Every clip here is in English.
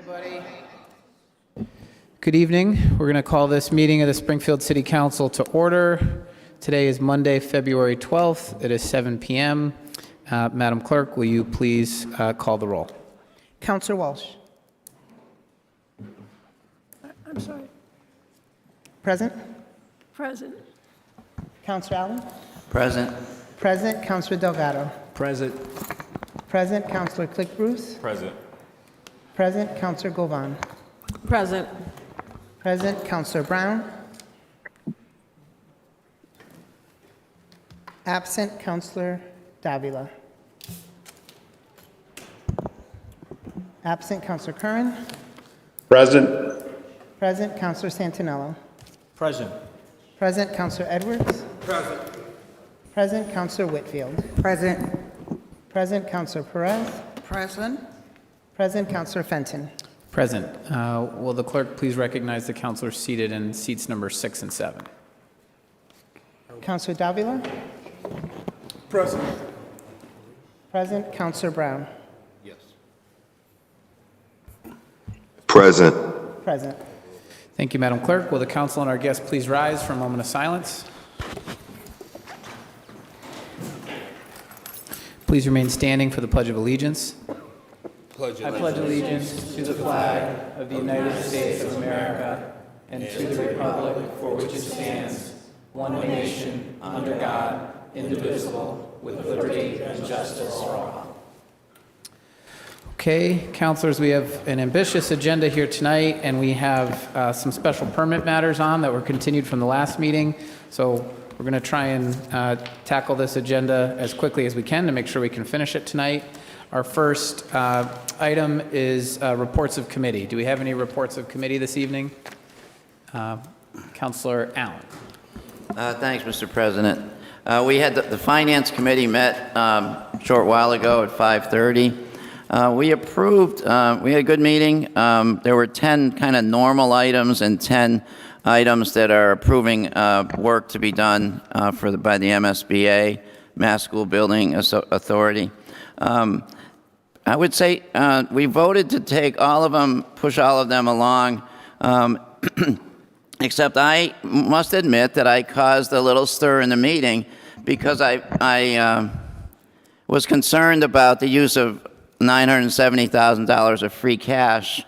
Everybody. Good evening. We're going to call this meeting of the Springfield City Council to order. Today is Monday, February 12th. It is 7 p.m. Madam Clerk, will you please call the roll? Councillor Walsh. I'm sorry. Present. Present. Councillor Allen. Present. Present. Councillor Delgado. Present. Present. Councillor Click Bruce. Present. Present. Councillor Govan. Present. Present. Councillor Brown. Absent. Councillor Davila. Absent. Councillor Curran. Present. Present. Councillor Santinello. Present. Present. Councillor Edwards. Present. Present. Councillor Whitfield. Present. Present. Councillor Perez. Present. Present. Councillor Fenton. Present. Will the clerk please recognize the councilors seated in seats number 6 and 7? Councillor Davila. Present. Present. Councillor Brown. Yes. Present. Present. Thank you, Madam Clerk. Will the council and our guests please rise for a moment of silence? Please remain standing for the Pledge of Allegiance. I pledge allegiance to the flag of the United States of America and to the republic for which it stands, one nation, under God, indivisible, with liberty and justice for all. Okay, councilors, we have an ambitious agenda here tonight, and we have some special permit matters on that were continued from the last meeting. So we're going to try and tackle this agenda as quickly as we can to make sure we can finish it tonight. Our first item is reports of committee. Do we have any reports of committee this evening? Councillor Allen. Thanks, Mr. President. We had the Finance Committee met a short while ago at 5:30. We approved, we had a good meeting. There were 10 kind of normal items and 10 items that are approving work to be done by the MSBA, Mass School Building Authority. I would say we voted to take all of them, push all of them along, except I must admit that I caused a little stir in the meeting because I was concerned about the use of $970,000 of free cash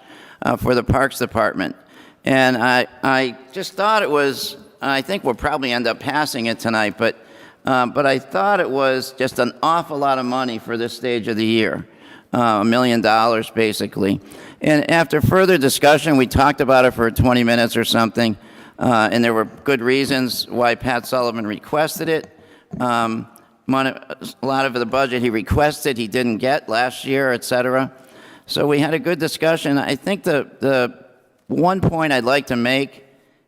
for the Parks Department. And I just thought it was, I think we'll probably end up passing it tonight, but I thought it was just an awful lot of money for this stage of the year, $1 million basically. And after further discussion, we talked about it for 20 minutes or something, and there were good reasons why Pat Sullivan requested it. A lot of the budget he requested he didn't get last year, et cetera. So we had a good discussion. I think the one point I'd like to make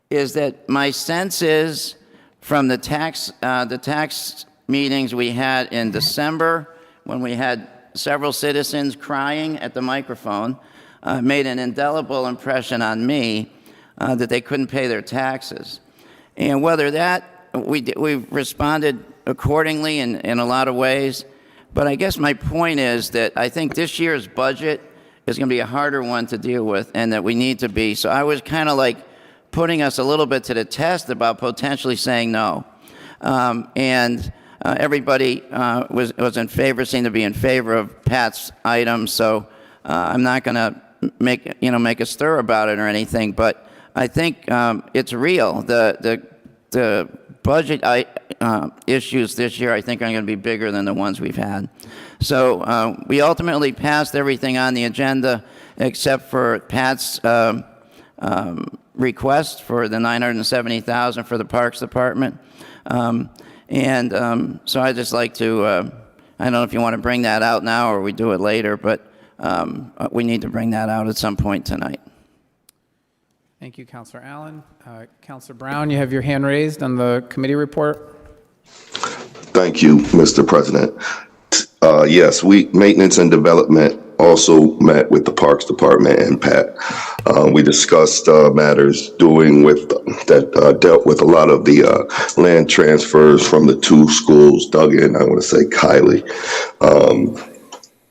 is that my sense is from the tax meetings we had in December, when we had several citizens crying at the microphone, made an indelible impression on me that they couldn't pay their taxes. And whether that, we responded accordingly in a lot of ways, but I guess my point is that I think this year's budget is going to be a harder one to deal with, and that we need to be. So I was kind of like putting us a little bit to the test about potentially saying no. Everybody was in favor, seemed to be in favor of Pat's item. So I'm not going to make a stir about it or anything. But I think it's real. The budget issues this year, I think, are going to be bigger than the ones we've had. So we ultimately passed everything on the agenda except for Pat's request for the $970,000 for the Parks Department. So I'd just like to, I don't know if you want to bring that out now or we do it later, but we need to bring that out at some point tonight. Thank you, Councillor Allen. Councillor Brown, you have your hand raised on the committee report. Thank you, Mr. President. Yes, maintenance and development also met with the Parks Department and Pat. We discussed matters that dealt with a lot of the land transfers from the two schools. Doug and I want to say Kylie.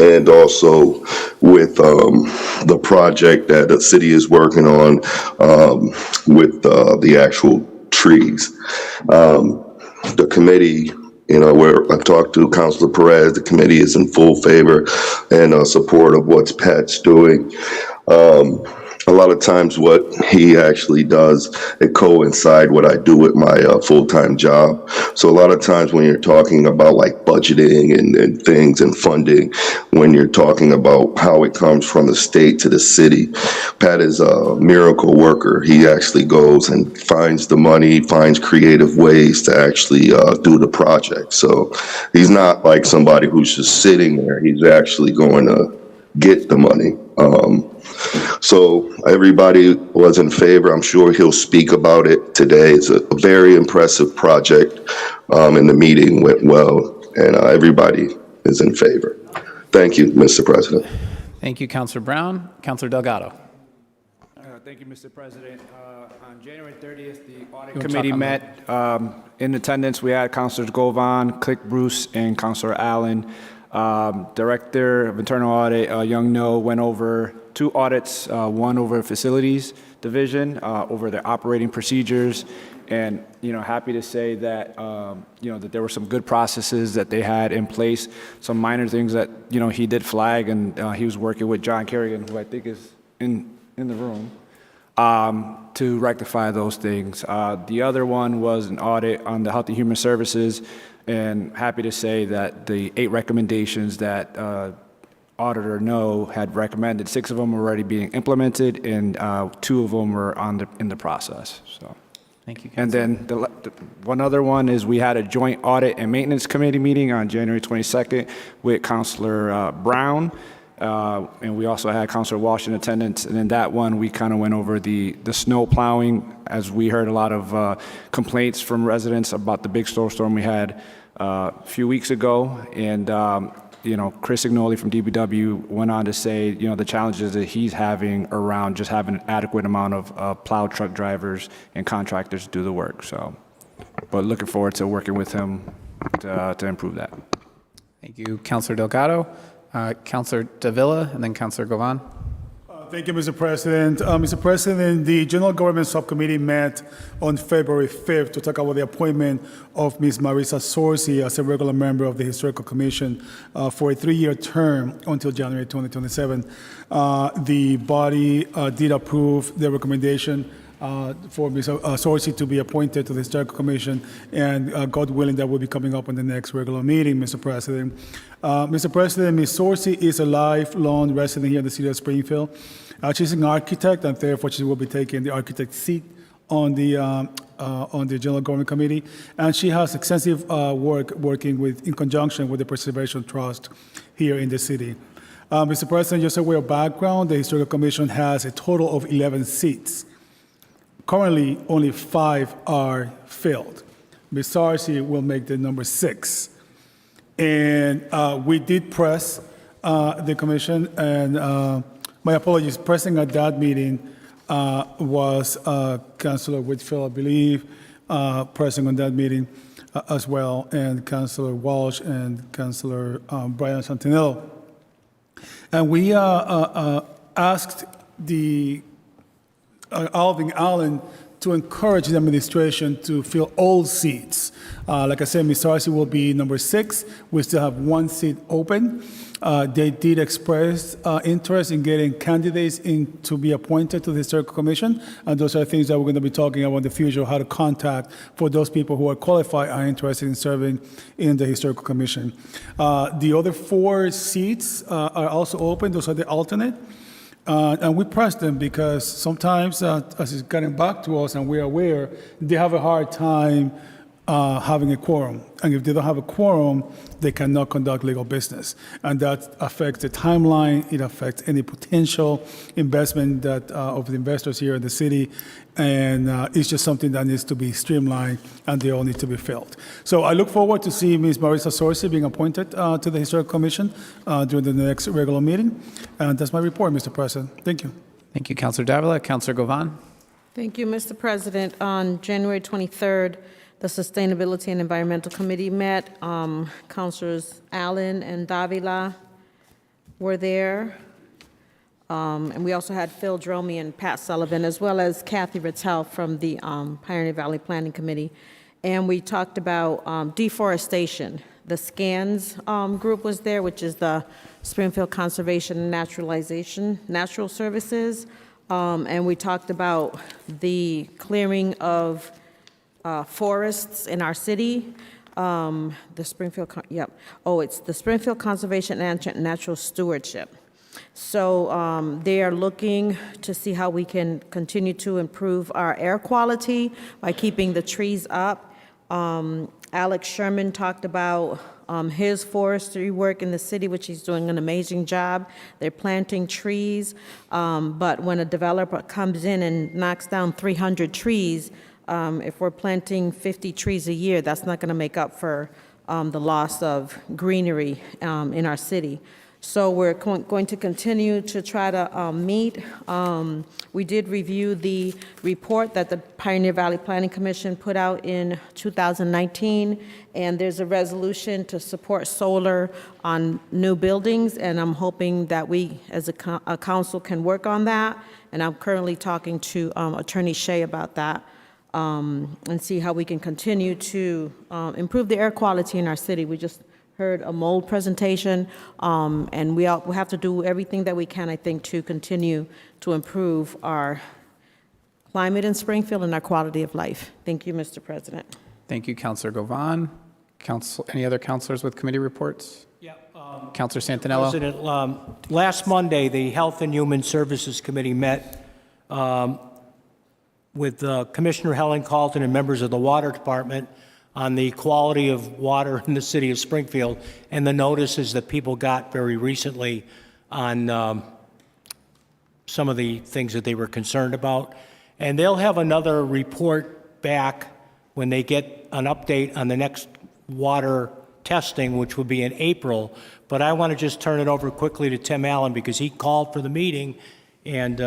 and also with the project that the city is working on with the actual trees. The committee, where I've talked to Councilor Perez, the committee is in full favor and support of what Pat's doing. A lot of times what he actually does, it coincide what I do with my full-time job. So a lot of times when you're talking about like budgeting and things and funding, when you're talking about how it comes from the state to the city, Pat is a miracle worker. He actually goes and finds the money, finds creative ways to actually do the project. So he's not like somebody who's just sitting there. He's actually going to get the money. So everybody was in favor. I'm sure he'll speak about it today. It's a very impressive project, and the meeting went well, and everybody is in favor. Thank you, Mr. President. Thank you, Councilor Brown. Councilor Delgado. Thank you, Mr. President. On January 30th, the audit wanna committee talk on met. In attendance, we had Councilors Govan, Click Bruce, and Councilor Allen. Director of Internal Audit, Young No, went over 2 audits, one over facilities division, over their operating procedures, and, happy to say that, that there were some good processes that they had in place, some minor things that, he did flag, and he was working with John Kerrigan, who I think is in the room, to rectify those things. The other one was an audit on the Health and Human Services, and happy to say that the 8 recommendations that Auditor No had recommended, 6 of them were already being implemented, and 2 of them were in the process. So, Thank you, and Councilor. then one other one is we had a joint audit and maintenance committee meeting on January 22nd with Councilor Brown, and we also had Councilor Walsh in attendance. And in that one, we kind of went over the snow plowing, as we heard a lot of complaints from residents about the big snowstorm we had a few weeks ago. And Chris Ignoli from DBW went on to say, the challenges that he's having around just having an adequate amount of plow truck drivers and contractors to do the work. So, but looking forward to working with him to improve that. Thank you, Councilor Delgado. Councilor Davila, and then Councilor Govan. Thank you, Mr. President. Mr. President, the General Government Subcommittee met on February 5th to talk about the appointment of Ms. Marisa Sorsi as a regular member of the Historical Commission for a 3-year term until January 2027. The body did approve the recommendation for Ms. Sorsi to be appointed to the Historical Commission, and God willing, that will be coming up on the next regular meeting, Mr. President. Mr. President, Ms. Sorsi is a lifelong resident here in the city of Springfield. She's an architect, and therefore she will be taking the architect seat on the General Government Committee, and she has extensive working in conjunction with the Preservation Trust here in the city. Mr. President, just a way of background, the Historical Commission has a total of 11 seats. Currently, only 5 are filled. Ms. Sorsi will make the number 6. And we did press the commission, and my apologies, pressing at that meeting was Councilor Whitfield, I believe, pressing on that meeting as well, and Councilor Walsh and Councilor Brian Santinello. And we asked the Alvin Allen to encourage the administration to fill all seats. Like I said, Ms. Sarsi will be number 6. We still have 1 seat open. They did express interest in getting candidates in to be appointed to the Historical Commission, and those are things that we're going to be talking about in the future, how to contact for those people who are qualified and interested in serving in the Historical Commission. The other 4 seats are also open. Those are the alternate. And we press them because sometimes, as it's getting back to us and we're aware, they have a hard time having a quorum. And if they don't have a quorum, they cannot conduct legal business. And that affects the timeline. It affects any potential investment that of the investors here in the city. And it's just something that needs to be streamlined, and they all need to be filled. So I look forward to see Ms. Marisa Sorsi being appointed to the Historical Commission during the next regular meeting. And that's my report, Mr. President. Thank you. Thank you, Councilor Davila. Councilor Govan. Thank you, Mr. President. On January 23rd, the Sustainability and Environmental Committee met. Councilors Allen and Davila were there. And we also had Phil Dromey and Pat Sullivan, as well as Kathy Rattel from the Pioneer Valley Planning Committee. And we talked about deforestation. The SCANS group was there, which is the Springfield Conservation and Natural Services. And we talked about the clearing of forests in our city. The Springfield, it's the Springfield Conservation and Natural Stewardship. So they are looking to see how we can continue to improve our air quality by keeping the trees up. Alex Sherman talked about his forestry work in the city, which he's doing an amazing job. They're planting trees, but when a developer comes in and knocks down 300 trees, if we're planting 50 trees a year, that's not going to make up for the loss of greenery in our city. So we're going to continue to try to meet. We did review the report that the Pioneer Valley Planning Commission put out in 2019, and there's a resolution to support solar on new buildings, and I'm hoping that we, as a council, can work on that. And I'm currently talking to Attorney Shea about that, and see how we can continue to improve the air quality in our city. We just heard a mold presentation, and we have to do everything that we can, I think, to continue to improve our climate in Springfield and our quality of life. Thank you, Mr. President. Thank you, Councilor Govan. Any other councilors with committee reports? Yeah. Councilor Santinello? President, last Monday, the Health and Human Services Committee met with Commissioner Helen Calton and members of the Water Department on the quality of water in the city of Springfield and the notices that people got very recently on some of the things that they were concerned about. And they'll have another report back when they get an update on the next water testing, which will be in April. But I want to just turn it over quickly to Tim Allen because he called for the meeting. And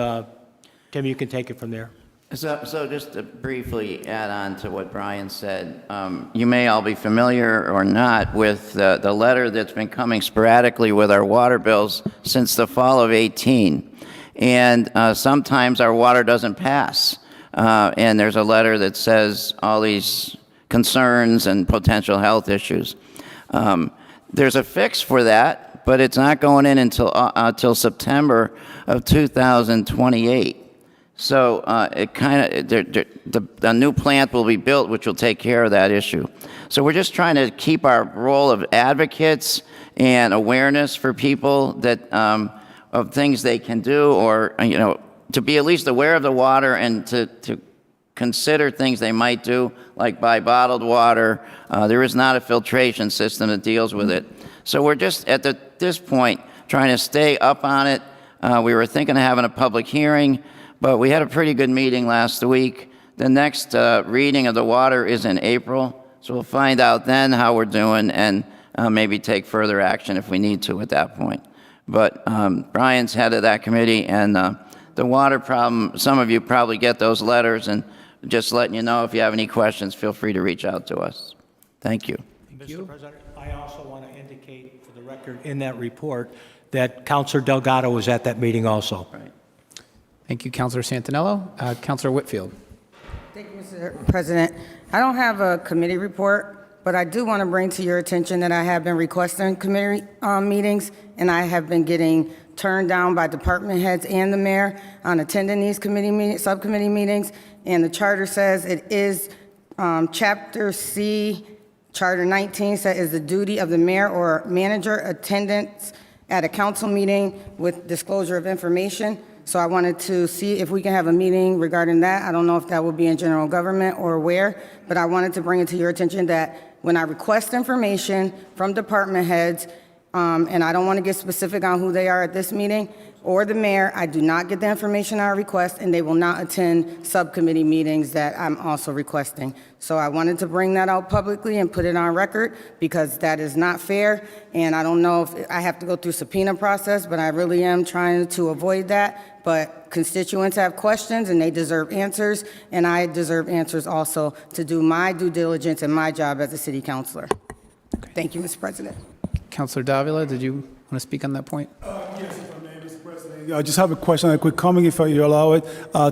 Tim, you can take it from there. So just to briefly add on to what Brian said, you may all be familiar or not with the letter that's been coming sporadically with our water bills since the fall of 18. And sometimes our water doesn't pass. And there's a letter that says all these concerns and potential health issues. There's a fix for that, but it's not going in until September of 2028. So it kind of, the new plant will be built, which will take care of that issue. So we're just trying to keep our role of advocates and awareness for people that of things they can do, or to be at least aware of the water and to consider things they might do, like buy bottled water. There is not a filtration system that deals with it. So we're just at this point trying to stay up on it. We were thinking of having a public hearing, but we had a pretty good meeting last week. The next reading of the water is in April, so we'll find out then how we're doing and maybe take further action if we need to at that point. But Brian's head of that committee, and the water problem, some of you probably get those letters, and just letting you know if you have any questions, feel free to reach out to us. Thank you. Mr. President, I also want to indicate for the record in that report that Councilor Delgado was at that meeting also. Right. Thank you, Councilor Santinello. Councilor Whitfield. Thank you, Mr. President. I don't have a committee report, but I do want to bring to your attention that I have been requesting committee meetings, and I have been getting turned down by department heads and the mayor on attending these subcommittee meetings. And the charter says it is Chapter C, Charter 19 says is the duty of the mayor or manager attendance at a council meeting with disclosure of information. So I wanted to see if we can have a meeting regarding that. I don't know if that will be in general government or where, but I wanted to bring it to your attention that when I request information from department heads, and I don't want to get specific on who they are at this meeting, or the mayor, I do not get the information I request, and they will not attend subcommittee meetings that I'm also requesting. So I wanted to bring that out publicly and put it on record, because that is not fair, and I don't know if I have to go through subpoena process, but I really am trying to avoid that. But constituents have questions, and they deserve answers, and I deserve answers also to do my due diligence and my job as a city councilor. Thank you, Mr. President. Councilor Davila, did you Want to speak on that point? Yes, if I may, Mr. President. I just have a question, a quick comment, if you allow it,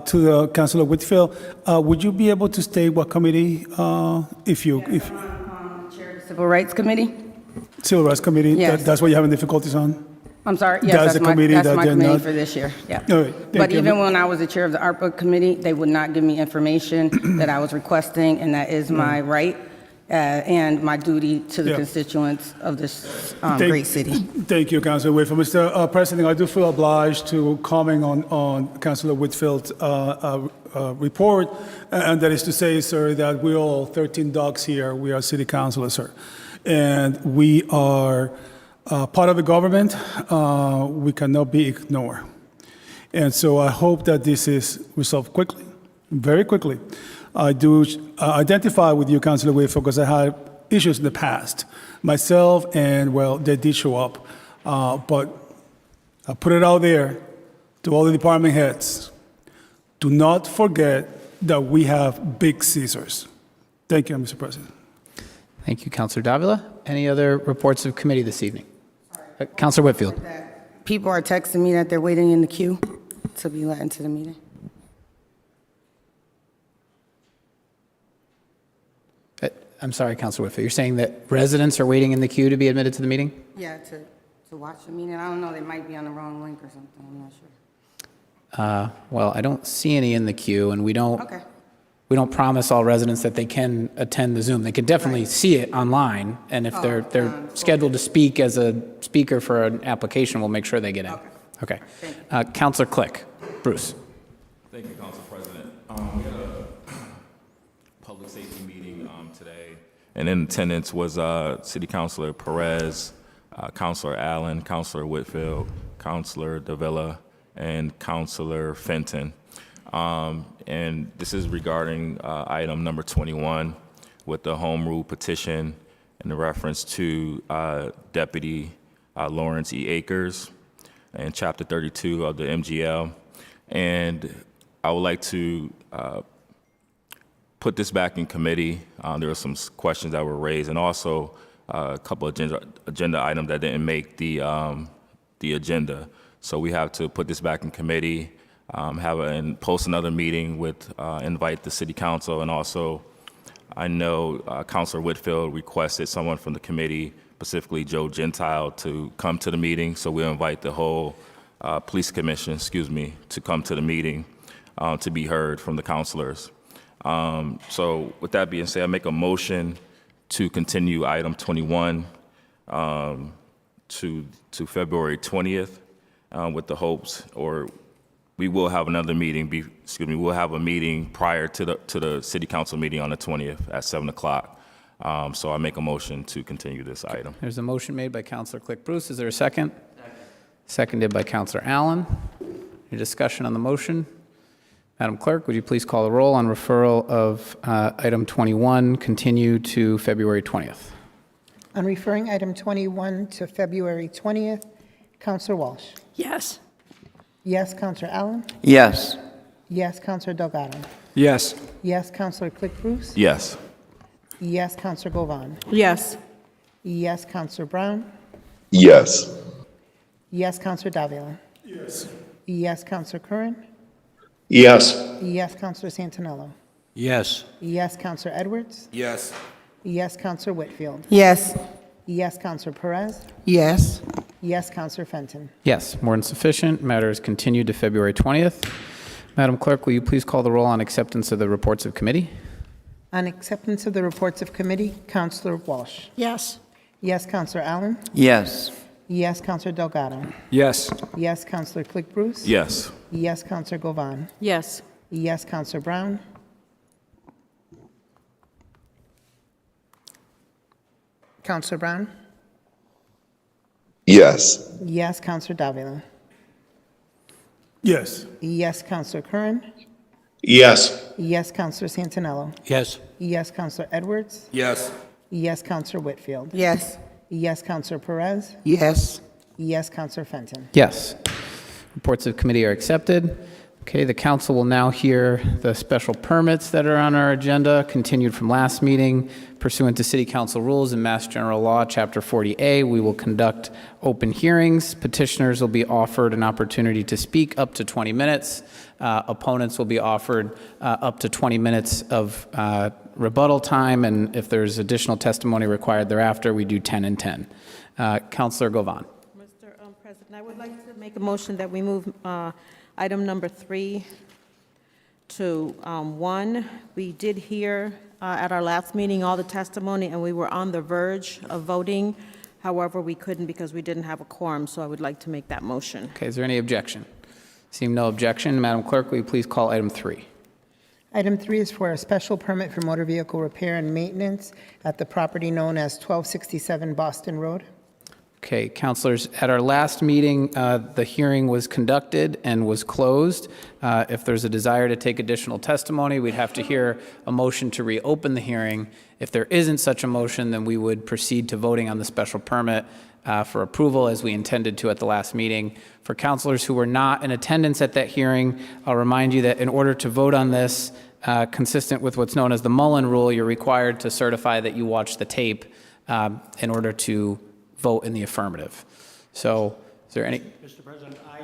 to Councilor Whitfield. Would you be able to state what committee, if Chair of the Civil Rights Committee? Civil Rights Committee? Yes. That's what you're having difficulties on? I'm sorry, That's yes, the that's my committee that they're committee not- for this year, yeah. All right, thank But you. even when I was the chair of the ARPA committee, they would not give me information that I was requesting, and that is my right and my duty to the Yeah. constituents of this Thank- great city. Thank you, Councilor Whitfield. Mr. President, I do feel obliged to comment on Councilor Whitfield's report, and that is to say, sir, that we all 13 dogs here, we are city councilors, sir, and we are part of the government. We cannot be ignored. And so I hope that this is resolved quickly, very quickly. I do identify with you, Councilor Whitfield, because I had issues in the past myself, and well, they did show up. But I put it out there to all the department heads. Do not forget that we have big scissors. Thank you, Mr. President. Thank you, Councilor Davila. Any other reports of committee this evening? Councilor Whitfield. People are texting me that they're waiting in the queue to be let into the meeting. I'm sorry, Councilor Whitfield. You're saying that residents are waiting in the queue to be admitted to the meeting? Yeah, to watch the meeting. I don't know, they might be on the wrong link or something, I'm not sure. Well, I don't see any in the queue, and we don't Okay. promise all residents that they can attend the Zoom. They can definitely see it online, and if they're scheduled to speak as a speaker for an application, we'll make sure they get in. Okay. Councilor Click. Bruce. Thank you, Council President. We had a public safety meeting today, and in attendance was City Councilor Perez, Councilor Allen, Councilor Whitfield, Councilor Davila, and Councilor Fenton. And this is regarding item number 21 with the home rule petition in reference to Deputy Lawrence E. Akers and Chapter 32 of the MGL. And I would like to put this back in committee. There were some questions that were raised, and also a couple of agenda items that didn't make the agenda. So we have to put this back in committee, and post another meeting with, invite the city council, and also I know Councilor Whitfield requested someone from the committee, specifically Joe Gentile, to come to the meeting. So we'll invite the whole police commission, to come to the meeting to be heard from the councilors. So with that being said, I make a motion to continue item 21 to February 20th with the hopes, or we will have another meeting, we'll have a meeting prior to the city council meeting on the 20th at 7 o'clock. So I make a motion to continue this item. There's a motion made by Councilor Click Bruce. Is there a second? Seconded by Councilor Allen. Any discussion on the motion? Madam Clerk, would you please call the roll on referral of item 21, continue to February 20th? On referring item 21 to February 20th, Counselor Walsh. Yes. Yes, Counselor Allen. Yes. Yes, Counselor Delgado. Yes. Yes, Counselor Click Bruce. Yes. Yes, Counselor Govan. Yes. Yes, Counselor Brown. Yes. Yes, Counselor Davila. Yes. Yes, Counselor Curran. Yes. Yes, Counselor Santinello. Yes. Yes, Counselor Edwards. Yes. Yes, Counselor Whitfield. Yes. Yes, Counselor Perez. Yes. Yes, Counselor Fenton. Yes, more than sufficient. Matter is continued to February 20th. Madam Clerk, will you please call the roll on acceptance of the reports of committee? On acceptance of the reports of committee, Counselor Walsh. Yes. Yes, Counselor Allen. Yes. Yes, Counselor Delgado. Yes. Yes, Counselor Click Bruce. Yes. Yes, Counselor Govan. Yes. Yes, Counselor Brown. Counselor Brown. Yes. Yes, Counselor Davila. Yes. Yes, Counselor Curran. Yes. Yes, Counselor Santinello. Yes. Yes, Counselor Edwards. Yes. Yes, Counselor Whitfield. Yes. Yes, Counselor Perez. Yes. Yes, Counselor Fenton. Yes. Reports of committee are accepted. Okay, the council will now hear the special permits that are on our agenda, continued from last meeting. Pursuant to City Council rules and Mass General Law, Chapter 40A, we will conduct open hearings. Petitioners will be offered an opportunity to speak up to 20 minutes. Opponents will be offered up to 20 minutes of rebuttal time, and if there's additional testimony required thereafter, we do 10 and 10. Councilor Govan. Mr. President, I would like to make a motion that we move item number 3 to 1. We did hear at our last meeting all the testimony, and we were on the verge of voting. However, we couldn't because we didn't have a quorum, so I would like to make that motion. Okay, is there any objection? Seeing no objection, Madam Clerk, will you please call item 3? Item 3 is for a special permit for motor vehicle repair and maintenance at the property known as 1267 Boston Road. Okay, councilors, at our last meeting, the hearing was conducted and was closed. If there's a desire to take additional testimony, we'd have to hear a motion to reopen the hearing. If there isn't such a motion, then we would proceed to voting on the special permit for approval as we intended to at the last meeting. For councilors who were not in attendance at that hearing, I'll remind you that in order to vote on this, consistent with what's known as the Mullen Rule, you're required to certify that you watched the tape in order to vote in the affirmative. So is there any? Mr. President, I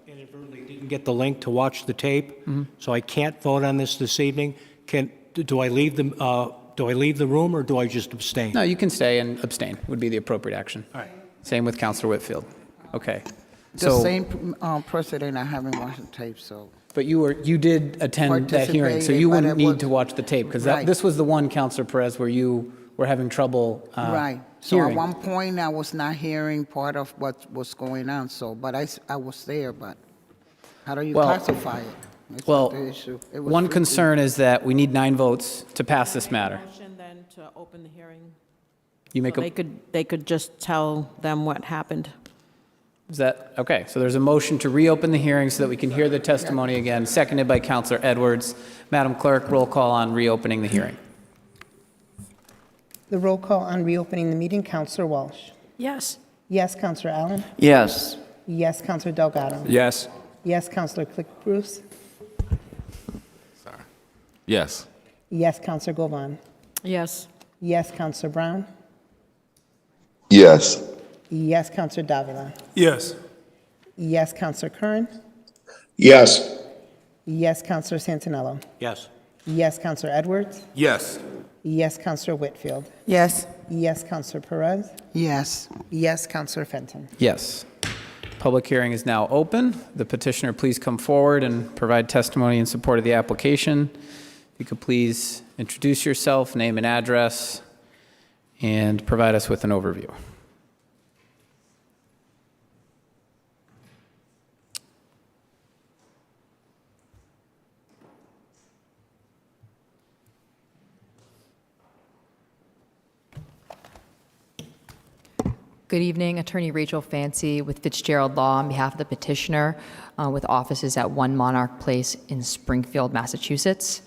inadvertently didn't get the link to watch the tape, so I can't vote on this evening. Do I leave the room or do I just abstain? No, you can stay and abstain would be the appropriate action. All right. Same with Councilor Whitfield. Okay. The same precedent, I haven't watched the tape, so. But you did attend that hearing, so you wouldn't need to watch the tape, because Right. this was the one, Councilor Perez, where you were having trouble Right. So hearing. at one point, I was not hearing part of what was going on, so, but I was there, but how do you Well- classify it? It's Well, not the issue. It was one freaky. concern is that we need 9 votes to pass this matter. Motion then to open the hearing. You make So a, they could just tell them what happened. is that, okay, so there's a motion to reopen the hearing so that we can hear the testimony again, seconded by Councilor Edwards. Madam Clerk, roll call on reopening the hearing. The roll call on reopening the meeting, Councilor Walsh. Yes. Yes, Councilor Allen. Yes. Yes, Councilor Delgado. Yes. Yes, Councilor Click Bruce. Yes. Yes, Councilor Govan. Yes. Yes, Councilor Brown. Yes. Yes, Councilor Davila. Yes. Yes, Councilor Curran. Yes. Yes, Councilor Santinello. Yes. Yes, Councilor Edwards. Yes. Yes, Councilor Whitfield. Yes. Yes, Councilor Perez. Yes. Yes, Councilor Fenton. Yes. Public hearing is now open. The petitioner, please come forward and provide testimony in support of the application. If you could please introduce yourself, name and address, and provide us with an overview. Good evening, Attorney Rachel Fancy with Fitzgerald Law on behalf of the petitioner with offices at 1 Monarch Place in Springfield, Massachusetts.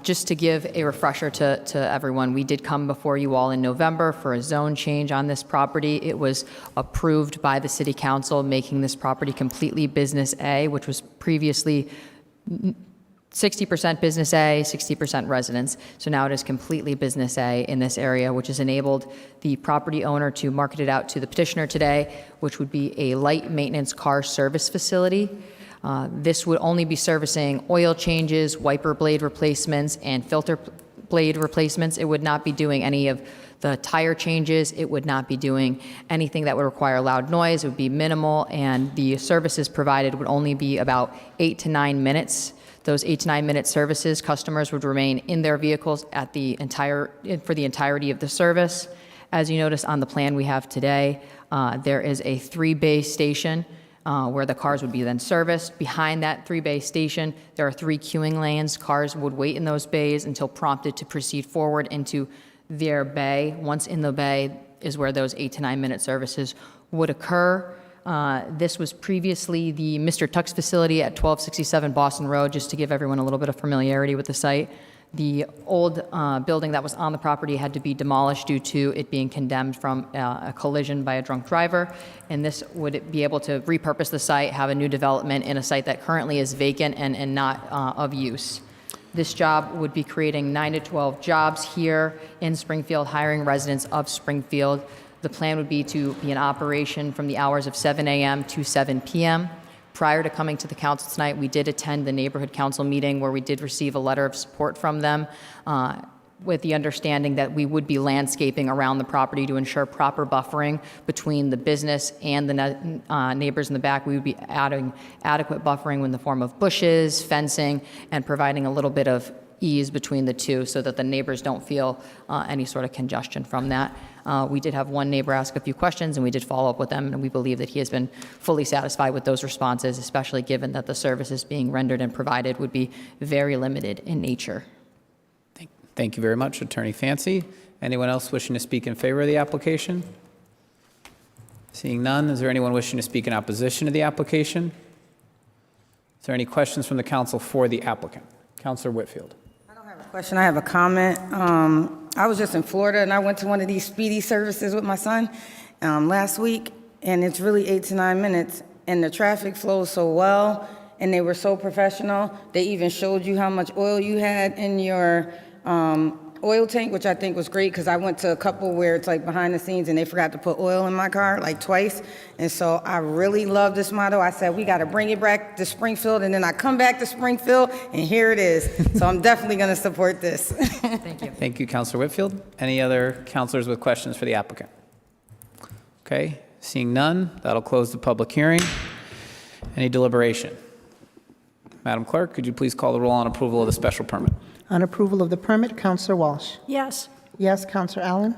Just to give a refresher to everyone, we did come before you all in November for a zone change on this property. It was approved by the City Council, making this property completely Business A, which was previously 60% Business A, 60% residence. So now it is completely Business A in this area, which has enabled the property owner to market it out to the petitioner today, which would be a light maintenance car service facility. This would only be servicing oil changes, wiper blade replacements, and filter blade replacements. It would not be doing any of the tire changes. It would not be doing anything that would require loud noise. It would be minimal, and the services provided would only be about 8 to 9 minutes. Those 8 to 9 minute services, customers would remain in their vehicles for the entirety of the service. As you notice on the plan we have today, there is a 3-bay station where the cars would be then serviced. Behind that 3-bay station, there are 3 queuing lanes. Cars would wait in those bays until prompted to proceed forward into their bay. Once in the bay is where those 8 to 9 minute services would occur. This was previously the Mr. Tuck's facility at 1267 Boston Road, just to give everyone a little bit of familiarity with the site. The old building that was on the property had to be demolished due to it being condemned from a collision by a drunk driver, and this would be able to repurpose the site, have a new development in a site that currently is vacant and not of use. This job would be creating 9 to 12 jobs here in Springfield, hiring residents of Springfield. The plan would be to be in operation from the hours of 7 a.m. to 7 p.m. Prior to coming to the council tonight, we did attend the neighborhood council meeting where we did receive a letter of support from them with the understanding that we would be landscaping around the property to ensure proper buffering between the business and the neighbors in the back. We would be adding adequate buffering in the form of bushes, fencing, and providing a little bit of ease between the two so that the neighbors don't feel any sort of congestion from that. We did have one neighbor ask a few questions, and we did follow up with them, and we believe that he has been fully satisfied with those responses, especially given that the services being rendered and provided would be very limited in nature. Thank you very much, Attorney Fancy. Anyone else wishing to speak in favor of the application? Seeing none, is there anyone wishing to speak in opposition to the application? Is there any questions from the council for the applicant? Councilor Whitfield. Question, I have a comment. I was just in Florida, and I went to one of these speedy services with my son last week, and it's really 8 to 9 minutes, and the traffic flows so well, and they were so professional. They even showed you how much oil you had in your oil tank, which I think was great, because I went to a couple where it's like behind the scenes, and they forgot to put oil in my car like twice, and so I really love this motto. I said, we got to bring it back to Springfield, and then I come back to Springfield, and here it is. So I'm definitely going to support this. Thank you. Thank you, Councilor Whitfield. Any other councilors with questions for the applicant? Okay, seeing none, that'll close the public hearing. Any deliberation? Madam Clerk, could you please call the roll on approval of the special permit? On approval of the permit, Counselor Walsh. Yes. Yes, Counselor Allen.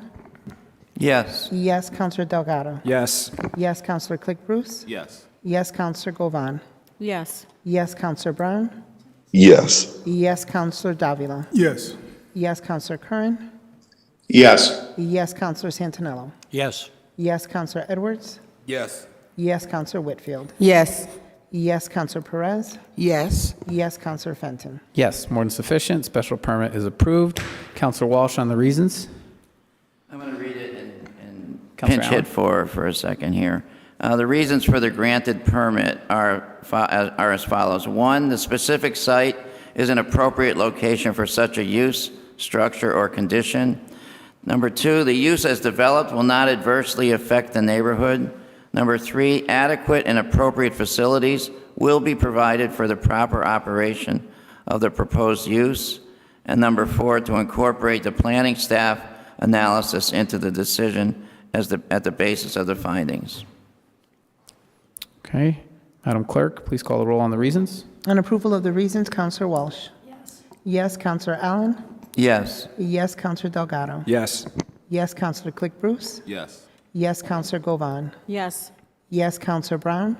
Yes. Yes, Counselor Delgado. Yes. Yes, Counselor Click Bruce. Yes. Yes, Counselor Govan. Yes. Yes, Counselor Brown. Yes. Yes, Counselor Davila. Yes. Yes, Counselor Curran. Yes. Yes, Counselor Santinello. Yes. Yes, Counselor Edwards. Yes. Yes, Counselor Whitfield. Yes. Yes, Counselor Perez. Yes. Yes, Counselor Fenton. Yes, more than sufficient. Special permit is approved. Councilor Walsh on the reasons. I'm going to read it and Councilor pinch hit for a second here. The reasons for the granted permit are as follows. 1, the specific site is an appropriate location for such a use, structure, or condition. Number 2, the use as developed will not adversely affect the neighborhood. Number 3, adequate and appropriate facilities will be provided for the proper operation of the proposed use. And number 4, to incorporate the planning staff analysis into the decision at the basis of the findings. Okay, Madam Clerk, please call the roll on the reasons. On approval of the reasons, Counselor Walsh. Yes. Yes, Counselor Allen. Yes. Yes, Counselor Delgado. Yes. Yes, Counselor Click Bruce. Yes. Yes, Counselor Govan. Yes. Yes, Counselor Brown.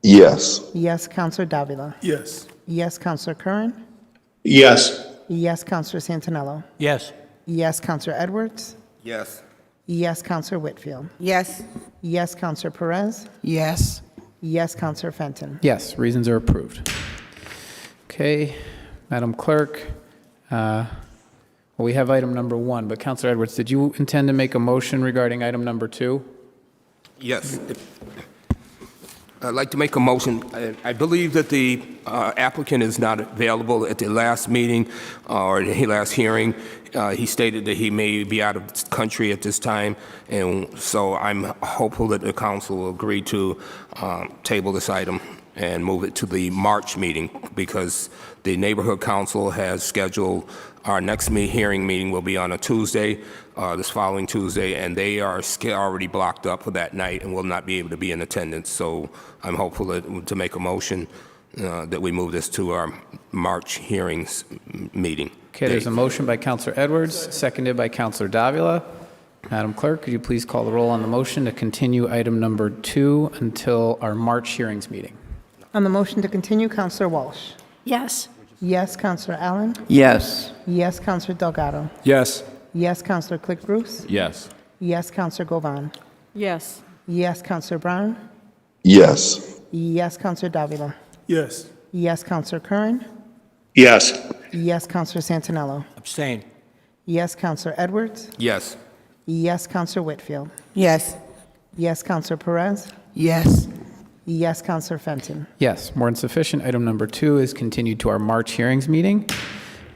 Yes. Yes, Counselor Davila. Yes. Yes, Counselor Curran. Yes. Yes, Counselor Santinello. Yes. Yes, Counselor Edwards. Yes. Yes, Counselor Whitfield. Yes. Yes, Counselor Perez. Yes. Yes, Counselor Fenton. Yes, reasons are approved. Okay, Madam Clerk, well, we have item number 1, but Councilor Edwards, did you intend to make a motion regarding item number 2? Yes. I'd like to make a motion. I believe that the applicant is not available at the last meeting or the last hearing. He stated that he may be out of the country at this time, and so I'm hopeful that the council will agree to table this item and move it to the March meeting, because the neighborhood council has scheduled our next hearing meeting will be on a Tuesday, this following Tuesday, and they are already blocked up for that night and will not be able to be in attendance. So I'm hopeful to make a motion that we move this to our March hearings meeting. Okay, there's a motion by Councilor Edwards, seconded by Councilor Davila. Madam Clerk, could you please call the roll on the motion to continue item number 2 until our March hearings meeting? On the motion to continue, Counselor Walsh. Yes. Yes, Counselor Allen. Yes. Yes, Counselor Delgado. Yes. Yes, Counselor Click Bruce. Yes. Yes, Counselor Govan. Yes. Yes, Counselor Brown. Yes. Yes, Counselor Davila. Yes. Yes, Counselor Curran. Yes. Yes, Counselor Santinello. Abstain. Yes, Counselor Edwards. Yes. Yes, Counselor Whitfield. Yes. Yes, Counselor Perez. Yes. Yes, Counselor Fenton. Yes, more than sufficient. Item number 2 is continued to our March hearings meeting.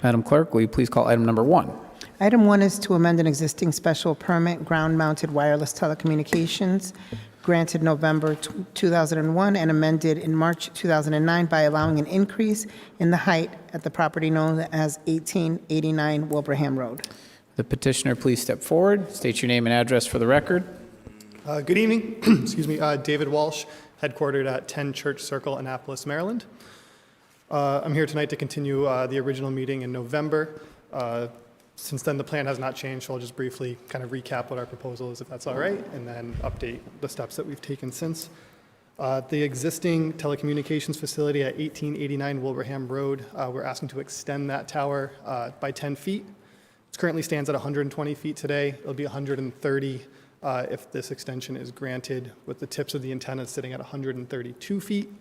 Madam Clerk, will you please call item number 1? Item 1 is to amend an existing special permit, ground-mounted wireless telecommunications, granted November 2001 and amended in March 2009 by allowing an increase in the height at the property known as 1889 Wilbraham Road. The petitioner, please step forward, state your name and address for the record. Good evening. Excuse me. David Walsh, headquartered at 10 Church Circle, Annapolis, Maryland. I'm here tonight to continue the original meeting in November. Since then, the plan has not changed, so I'll just briefly kind of recap what our proposal is, if that's all right, and then update the steps that we've taken since. The existing telecommunications facility at 1889 Wilbraham Road, we're asking to extend that tower by 10 feet. It currently stands at 120 feet today. It'll be 130 if this extension is granted, with the tips of the antennas sitting at 132 feet.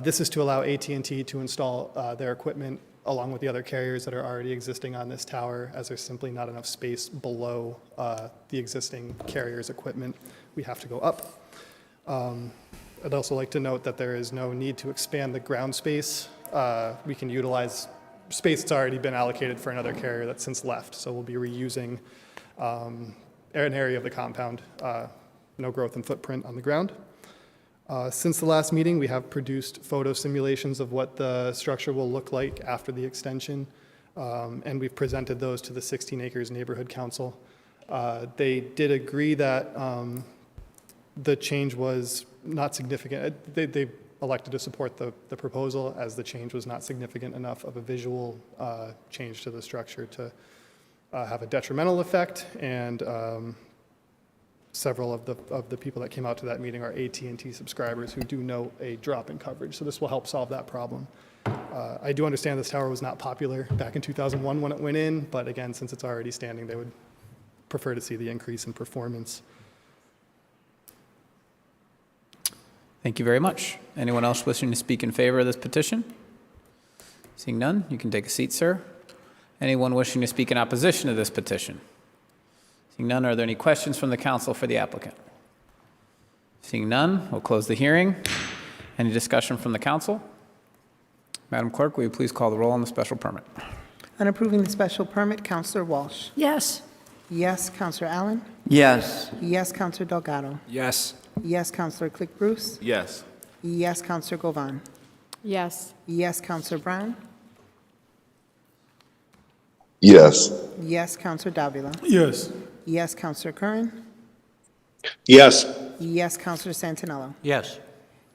This is to allow AT&T to install their equipment along with the other carriers that are already existing on this tower, as there's simply not enough space below the existing carrier's equipment. We have to go up. I'd also like to note that there is no need to expand the ground space. We can utilize space that's already been allocated for another carrier that's since left, so we'll be reusing an area of the compound, no growth and footprint on the ground. Since the last meeting, we have produced photo simulations of what the structure will look like after the extension, and we've presented those to the 16 Acres Neighborhood Council. They did agree that the change was not significant. They elected to support the proposal, as the change was not significant enough of a visual change to the structure to have a detrimental effect, and several of the people that came out to that meeting are AT&T subscribers who do note a drop in coverage, so this will help solve that problem. I do understand this tower was not popular back in 2001 when it went in, but again, since it's already standing, they would prefer to see the increase in performance. Thank you very much. Anyone else wishing to speak in favor of this petition? Seeing none, you can take a seat, sir. Anyone wishing to speak in opposition to this petition? Seeing none, are there any questions from the council for the applicant? Seeing none, we'll close the hearing. Any discussion from the council? Madam Clerk, will you please call the roll on the special permit? On approving the special permit, Counselor Walsh. Yes. Yes, Counselor Allen. Yes. Yes, Counselor Delgado. Yes. Yes, Counselor Click Bruce. Yes. Yes, Counselor Govan. Yes. Yes, Counselor Brown. Yes. Yes, Counselor Davila. Yes. Yes, Counselor Curran. Yes. Yes, Counselor Santinello. Yes.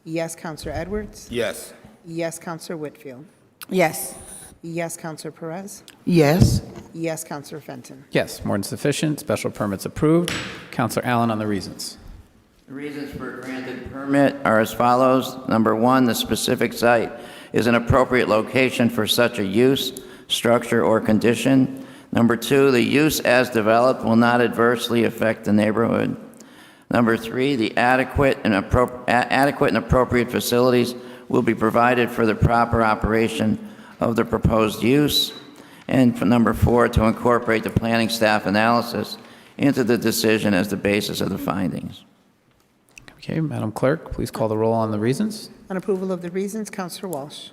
Yes, Counselor Edwards. Yes. Yes, Counselor Whitfield. Yes. Yes, Counselor Perez. Yes. Yes, Counselor Fenton. Yes, more than sufficient. Special permit's approved. Counselor Allen on the reasons. The reasons for a granted permit are as follows. Number 1, the specific site is an appropriate location for such a use, structure, or condition. Number 2, the use as developed will not adversely affect the neighborhood. Number 3, the adequate and appropriate facilities will be provided for the proper operation of the proposed use. And for number 4, to incorporate the planning staff analysis into the decision as the basis of the findings. Okay, Madam Clerk, please call the roll on the reasons. On approval of the reasons, Counselor Walsh.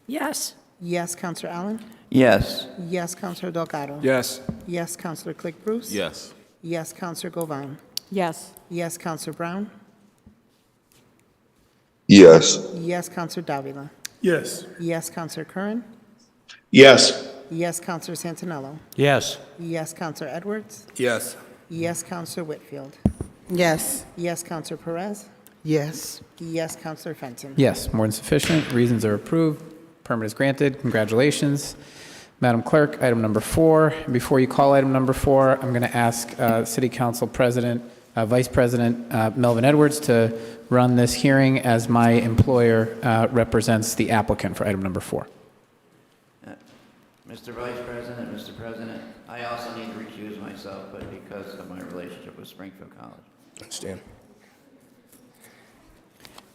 Yes. Yes, Counselor Allen. Yes. Yes, Counselor Delgado. Yes. Yes, Counselor Click Bruce. Yes. Yes, Counselor Govan. Yes. Yes, Counselor Brown. Yes. Yes, Counselor Davila. Yes. Yes, Counselor Curran. Yes. Yes, Counselor Santinello. Yes. Yes, Counselor Edwards. Yes. Yes, Counselor Whitfield. Yes. Yes, Counselor Perez. Yes. Yes, Counselor Fenton. Yes, more than sufficient. Reasons are approved. Permit is granted. Congratulations. Madam Clerk, item number 4. Before you call item number 4, I'm going to ask City Council President, Vice President Melvin Edwards to run this hearing as my employer represents the applicant for item number 4. Mr. Vice President, I also need to recuse myself, but because of my relationship with Springfield College. Understand.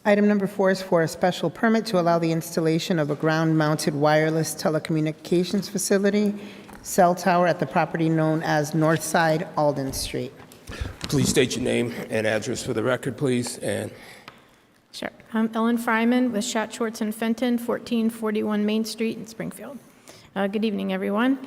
Item number 4 is for a special permit to allow the installation of a ground-mounted wireless telecommunications facility, cell tower at the property known as Northside Alden Street. Please state your name and address for the record, please, and Sure. I'm Ellen Fryman with Schatz, Schwartz & Fenton, 1441 Main Street in Springfield. Good evening, everyone.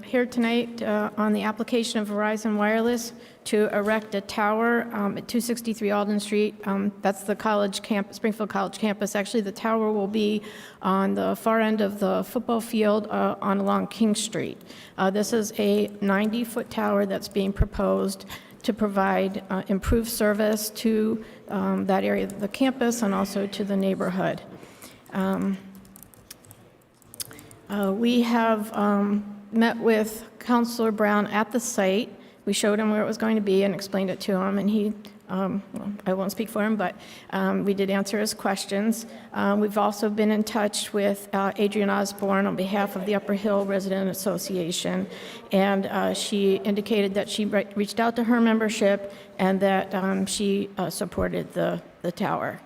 Here tonight on the application of Verizon Wireless to erect a tower at 263 Alden Street. That's the college campus, Springfield College campus. Actually, the tower will be on the far end of the football field on along King Street. This is a 90-foot tower that's being proposed to provide improved service to that area of the campus and also to the neighborhood. We have met with Councilor Brown at the site. We showed him where it was going to be and explained it to him, and he, well, I won't speak for him, but we did answer his questions. We've also been in touch with Adrienne Osborne on behalf of the Upper Hill Resident Association, and she indicated that she reached out to her membership and that she supported the tower.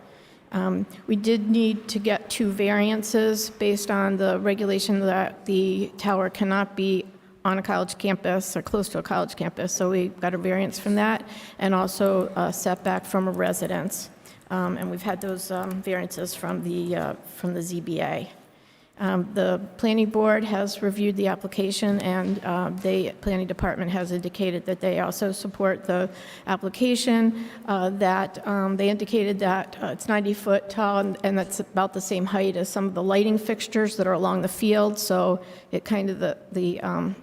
We did need to get 2 variances based on the regulation that the tower cannot be on a college campus or close to a college campus, so we got a variance from that, and also a setback from a residence. And we've had those variances from the ZBA. The planning board has reviewed the application, and the planning department has indicated that they also support the application, that they indicated that it's 90 foot tall, and that's about the same height as some of the lighting fixtures that are along the field, so it kind of, the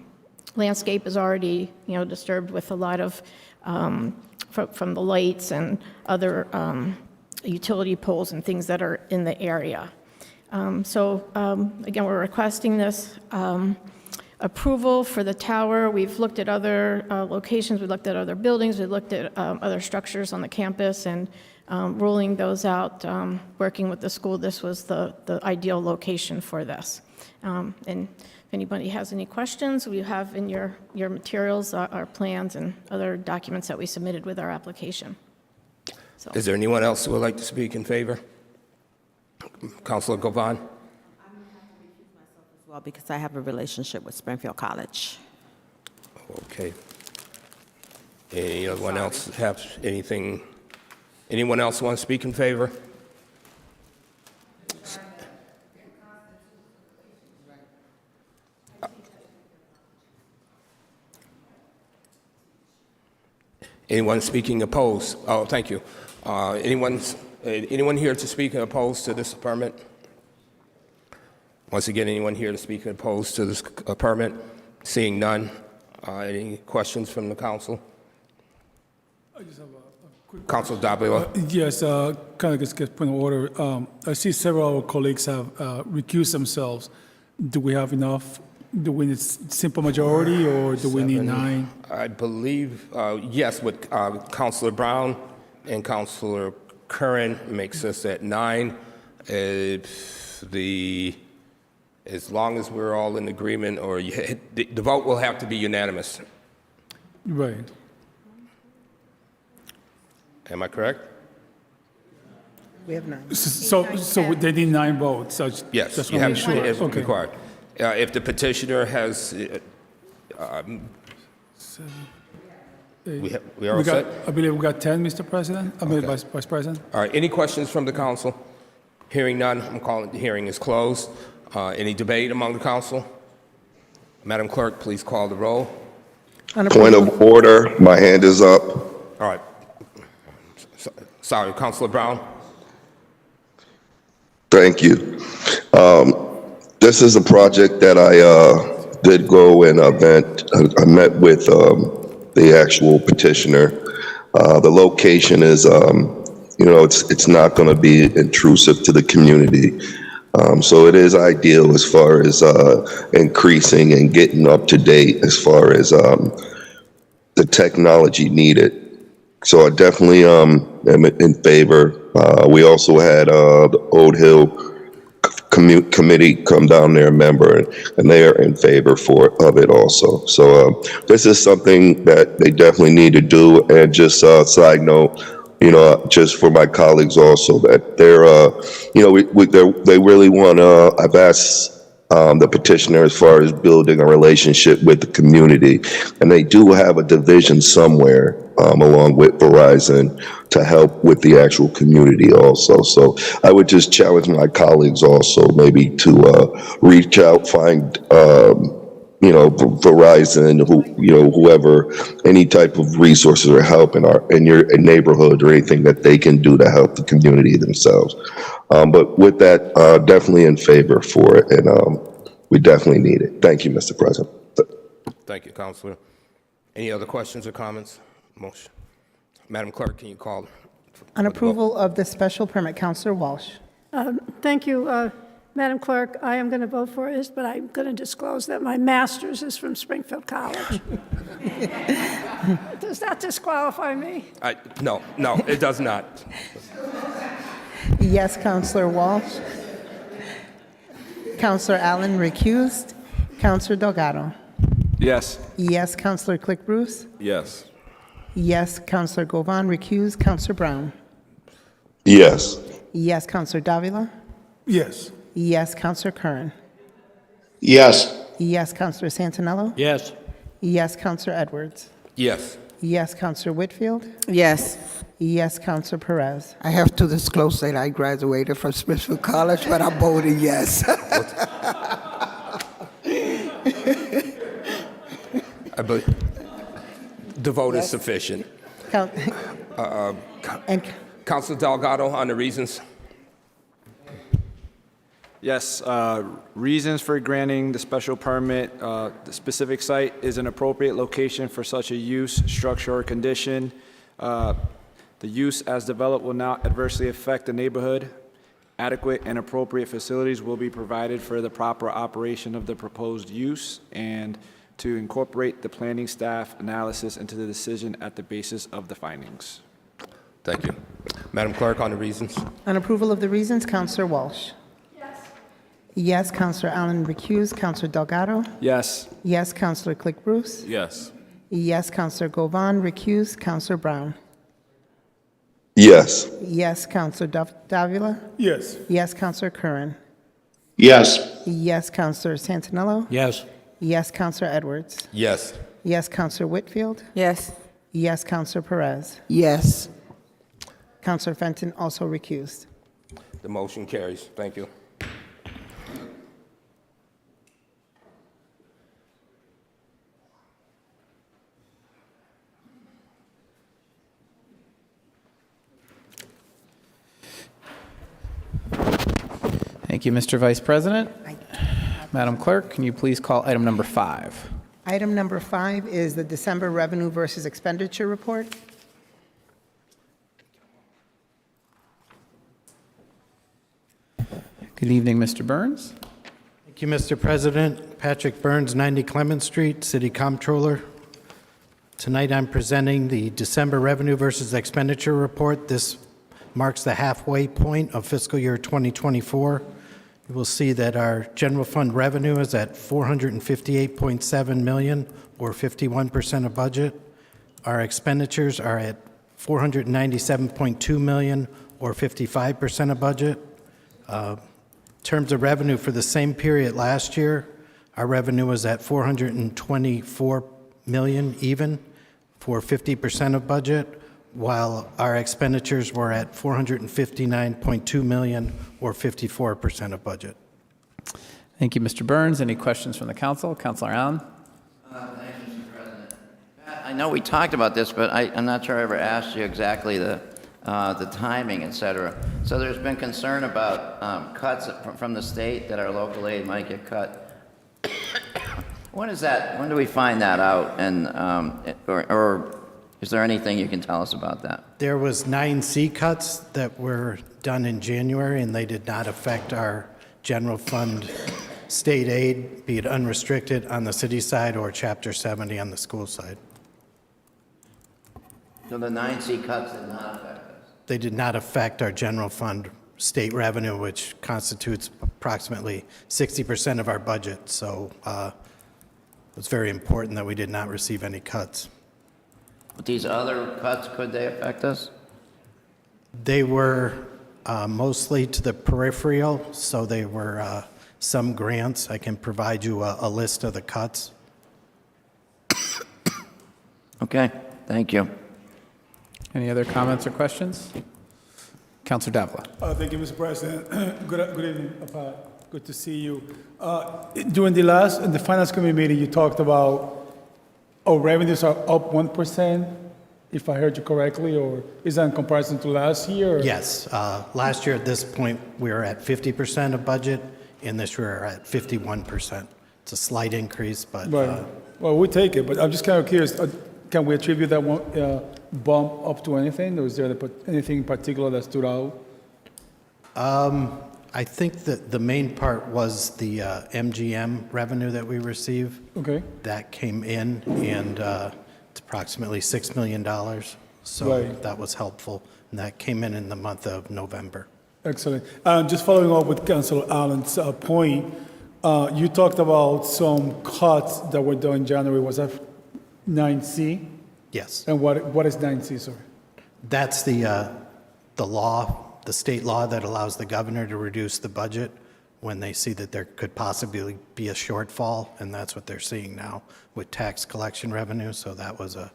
landscape is already, disturbed with a lot of, from the lights and other utility poles and things that are in the area. Again, we're requesting this approval for the tower. We've looked at other locations, we've looked at other buildings, we've looked at other structures on the campus, and ruling those out, working with the school, this was the ideal location for this. And if anybody has any questions, we have in your materials our plans and other documents that we submitted with our application. So. is there anyone else who would like to speak in favor? Councilor Govan? I'm going to have to recuse myself as well because I have a relationship with Springfield College. Okay. Anyone else have anything? Anyone else want to speak in favor? Anyone speaking opposed? Oh, thank you. Anyone here to speak opposed to this permit? Once again, anyone here to speak opposed to this permit? Seeing none. Any questions from the council? I just have a quick. Council Davila. Yes, kind of just get point of order. I see several of our colleagues have recused themselves. Do we have enough? Do we need simple majority, or do we need 9? I believe, yes, with Councilor Brown and Councilor Curran makes us at 9. As long as we're all in agreement, or the vote will have to be unanimous. Right. Am I correct? We have 9. So they need 9 votes. So Yes, just you want have to make sure. it's Okay. required. If the petitioner has, we are all set? I believe we got 10, Mr. President. I mean, Vice President. All right, any questions from the council? Hearing none, I'm calling, the hearing is closed. Any debate among the council? Madam Clerk, please call the roll. Point of order, my hand is up. All right. Sorry, Councilor Brown. Thank you. This is a project that I did go and I met with the actual petitioner. The location is, it's not going to be intrusive to the community. So it is ideal as far as increasing and getting up to date as far as the technology needed. So I definitely am in favor. We also had the Old Hill committee come down there, member, and they are in favor of it also. So this is something that they definitely need to do. And just side note, just for my colleagues also, that they're, they really want to, I've asked the petitioner as far as building a relationship with the community, and they do have a division somewhere along with Verizon to help with the actual community also. So I would just challenge my colleagues also maybe to reach out, find Verizon, whoever, any type of resources or help in your neighborhood or anything that they can do to help the community themselves. But with that, definitely in favor for it, and we definitely need it. Thank you, Mr. President. Thank you, Counselor. Any other questions or comments? Motion. Madam Clerk, can you call? On approval of the special permit, Counselor Walsh. Thank you, Madam Clerk. I am going to vote for this, but I'm going to disclose that my master's is from Springfield College. Does that disqualify me? No, it does not. Yes, Counselor Walsh. Counselor Allen recused. Counselor Delgado. Yes. Yes, Counselor Click Bruce. Yes. Yes, Counselor Govan recused. Counselor Brown. Yes. Yes, Counselor Davila. Yes. Yes, Counselor Curran. Yes. Yes, Counselor Santinello. Yes. Yes, Counselor Edwards. Yes. Yes, Counselor Whitfield. Yes. Yes, Counselor Perez. I have to disclose that I graduated from Springfield College, but I'm voting yes. I believe the vote is sufficient. And Councilor Delgado on the reasons. Yes, reasons for granting the special permit. The specific site is an appropriate location for such a use, structure, or condition. The use as developed will not adversely affect the neighborhood. Adequate and appropriate facilities will be provided for the proper operation of the proposed use, and to incorporate the planning staff analysis into the decision at the basis of the findings. Thank you. Madam Clerk, on the reasons. on approval of the reasons, Counselor Walsh. Yes. Yes, Counselor Allen recused. Counselor Delgado. Yes. Yes, Counselor Click Bruce. Yes. Yes, Counselor Govan recused. Counselor Brown. Yes. Yes, Counselor Davila. Yes. Yes, Counselor Curran. Yes. Yes, Counselor Santinello. Yes. Yes, Counselor Edwards. Yes. Yes, Counselor Whitfield. Yes. Yes, Counselor Perez. Yes. Counselor Fenton also recused. The motion carries. Thank you. Thank you, Mr. Vice President. Madam Clerk, can you please call item number 5? Item number 5 is the December revenue versus expenditure report. Good evening, Mr. Burns. Thank you, Mr. President. Patrick Burns, 90 Clement Street, City Comptroller. Tonight I'm presenting the December revenue versus expenditure report. This marks the halfway point of fiscal year 2024. You will see that our general fund revenue is at $458.7 million, or 51% of budget. Our expenditures are at $497.2 million, or 55% of budget. In terms of revenue for the same period last year, our revenue was at $424 million even, for 50% of budget, while our expenditures were at $459.2 million, or 54% of budget. Thank you, Mr. Burns. Any questions from the council? Councilor Allen? Thank you, Mr. President. Pat, I know we talked about this, but I'm not sure I ever asked you exactly the timing, et cetera. So there's been concern about cuts from the state, that our local aid might get cut. When is that? When do we find that out? And or is there anything you can tell us about that? There was 9 C cuts that were done in January, and they did not affect our general fund state aid, be it unrestricted on the city side or Chapter 70 on the school side. So the 9 C cuts did not affect us? They did not affect our general fund state revenue, which constitutes approximately 60% of our budget. So it's very important that we did not receive any cuts. But these other cuts, could they affect us? They were mostly to the peripheral, so they were some grants. I can provide you a list of the cuts. Okay, thank you. Any other comments or questions? Counselor Davila. Thank you, Mr. President. Good evening, Pat. Good to see you. During the Finance Committee meeting, you talked about, revenues are up 1%, if I heard you correctly, or is that in comparison to last year? Or? Yes. Last year at this point, we were at 50% of budget, and this year we're at 51%. It's a slight increase, but... Right. Well, we take it, but I'm just kind of curious, can we attribute that one bump up to anything, or is there anything in particular that stood out? I think that the main part was the MGM revenue that we receive. Okay. That came in, and it's approximately $6 million. So Right. that was helpful, and that came in the month of November. Excellent. Just following up with Councilor Allen's point, you talked about some cuts that were done in January. Was that 9C? Yes. And what is 9C, sir? That's the law, the state law that allows the governor to reduce the budget when they see that there could possibly be a shortfall, and that's what they're seeing now with tax collection revenue. So that was a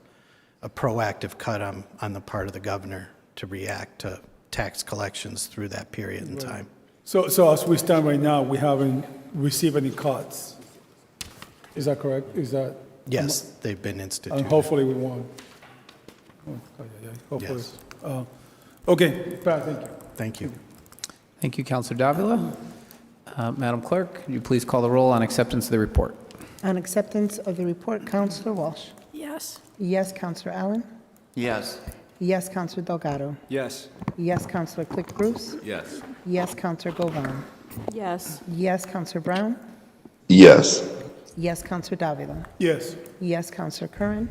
proactive cut on the part of the governor to react to tax collections through that period in time. So as we stand right now, we haven't received any cuts. Is that correct? Is that? Yes, they've been instituted. And hopefully we won't. Hopefully. Yes. Okay, Pat, thank you. Thank you. Thank you, Counselor Davila. Madam Clerk, could you please call the roll on acceptance of the report? On acceptance of the report, Counselor Walsh. Yes. Yes, Counselor Allen. Yes. Yes, Counselor Delgado. Yes. Yes, Counselor Click Bruce. Yes. Yes, Counselor Govan. Yes. Yes, Counselor Brown. Yes. Yes, Counselor Davila. Yes. Yes, Counselor Curran.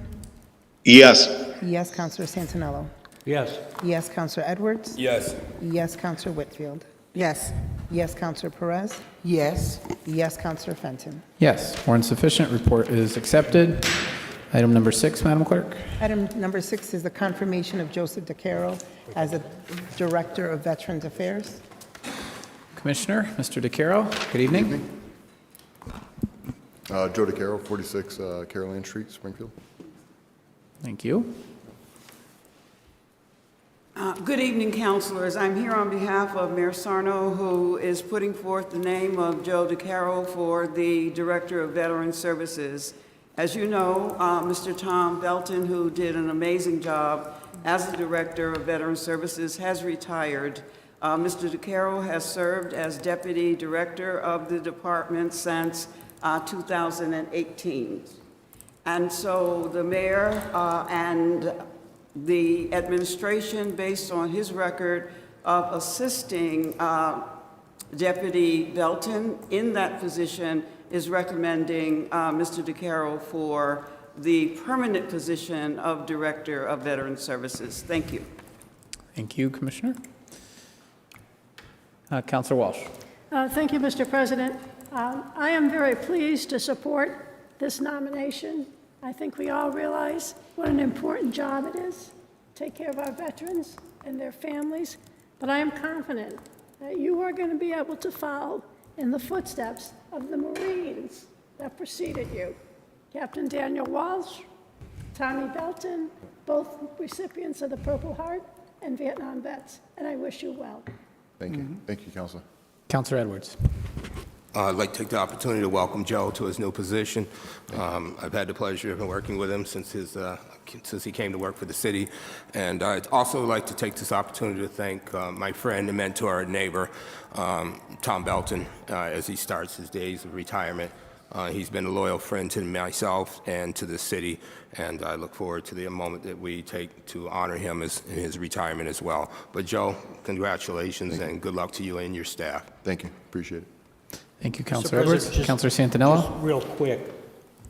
Yes. Yes, Counselor Santinello. Yes. Yes, Counselor Edwards. Yes. Yes, Counselor Whitfield. Yes. Yes, Counselor Perez. Yes. Yes, Counselor Fenton. Yes, more insufficient. Report is accepted. Item number 6, Madam Clerk. Item number 6 is the confirmation of Joseph DeCaro as a Director of Veterans Affairs. Commissioner, Mr. DeCaro, good evening. Joe DeCaro, 46 Caroline Street, Springfield. Thank you. Good evening, councilors. I'm here on behalf of Mayor Sarno, who is putting forth the name of Joe DeCaro for the Director of Veteran Services. As you know, Mr. Tom Belton, who did an amazing job as the Director of Veteran Services, has retired. Mr. DeCaro has served as Deputy Director of the department since 2018. And so the mayor and the administration, based on his record of assisting Deputy Belton in that position, is recommending Mr. DeCaro for the permanent position of Director of Veteran Services. Thank you. Thank you, Commissioner. Counselor Walsh. Thank you, Mr. President. I am very pleased to support this nomination. I think we all realize what an important job it is, take care of our veterans and their families, but I am confident that you are going to be able to follow in the footsteps of the Marines that preceded you. Captain Daniel Walsh, Tommy Belton, both recipients of the Purple Heart and Vietnam vets, and I wish you well. Thank you. Thank you, Counselor. Counselor Edwards. I'd like to take the opportunity to welcome Joe to his new position. I've had the pleasure of working with him since he came to work for the city. And I'd also like to take this opportunity to thank my friend and mentor and neighbor, Tom Belton, as he starts his days of retirement. He's been a loyal friend to myself and to the city, and I look forward to the moment that we take to honor him in his retirement as well. But Joe, congratulations and good luck to you and your staff. Thank you. Appreciate it. Thank you, Mr. Counselor President, Edwards. Counselor Santinello. Just real quick,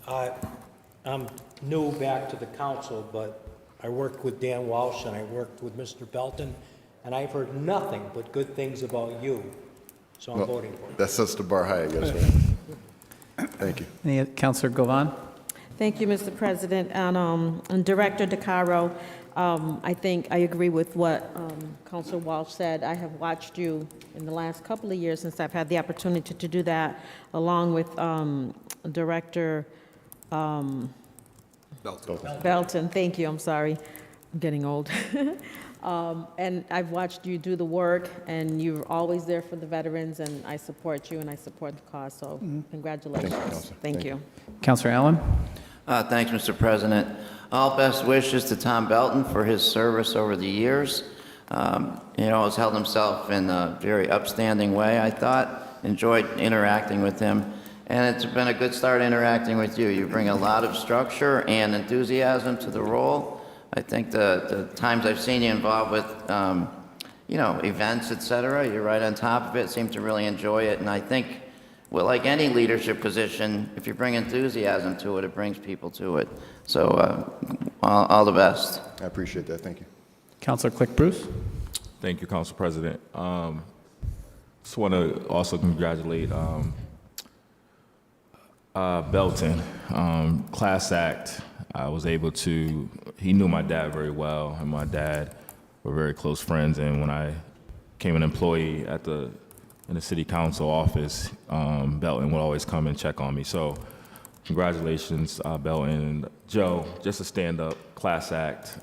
I'm new back to the council, but I worked with Dan Walsh and I worked with Mr. Belton, and I've heard nothing but good things about you, so I'm voting for you. That sets the bar high, I guess, right? Thank you. Any, Counselor Govan. Thank you, Mr. President. And Director DeCaro, I think I agree with what Councilor Walsh said. I have watched you in the last couple of years since I've had the opportunity to do that, along with Director Belton. Thank you, I'm sorry. I'm getting old. And I've watched you do the work, and you're always there for the veterans, and I support you, and I support the cause, so congratulations. Thank you. Councilor Allen? Thanks, Mr. President. All best wishes to Tom Belton for his service over the years. Has held himself in a very upstanding way, I thought. Enjoyed interacting with him. And it's been a good start interacting with you. You bring a lot of structure and enthusiasm to the role. I think the times I've seen you involved with, events, et cetera, you're right on top of it, seem to really enjoy it. And I think, well, like any leadership position, if you bring enthusiasm to it, it brings people to it. So all the best. I appreciate that. Thank you. Councilor Click Bruce? Thank you, Council President. Just want to also congratulate Belton. Class Act, I was able to, he knew my dad very well, and my dad were very close friends. And when I became an employee in the city council office, Belton would always come and check on me. So congratulations, Belton. And Joe, just a stand-up Class Act.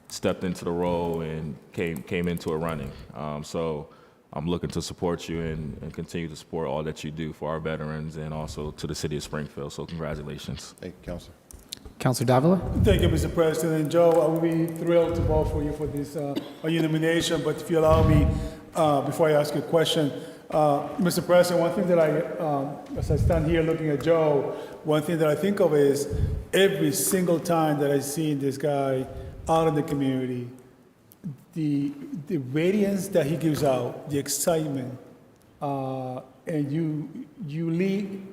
Stepped into the role and came into it running. So I'm looking to support you and continue to support all that you do for our veterans and also to the city of Springfield. So congratulations. Thank you, Councilor. Councilor Davila? Thank you, Mr. President. Joe, I will be thrilled to vote for you for this your nomination, but if you allow me, before I ask you a question, Mr. President, one thing that as I stand here looking at Joe, one thing that I think of is every single time that I see this guy out in the community, the radiance that he gives out, the excitement, and you lead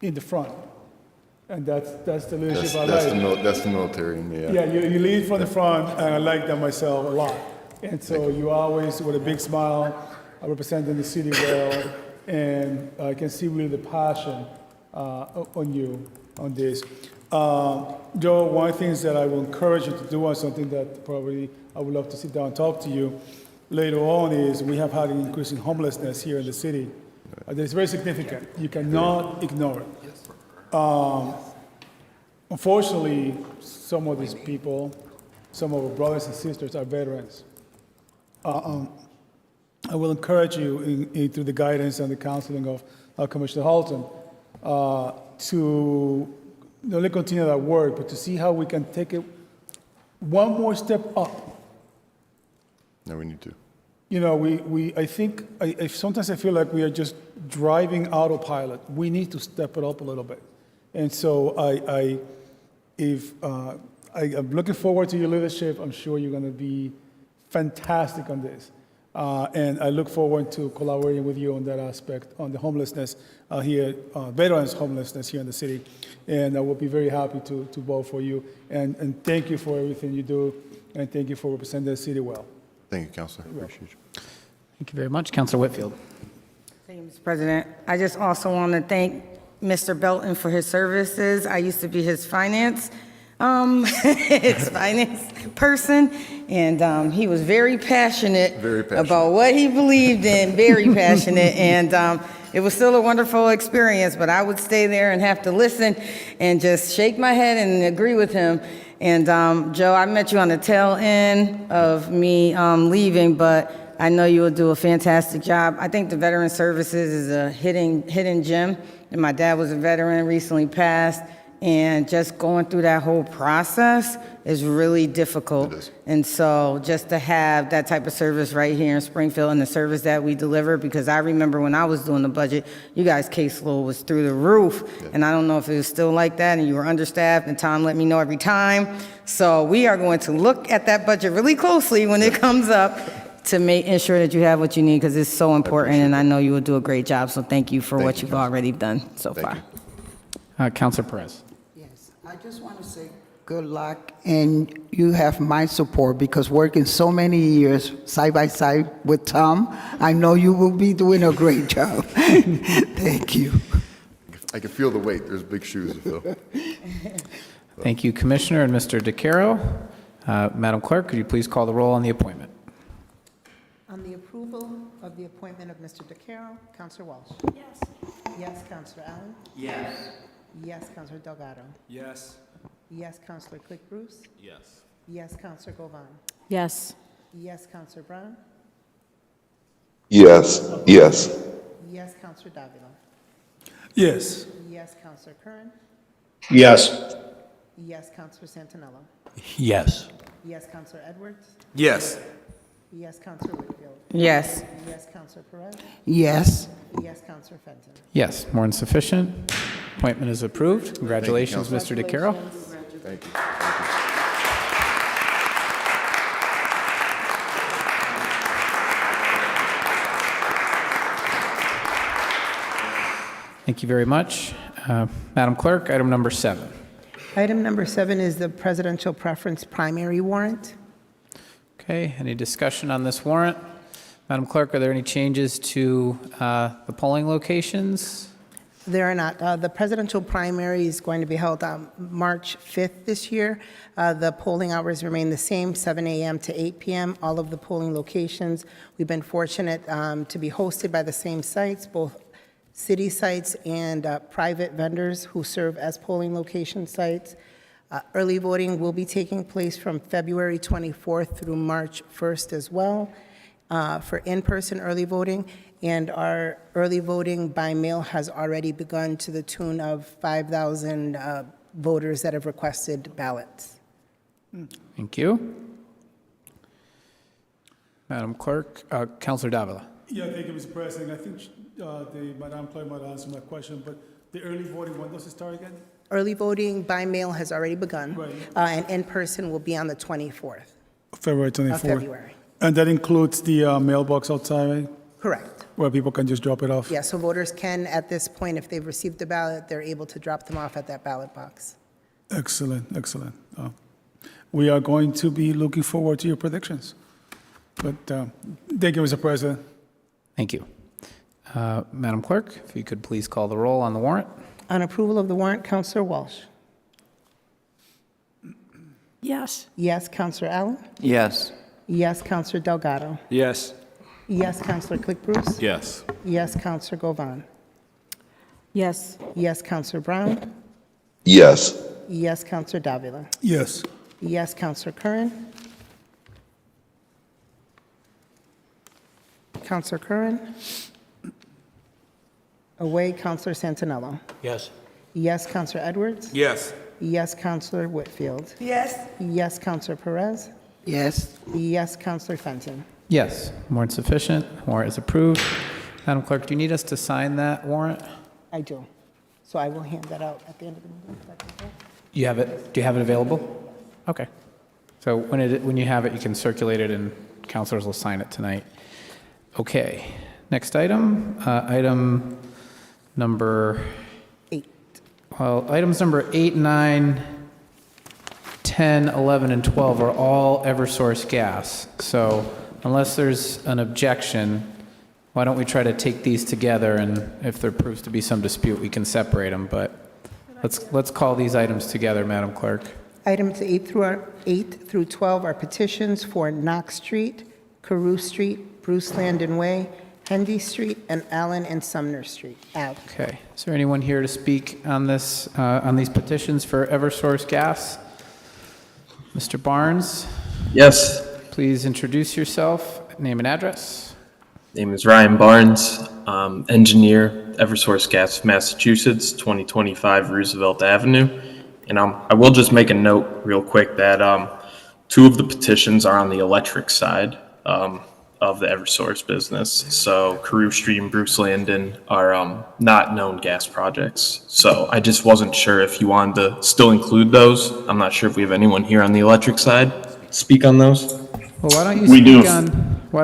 in the front. And that's the leadership I like. That's the military in me. Yeah, you lead from the front, and I like that myself a lot. And so you always, with a big smile, representing the city well, and I can see really the passion on you on this. Joe, one of the things that I will encourage you to do, and something that probably I would love to sit down and talk to you later on, is we have had an increase in homelessness here in the city. It's very significant. You cannot ignore it. Unfortunately, some of these people, some of our brothers and sisters are veterans. I will encourage you through the guidance and the counseling of Commissioner Halton to not only continue that work, but to see how we can take it one more step up. No, we need to. Sometimes I feel like we are just driving autopilot. We need to step it up a little bit. And so I'm looking forward to your leadership. I'm sure you're going to be fantastic on this. And I look forward to collaborating with you on that aspect, on the homelessness here, veterans' homelessness here in the city. And I will be very happy to vote for you. And thank you for everything you do, and thank you for representing the city well. Thank you, Councilor. Appreciate you. Thank you very much. Councilor Whitfield? Thank you, Mr. President. I just also want to thank Mr. Belton for his services. I used to be his finance person, and he was very passionate about what he believed in, very passionate, and it was still a wonderful experience, but I would stay there and have to listen and just shake my head and agree with him. And Joe, I met you on the tail end of me leaving, but I know you will do a fantastic job. I think the Veteran Services is a hidden gem, and my dad was a veteran, recently passed, and just going through that whole process is really difficult. It is. And so just to have that type of service right here in Springfield and the service that we deliver, because I remember when I was doing the budget, you guys' caseload was through the roof. Yeah. And I don't know if it was still like that and you were understaffed, and Tom let me know every time. So we are going to look at that budget really closely when it comes up to ensure that you have what you need, because it's so important, and I know you will do a great job. So thank you for what you've already done so far. Councilor Perez? Yes, I just want to say good luck, and you have my support, because working so many years side by side with Tom, I know you will be doing a great job. Thank you. I can feel the weight. There's big shoes to fill. Thank you, Commissioner and Mr. DeCaro. Madam Clerk, could you please call the roll on the appointment? On the approval of the appointment of Mr. DeCaro, Counselor Walsh. Yes. Yes, Counselor Allen. Yes. Yes, Counselor Delgado. Yes. Yes, Counselor Click Bruce. Yes. Yes, Counselor Govan. Yes. Yes, Counselor Brown. Yes. Yes. Yes, Counselor Davila. Yes. Yes, Counselor Curran. Yes. Yes, Counselor Santinello. Yes. Yes, Counselor Edwards. Yes. Yes, Counselor Whitfield. Yes. Yes, Counselor Perez. Yes. Yes, Counselor Fenton. Yes, more than sufficient. Appointment is approved. Congratulations, Mr. DeCaro. Thank you. Thank you very much. Madam Clerk, item number 7. Item number 7 is the presidential preference primary warrant. Okay, any discussion on this warrant? Madam Clerk, are there any changes to the polling locations? There are not. The presidential primary is going to be held on March 5th this year. The polling hours remain the same, 7 a.m. to 8 p.m. All of the polling locations, we've been fortunate to be hosted by the same sites, both city sites and private vendors who serve as polling location sites. Early voting will be taking place from February 24th through March 1st as well for in-person early voting. And our early voting by mail has already begun to the tune of 5,000 voters that have requested ballots. Thank you. Madam Clerk, Councilor Davila. Yeah, thank you, Mr. President. I think the Madam Clerk might answer my question, but the early voting, when does it start again? Early voting by mail has already begun, Right. and in-person will be on the 24th February 24th. of February. And that includes the mailbox outside, right? Correct. Where people can just drop it off? Yeah, so voters can, at this point, if they've received the ballot, they're able to drop them off at that ballot box. Excellent, excellent. We are going to be looking forward to your predictions. But thank you, Mr. President. Thank you. Madam Clerk, if you could please call the roll on the warrant. On approval of the warrant, Counselor Walsh. Yes. Yes, Counselor Allen. Yes. Yes, Counselor Delgado. Yes. Yes, Counselor Click Bruce. Yes. Yes, Counselor Govan. Yes. Yes, Counselor Brown. Yes. Yes, Counselor Davila. Yes. Yes, Counselor Curran. Counselor Curran. Away, Counselor Santinello. Yes. Yes, Counselor Edwards. Yes. Yes, Counselor Whitfield. Yes. Yes, Counselor Perez. Yes. Yes, Counselor Fenton. Yes, more than sufficient. Warrant is approved. Madam Clerk, do you need us to sign that warrant? I do. So I will hand that out at the end of the meeting. Is that okay? You have it? Do you have it available? Okay. So when you have it, you can circulate it and councilors will sign it tonight. Okay. Next item, item number 8. Well, items number 8, 9, 10, 11, and 12 are all Eversource gas. So unless there's an objection, why don't we try to take these together, and if there proves to be some dispute, we can separate them. But let's call these items together, Madam Clerk. Items 8 through 12 are petitions for Knox Street, Carew Street, Bruce Landon Way, Hendy Street, and Allen and Sumner Street. Ave. Okay. Is there anyone here to speak on this, on these petitions for Eversource gas? Mr. Barnes? Yes. Please introduce yourself, name and address. Name is Ryan Barnes, engineer, Eversource Gas, Massachusetts, 2025 Roosevelt Avenue. And I will just make a note real quick that 2 of the petitions are on the electric side of the Eversource business. So Carew Street and Bruce Landon are not known gas projects. So I just wasn't sure if you wanted to still include those. I'm not sure if we have anyone here on the electric side speak on those. Well, why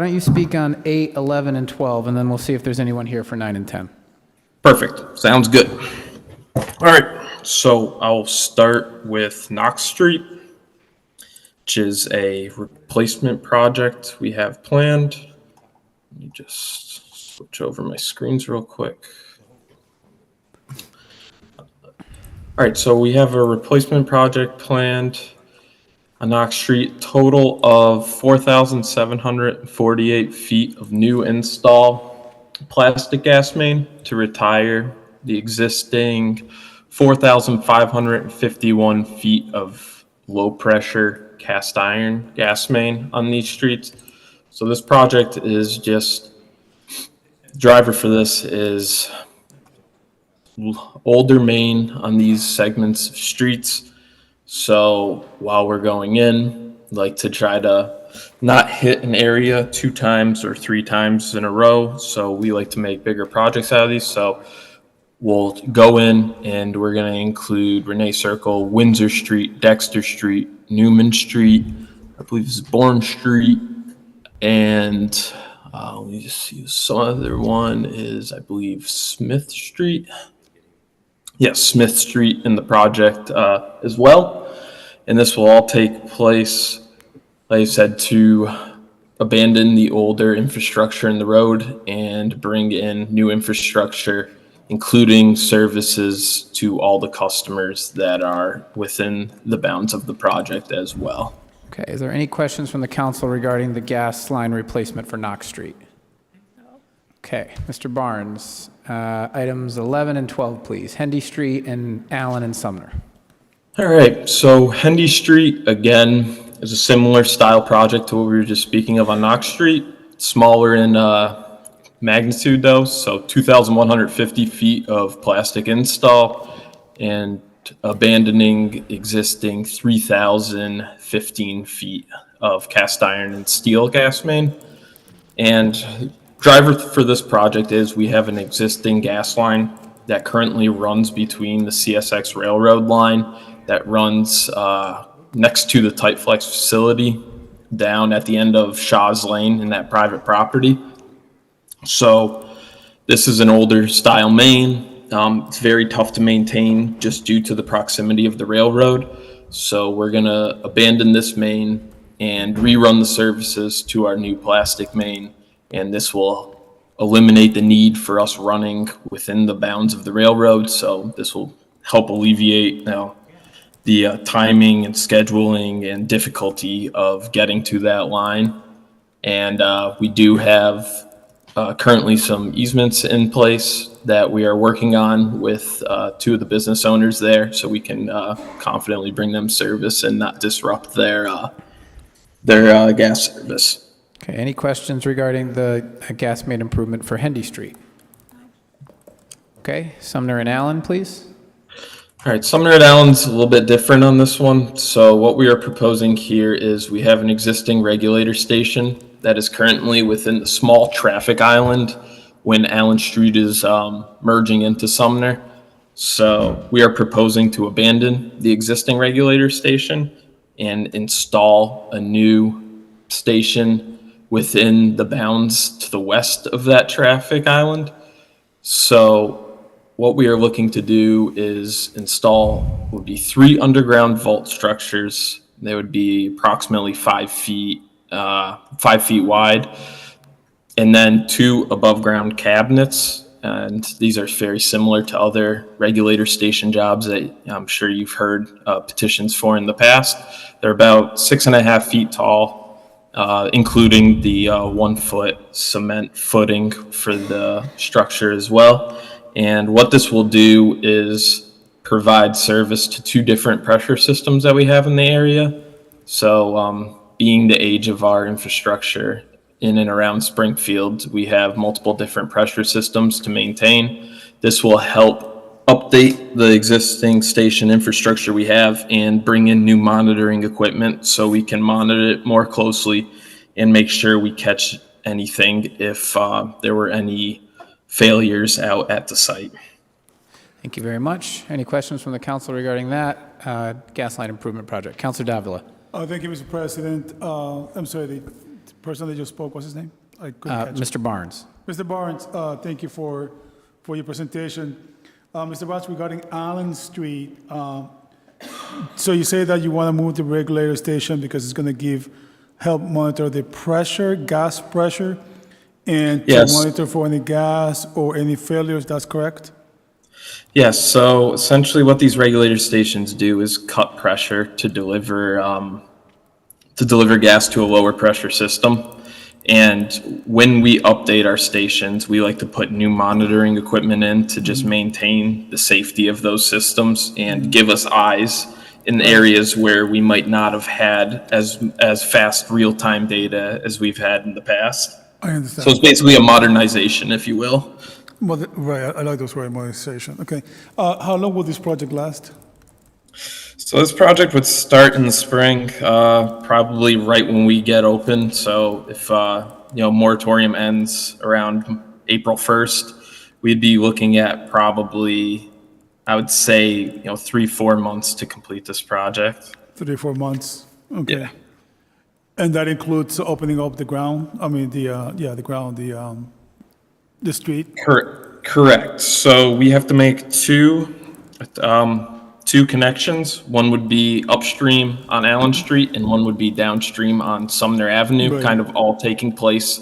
don't you speak on 8, 11, and 12, and then we'll see if there's anyone here for 9 and 10. Perfect. Sounds good. All right. So I'll start with Knox Street, which is a replacement project we have planned. Let me just switch over my screens real quick. All right, so we have a replacement project planned on Knox Street, total of 4,748 feet of new install plastic gas main to retire the existing 4,551 feet of low pressure cast iron gas main on these streets. So this project is just, driver for this is older main on these segments of streets. So while we're going in, like to try to not hit an area 2 times or 3 times in a row. So we like to make bigger projects out of these. So we'll go in and we're going to include Renee Circle, Windsor Street, Dexter Street, Newman Street, I believe it's Bourne Street, and let me just see. Some other one is, I believe, Smith Street. Yes, Smith Street in the project as well. And this will all take place, like I said, to abandon the older infrastructure in the road and bring in new infrastructure, including services to all the customers that are within the bounds of the project as well. Okay, is there any questions from the council regarding the gas line replacement for Knox Street? Okay, Mr. Barnes, items 11 and 12, please. Hendy Street and Allen and Sumner. All right, so Hendy Street, again, is a similar style project to what we were just speaking of on Knox Street. Smaller in magnitude though, so 2,150 feet of plastic install and abandoning existing 3,015 feet of cast iron and steel gas main. And driver for this project is we have an existing gas line that currently runs between the CSX railroad line that runs next to the Tight Flex facility down at the end of Shaw's Lane in that private property. So this is an older style main. It's very tough to maintain just due to the proximity of the railroad. So we're gonna abandon this main and rerun the services to our new plastic main. And this will eliminate the need for us running within the bounds of the railroad. So this will help alleviate the timing and scheduling and difficulty of getting to that line. And we do have currently some easements in place that we are working on with 2 of the business owners there, so we can confidently bring them service and not disrupt their gas service. Okay, any questions regarding the gas main improvement for Hendy Street? Okay, Sumner and Allen, please. All right, Sumner and Allen's a little bit different on this one. So what we are proposing here is we have an existing regulator station that is currently within the small traffic island when Allen Street is merging into Sumner. So we are proposing to abandon the existing regulator station and install a new station within the bounds to the west of that traffic island. So what we are looking to do is install would be 3 underground vault structures. They would be approximately 5 feet wide, and then 2 above ground cabinets. And these are very similar to other regulator station jobs that I'm sure you've heard petitions for in the past. They're about 6.5 feet tall, including the 1 foot cement footing for the structure as well. And what this will do is provide service to 2 different pressure systems that we have in the area. So being the age of our infrastructure in and around Springfield, we have multiple different pressure systems to maintain. This will help update the existing station infrastructure we have and bring in new monitoring equipment so we can monitor it more closely and make sure we catch anything if there were any failures out at the site. Thank you very much. Any questions from the council regarding that gas line improvement project? Councilor Davila. Thank you, Mr. President. I'm sorry, the person that just spoke, what's his name? I couldn't catch Mr. Barnes. Mr. Barnes, thank you for your presentation. Mr. Barnes, regarding Allen Street, so you say that you want to move the regulator station because it's going to help monitor the pressure, gas pressure, and to Yes. monitor for any gas or any failures, that's correct? Yes, so essentially what these regulator stations do is cut pressure to deliver gas to a lower pressure system. And when we update our stations, we like to put new monitoring equipment in to just maintain the safety of those systems and give us eyes in areas where we might not have had as fast real-time data as we've had in the past. I understand. So it's basically a modernization, if you will. Right, I like those word modernization. Okay. How long will this project last? So this project would start in the spring, probably right when we get open. So if moratorium ends around April 1st, we'd be looking at probably, I would say, 3-4 months to complete this project. 3-4 months. Okay. Yeah. And that includes opening up the ground. I mean, the ground, the street. Correct. So we have to make two connections. One would be upstream on Allen Street and one would be downstream on Sumner Avenue, Right. kind of all taking place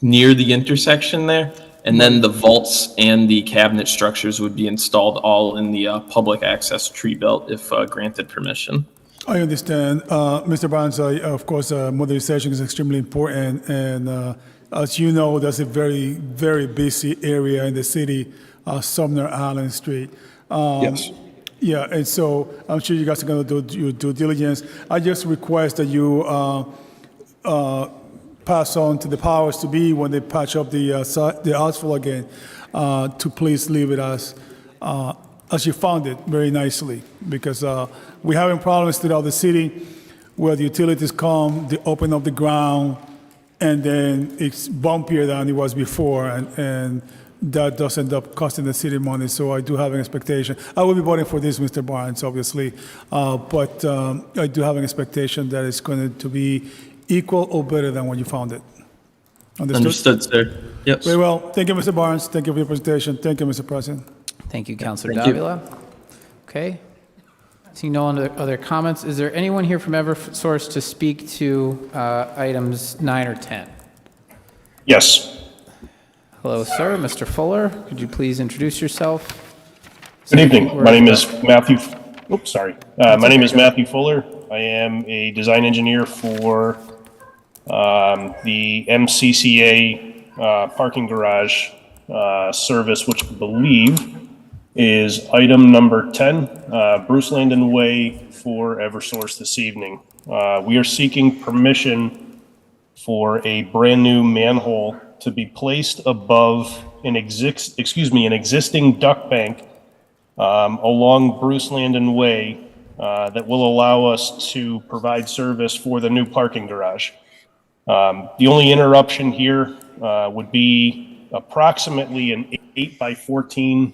near the intersection there. And then the vaults and the cabinet structures would be installed all in the public access tree belt if granted permission. I understand. Mr. Barnes, of course, modernization is extremely important. And as you know, that's a very, very busy area in the city, Sumner Allen Street. Yes. Yeah, and so I'm sure you guys are going to do your due diligence. I just request that you pass on to the powers to be when they patch up the asphalt again, to please leave it as you found it very nicely, because we're having problems throughout the city where the utilities come, they open up the ground, and then it's bumpier than it was before, and that does end up costing the city money. So I do have an expectation. I will be voting for this, Mr. Barnes, obviously, but I do have an expectation that it's going to be equal or better than when you found it. Understood, sir. Yes. Very well. Thank you, Mr. Barnes. Thank you for your presentation. Thank you, Mr. President. Thank you, Councilor Thank you. Davila. Okay. Seeing no other comments, is there anyone here from Eversource to speak to items 9 or 10? Yes. Hello, sir. Mr. Fuller, could you please introduce yourself? Good evening. My name is Matthew. Oops, sorry. My name is Matthew Fuller. I am a design engineer for the MCCA parking garage service, which I believe is item number 10, Bruce Landon Way for Eversource this evening. We are seeking permission for a brand-new manhole to be placed above an existing duck bank along Bruce Landon Way that will allow us to provide service for the new parking garage. The only interruption here would be approximately an 8 by 14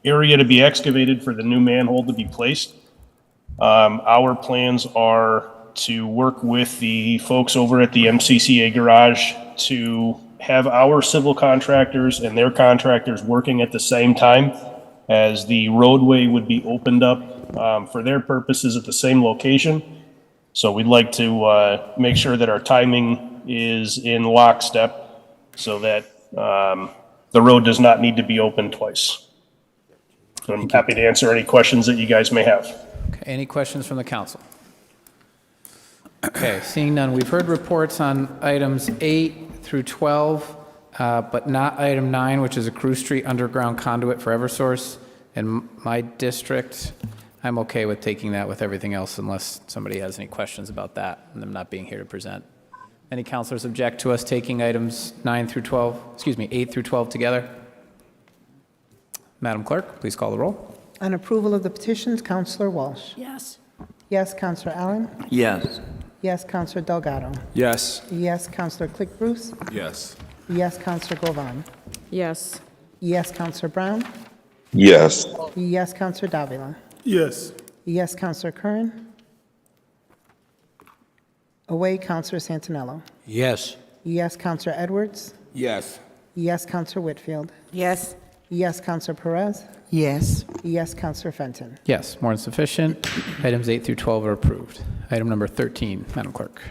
area to be excavated for the new manhole to be placed. Our plans are to work with the folks over at the MCCA garage to have our civil contractors and their contractors working at the same time, as the roadway would be opened up for their purposes at the same location. So we'd like to make sure that our timing is in lockstep so that the road does not need to be opened twice. I'm happy to answer any questions that you guys may have. Okay, any questions from the council? Okay, seeing none, we've heard reports on items 8 through 12, but not item 9, which is a Crew Street underground conduit for Eversource. In my district, I'm okay with taking that with everything else unless somebody has any questions about that and them not being here to present. Any councilors object to us taking items 8 through 12 together? Madam Clerk, please call the roll. On approval of the petitions, Councilor Walsh. Yes. Yes, Councilor Allen. Yes. Yes, Councilor Delgado. Yes. Yes, Councilor Click Bruce. Yes. Yes, Councilor Govan. Yes. Yes, Councilor Brown. Yes. Yes, Councilor Davila. Yes. Yes, Councilor Curran. Away, Councilor Santinello. Yes. Yes, Councilor Edwards. Yes. Yes, Councilor Whitfield. Yes. Yes, Councilor Perez. Yes. Yes, Councilor Fenton. Yes, more than sufficient. Items 8 through 12 are approved. Item number 13, Madam Clerk.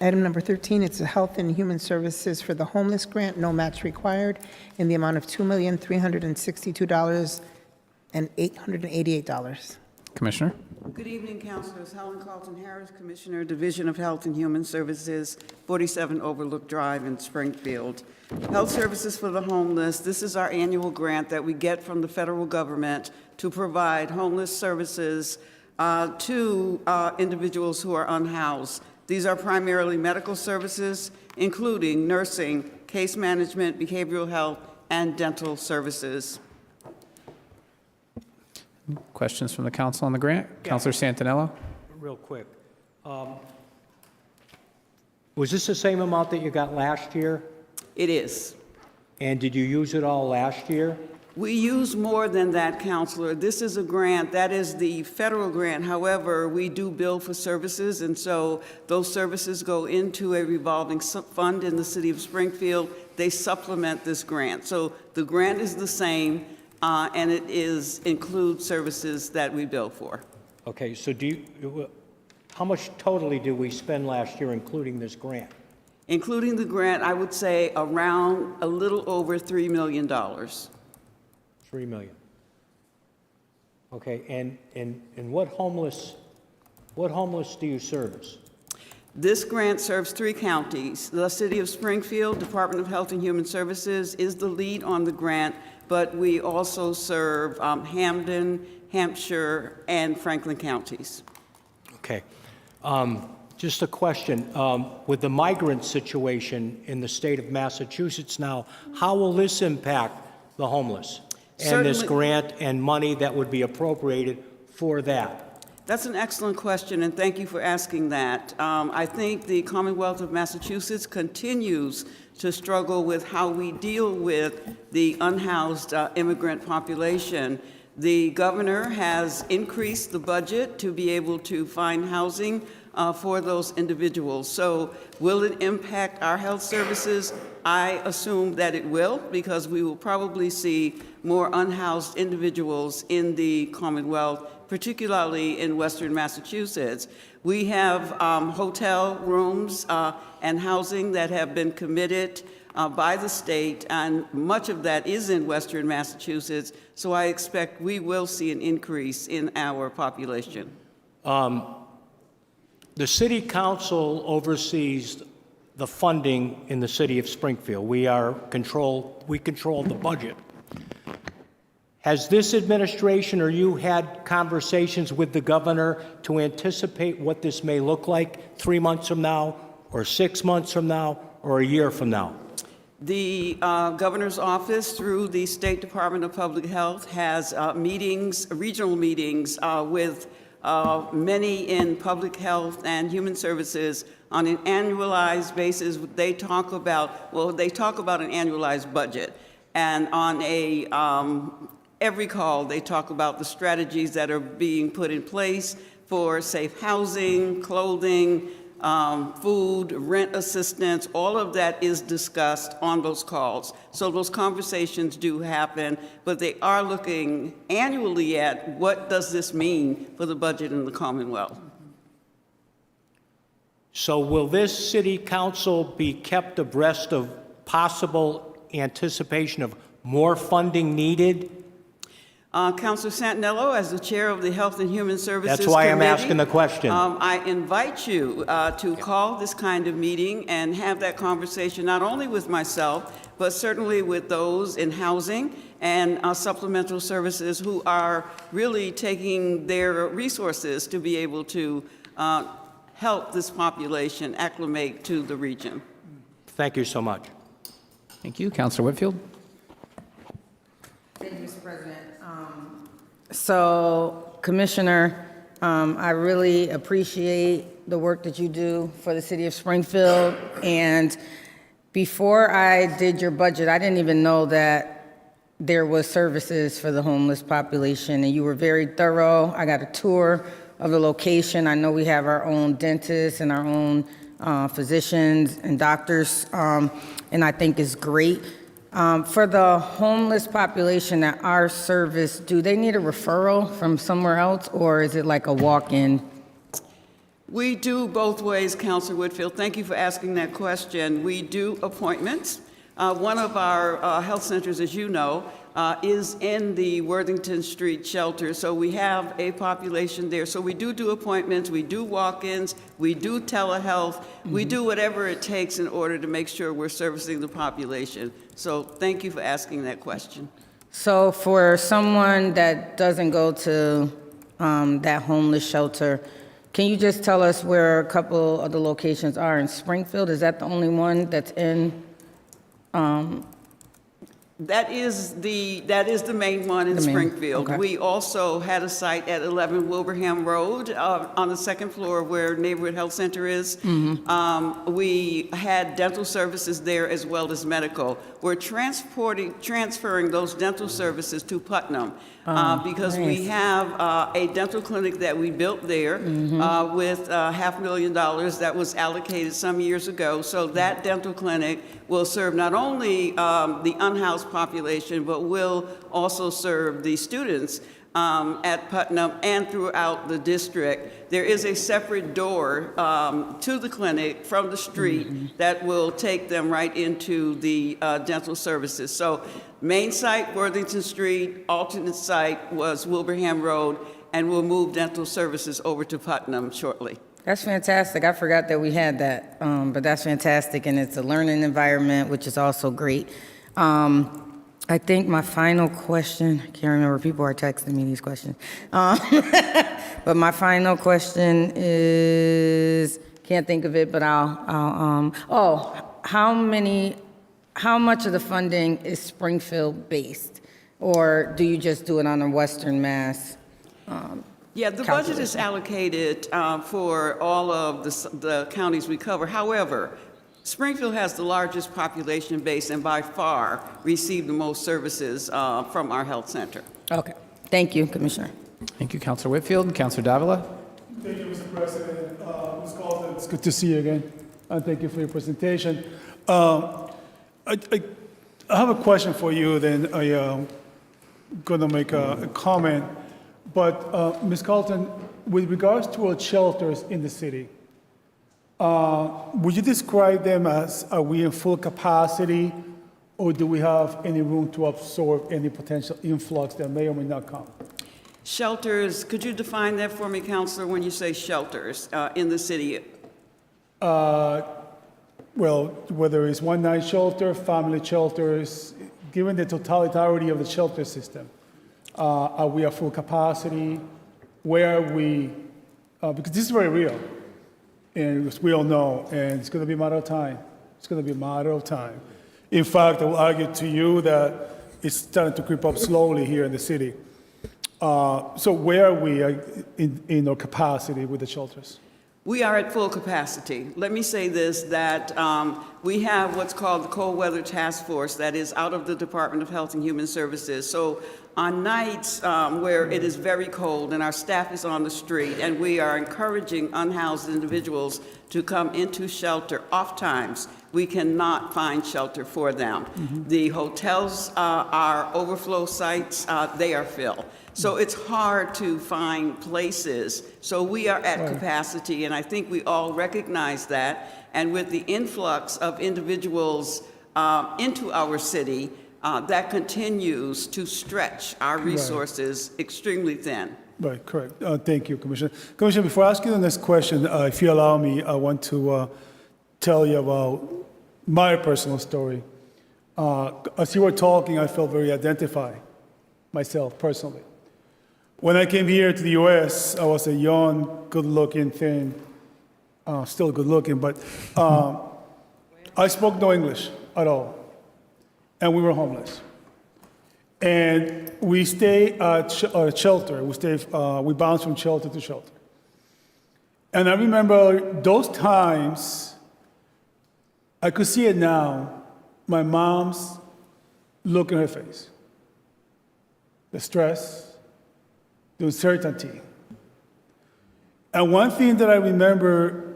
Item number 13, it's a Health and Human Services for the Homeless Grant, no match required, in the amount of $2,362,888. Commissioner? Good evening, Councilors. Helen Carlton Harris, Commissioner, Division of Health and Human Services, 47 Overlook Drive in Springfield. Health Services for the Homeless, this is our annual grant that we get from the federal government to provide homeless services to individuals who are unhoused. These are primarily medical services, including nursing, case management, behavioral health, and dental services. Questions from the council on the grant? Councilor Santinello? Real quick. Was this the same amount that you got last year? It is. And did you use it all last year? We use more than that, Counselor. This is a grant, that is the federal grant. However, we do bill for services, and so those services go into a revolving fund in the city of Springfield. They supplement this grant. So the grant is the same, and it includes services that we bill for. Okay, so how much totally did we spend last year, including this grant? Including the grant, I would say around a little over $3 million. $3 million. Okay, and what homeless do you service? This grant serves 3 counties. The City of Springfield, Department of Health and Human Services is the lead on the grant, but we also serve Hampden, Hampshire, and Franklin counties. Okay. Just a question. With the migrant situation in the state of Massachusetts now, how will this impact the homeless? And this grant and money that would be appropriated for that? That's an excellent question, and thank you for asking that. I think the Commonwealth of Massachusetts continues to struggle with how we deal with the unhoused immigrant population. The governor has increased the budget to be able to find housing for those individuals. So will it impact our health services? I assume that it will, because we will probably see more unhoused individuals in the Commonwealth, particularly in Western Massachusetts. We have hotel rooms and housing that have been committed by the state, and much of that is in Western Massachusetts, so I expect we will see an increase in our population. The city council oversees the funding in the city of Springfield. We control the budget. Has this administration or you had conversations with the governor to anticipate what this may look like 3 months from now, or 6 months from now, or a year from now? The governor's office, through the State Department of Public Health, has meetings, regional meetings with many in public health and human services on an annualized basis. They talk about an annualized budget, and on every call they talk about the strategies that are being put in place for safe housing, clothing, food, rent assistance. All of that is discussed on those calls. So those conversations do happen, but they are looking annually at what does this mean for the budget in the Commonwealth. So will this city council be kept abreast of possible anticipation of more funding needed? Councilor Santinello, as the chair of the Health and Human Services That's why I'm Committee, asking the question. I invite you to call this kind of meeting and have that conversation, not only with myself, but certainly with those in housing and supplemental services who are really taking their resources to be able to help this population acclimate to the region. Thank you so much. Thank you. Councilor Whitfield? Thank you, Mr. President. So, Commissioner, I really appreciate the work that you do for the city of Springfield. And before I did your budget, I didn't even know that there was services for the homeless population, and you were very thorough. I got a tour of the location. I know we have our own dentists and our own physicians and doctors, and I think it's great. For the homeless population at our service, do they need a referral from somewhere else, or is it like a walk-in? We do both ways, Councilor Whitfield. Thank you for asking that question. We do appointments. One of our health centers, as you know, is in the Worthington Street shelter, so we have a population there. So we do appointments, we do walk-ins, we do telehealth, we do whatever it takes in order to make sure we're servicing the population. So thank you for asking that question. So for someone that doesn't go to that homeless shelter, can you just tell us where a couple of the locations are in Springfield? Is that the only one that's in? That is the main one in Springfield. Okay. We also had a site at 11 Wilbraham Road on the second floor where Neighborhood Health Center is. We had dental services there as well as medical. We're transferring those dental services to Putnam because we have a dental clinic that we built there with $500,000 that was allocated some years ago. So that dental clinic will serve not only the unhoused population, but will also serve the students at Putnam and throughout the district. There is a separate door to the clinic from the street that will take them right into the dental services. So main site, Worthington Street, alternate site was Wilbraham Road, and we'll move dental services over to Putnam shortly. That's fantastic. I forgot that we had that, but that's fantastic, and it's a learning environment, which is also great. I think my final question, I can't remember, people are texting me these questions. But my final question is, can't think of it, but how much of the funding is Springfield based? Or do you just do it on a Western Mass? Yeah, the budget is allocated for all of the counties we cover. However, Springfield has the largest population base and by far received the most services from our health center. Okay. Thank you, Commissioner. Thank you, Councilor Whitfield. Councilor Davila? Thank you, Mr. President. Ms. Carlton, it's good to see you again. And thank you for your presentation. I have a question for you, then I'm going to make a comment. But, Ms. Carlton, with regards to our shelters in the city, would you describe them as, are we in full capacity, or do we have any room to absorb any potential influx that may or may not come? Shelters, could you define that for me, Counselor, when you say shelters in the city? Well, whether it's one-night shelter, family shelters, given the totality of the shelter system, are we at full capacity? Where are we? Because this is very real. And as we all know, and it's going to be a matter of time. It's going to be a matter of time. In fact, I will argue to you that it's starting to creep up slowly here in the city. So where are we in our capacity with the shelters? We are at full capacity. Let me say this, that we have what's called the Cold Weather Task Force that is out of the Department of Health and Human Services. So on nights where it is very cold and our staff is on the street and we are encouraging unhoused individuals to come into shelter, oftentimes we cannot find shelter for them. The hotels are overflow sites, they are filled. So it's hard to find places. So we are at capacity, and I think we all recognize that. And with the influx of individuals into our city, that continues to stretch our resources extremely thin. Right, correct. Thank you, Commissioner. Commissioner, before I ask you the next question, if you allow me, I want to tell you about my personal story. As you were talking, I felt very identified, myself, personally. When I came here to the U.S., I was a young, good-looking thing, still good-looking, but I spoke no English at all, and we were homeless. And we stayed at a shelter. We bounced from shelter to shelter. And I remember those times, I could see it now, my mom's look in her face, the stress, the uncertainty. And one thing that I remember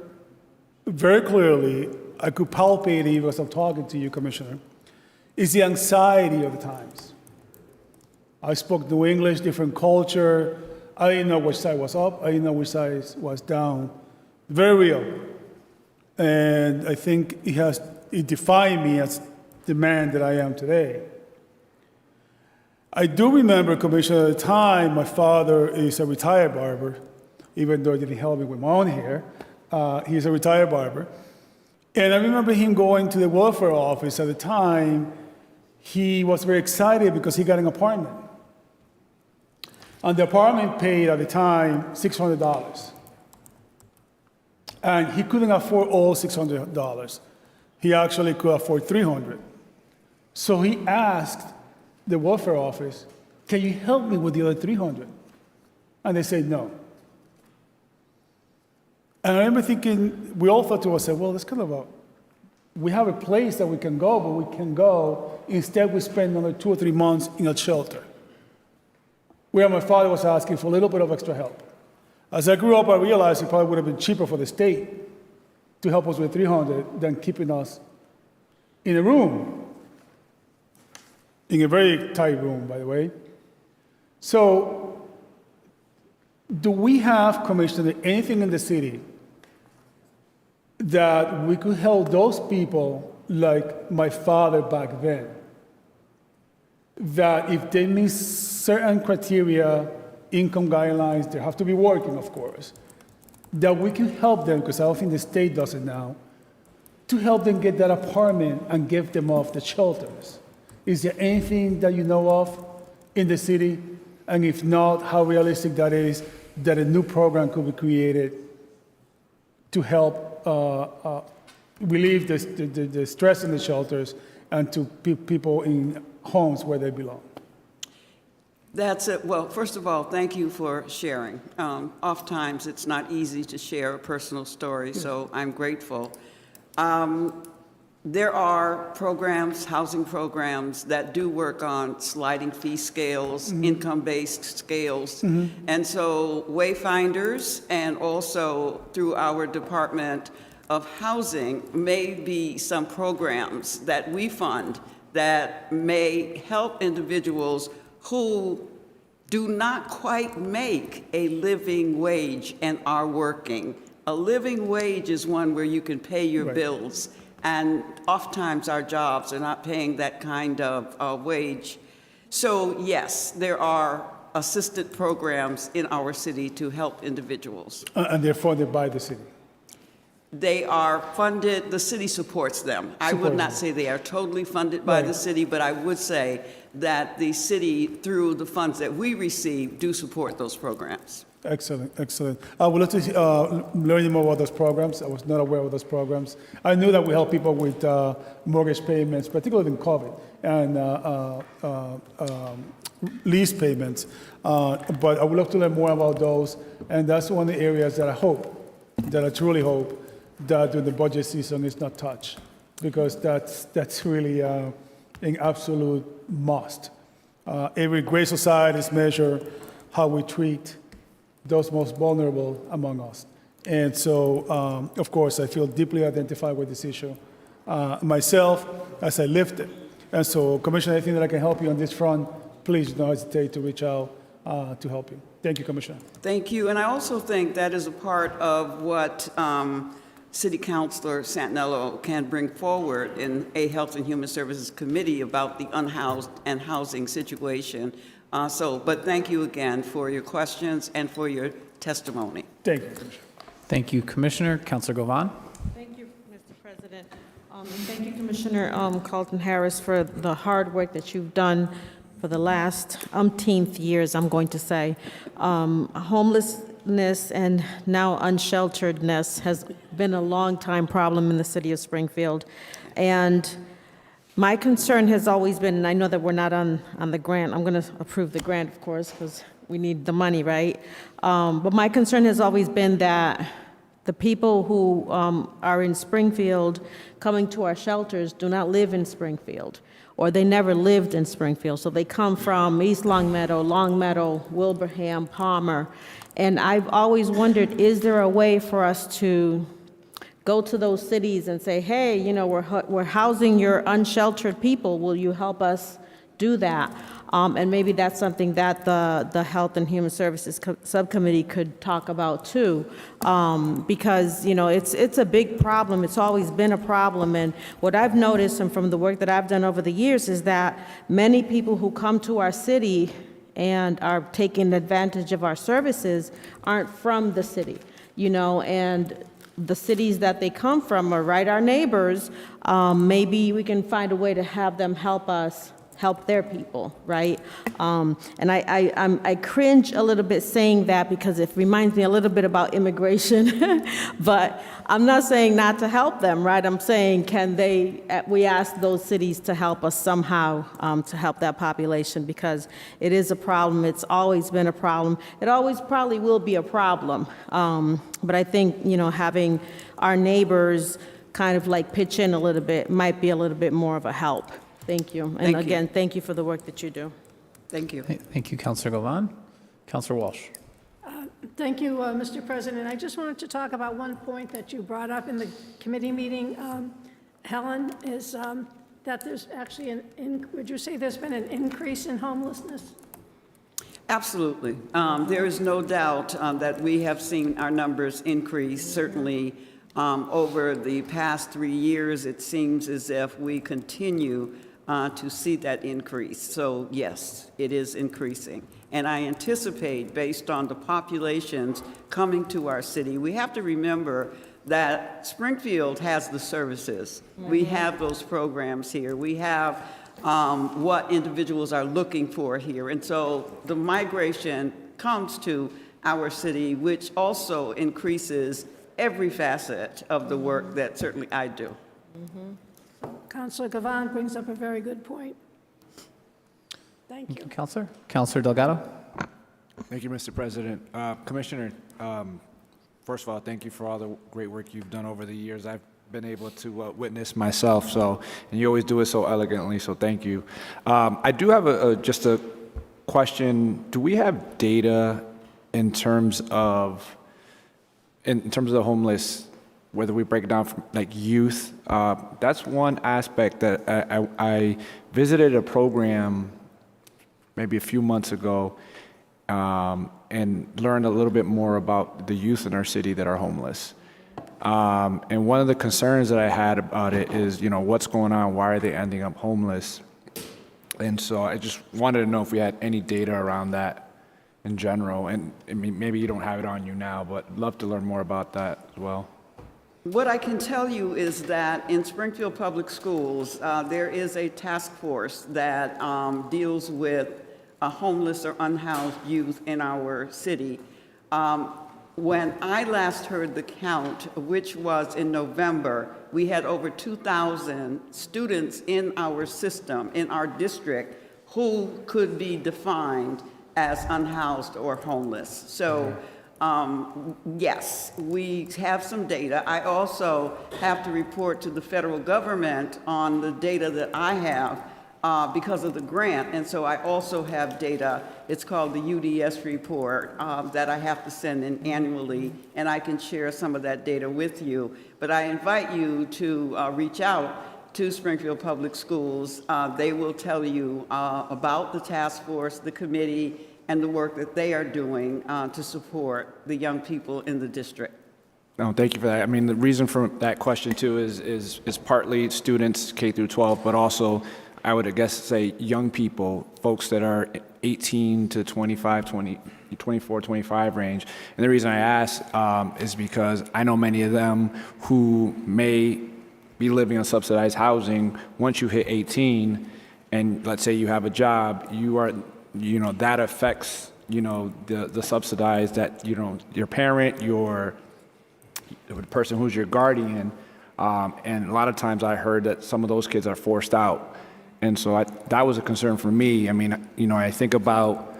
very clearly, I could palpate even as I'm talking to you, Commissioner, is the anxiety of the times. I spoke no English, different culture. I didn't know which side was up. I didn't know which side was down. very real. And I think it defined me as the man that I am today. I do remember, Commissioner, at the time, my father is a retired barber, even though he didn't help me with my own hair. He's a retired barber. And I remember him going to the welfare office at the time. He was very excited because he got an apartment. And the apartment paid at the time $600. And he couldn't afford all $600. He actually could afford $300. So he asked the welfare office, can you help me with the other $300? And they said no. And I remember thinking, we all thought to ourselves, well, that's kind of we have a place that we can go, but we can go. Instead, we spend another 2 or 3 months in a shelter, where my father was asking for a little bit of extra help. As I grew up, I realized it probably would have been cheaper for the state to help us with $300 than keeping us in a room, in a very tight room, by the way. So, do we have, Commissioner, anything in the city that we could help those people like my father back then, that if they meet certain criteria, income guidelines, they have to be working, of course, that we can help them, because I don't think the state does it now, to help them get that apartment and get them off the shelters? Is there anything that you know of in the city? And if not, how realistic that is, that a new program could be created to help relieve the stress in the shelters and to people in homes where they belong? That's it. Well, first of all, thank you for sharing. Oftentimes, it's not easy to share a personal story, so I'm grateful. There are programs, housing programs, that do work on sliding fee scales, income-based scales. And so Wayfinders, and also through our Department of Housing, may be some programs that we fund that may help individuals who do not quite make a living wage and are working. A living wage is one where you can pay your bills. And oftentimes our jobs are not paying that kind of wage. So yes, there are assisted programs in our city to help individuals. And they're funded by the city? They are funded, the city supports them. I would not say they are totally funded by the city, but I would say that the city, through the funds that we receive, do support those programs. Excellent, excellent. I would love to learn more about those programs. I was not aware of those programs. I knew that we help people with mortgage payments, particularly in COVID, and lease payments. But I would love to learn more about those. And that's one of the areas that I truly hope, that during the budget season is not touched, because that's really an absolute must. Every great society is measured how we treat those most vulnerable among us. And so, of course, I feel deeply identified with this issue myself as I lived it. And so, Commissioner, anything that I can help you on this front, please don't hesitate to reach out to help you. Thank you, Commissioner. Thank you. And I also think that is a part of what City Councilor Santinello can bring forward in a Health and Human Services Committee about the unhoused and housing situation. But thank you again for your questions and for your testimony. Thank you, Commissioner. Thank you, Commissioner. Councilor Govan? Thank you, Mr. President. And thank you, Commissioner Carlton Harris, for the hard work that you've done for the last umpteenth years, I'm going to say. Homelessness and now unshelteredness has been a long-time problem in the city of Springfield. And my concern has always been, and I know that we're not on the grant, I'm going to approve the grant, of course, because we need the money, right? But my concern has always been that the people who are in Springfield coming to our shelters do not live in Springfield, or they never lived in Springfield. So they come from East Longmeadow, Wilbraham, Palmer. And I've always wondered, is there a way for us to go to those cities and say, hey, you know, we're housing your unsheltered people. Will you help us, do that. And maybe that's something that the Health and Human Services Subcommittee could talk about too, because, you know, it's a big problem. It's always been a problem. And what I've noticed, and from the work that I've done over the years, is that many people who come to our city and are taking advantage of our services aren't from the city, you know, and the cities that they come from are right our neighbors. Maybe we can find a way to have them help us help their people, right? And I cringe a little bit saying that because it reminds me a little bit about immigration, but I'm not saying not to help them, right? I'm saying we ask those cities to help us somehow to help that population, because it is a problem. It's always been a problem. It always probably will be a problem. But I think, you know, having our neighbors kind of like pitch in a little bit might be a little bit more of a help. Thank you. And again, thank you for the work that you do. Thank you. Thank you, Councilor Govan. Councilor Walsh. Thank you, Mr. President. I just wanted to talk about one point that you brought up in the committee meeting, Helen, is that there's actually would you say there's been an increase in homelessness? Absolutely. There is no doubt that we have seen our numbers increase. Certainly over the past 3 years, it seems as if we continue to see that increase. So yes, it is increasing. And I anticipate, based on the populations coming to our city, we have to remember that Springfield has the services. We have those programs here. We have what individuals are looking for here. And so the migration comes to our city, which also increases every facet of the work that certainly I do. Councilor Govan brings up a very good point. Thank you. Councilor. Councilor Delgado. Thank you, Mr. President. Commissioner, first of all, thank you for all the great work you've done over the years. I've been able to witness myself, and you always do it so elegantly, so thank you. I do have just a question. Do we have data in terms of the homeless, whether we break it down from like youth? That's one aspect that I visited a program maybe a few months ago and learned a little bit more about the youth in our city that are homeless. And one of the concerns that I had about it is, you know, what's going on? Why are they ending up homeless? And so I just wanted to know if we had any data around that in general. And I mean, maybe you don't have it on you now, but I'd love to learn more about that as well. What I can tell you is that in Springfield Public Schools, there is a task force that deals with homeless or unhoused youth in our city. When I last heard the count, which was in November, we had over 2,000 students in our system, in our district, who could be defined as unhoused or homeless. So yes, we have some data. I also have to report to the federal government on the data that I have because of the grant, and so I also have data. It's called the UDS report that I have to send in annually, and I can share some of that data with you. But I invite you to reach out to Springfield Public Schools. They will tell you about the task force, the committee, and the work that they are doing to support the young people in the district. No, thank you for that. I mean, the reason for that question too is partly students K through 12, but also I would, I guess, say young people, folks that are 18 to 25, 24, 25 range. And the reason I ask is because I know many of them who may be living in subsidized housing. Once you hit 18 and let's say you have a job, you are, you know, that affects, you know, the subsidized that, you know, your parent, the person who's your guardian. And a lot of times I heard that some of those kids are forced out. And so that was a concern for me. I mean, you know, I think about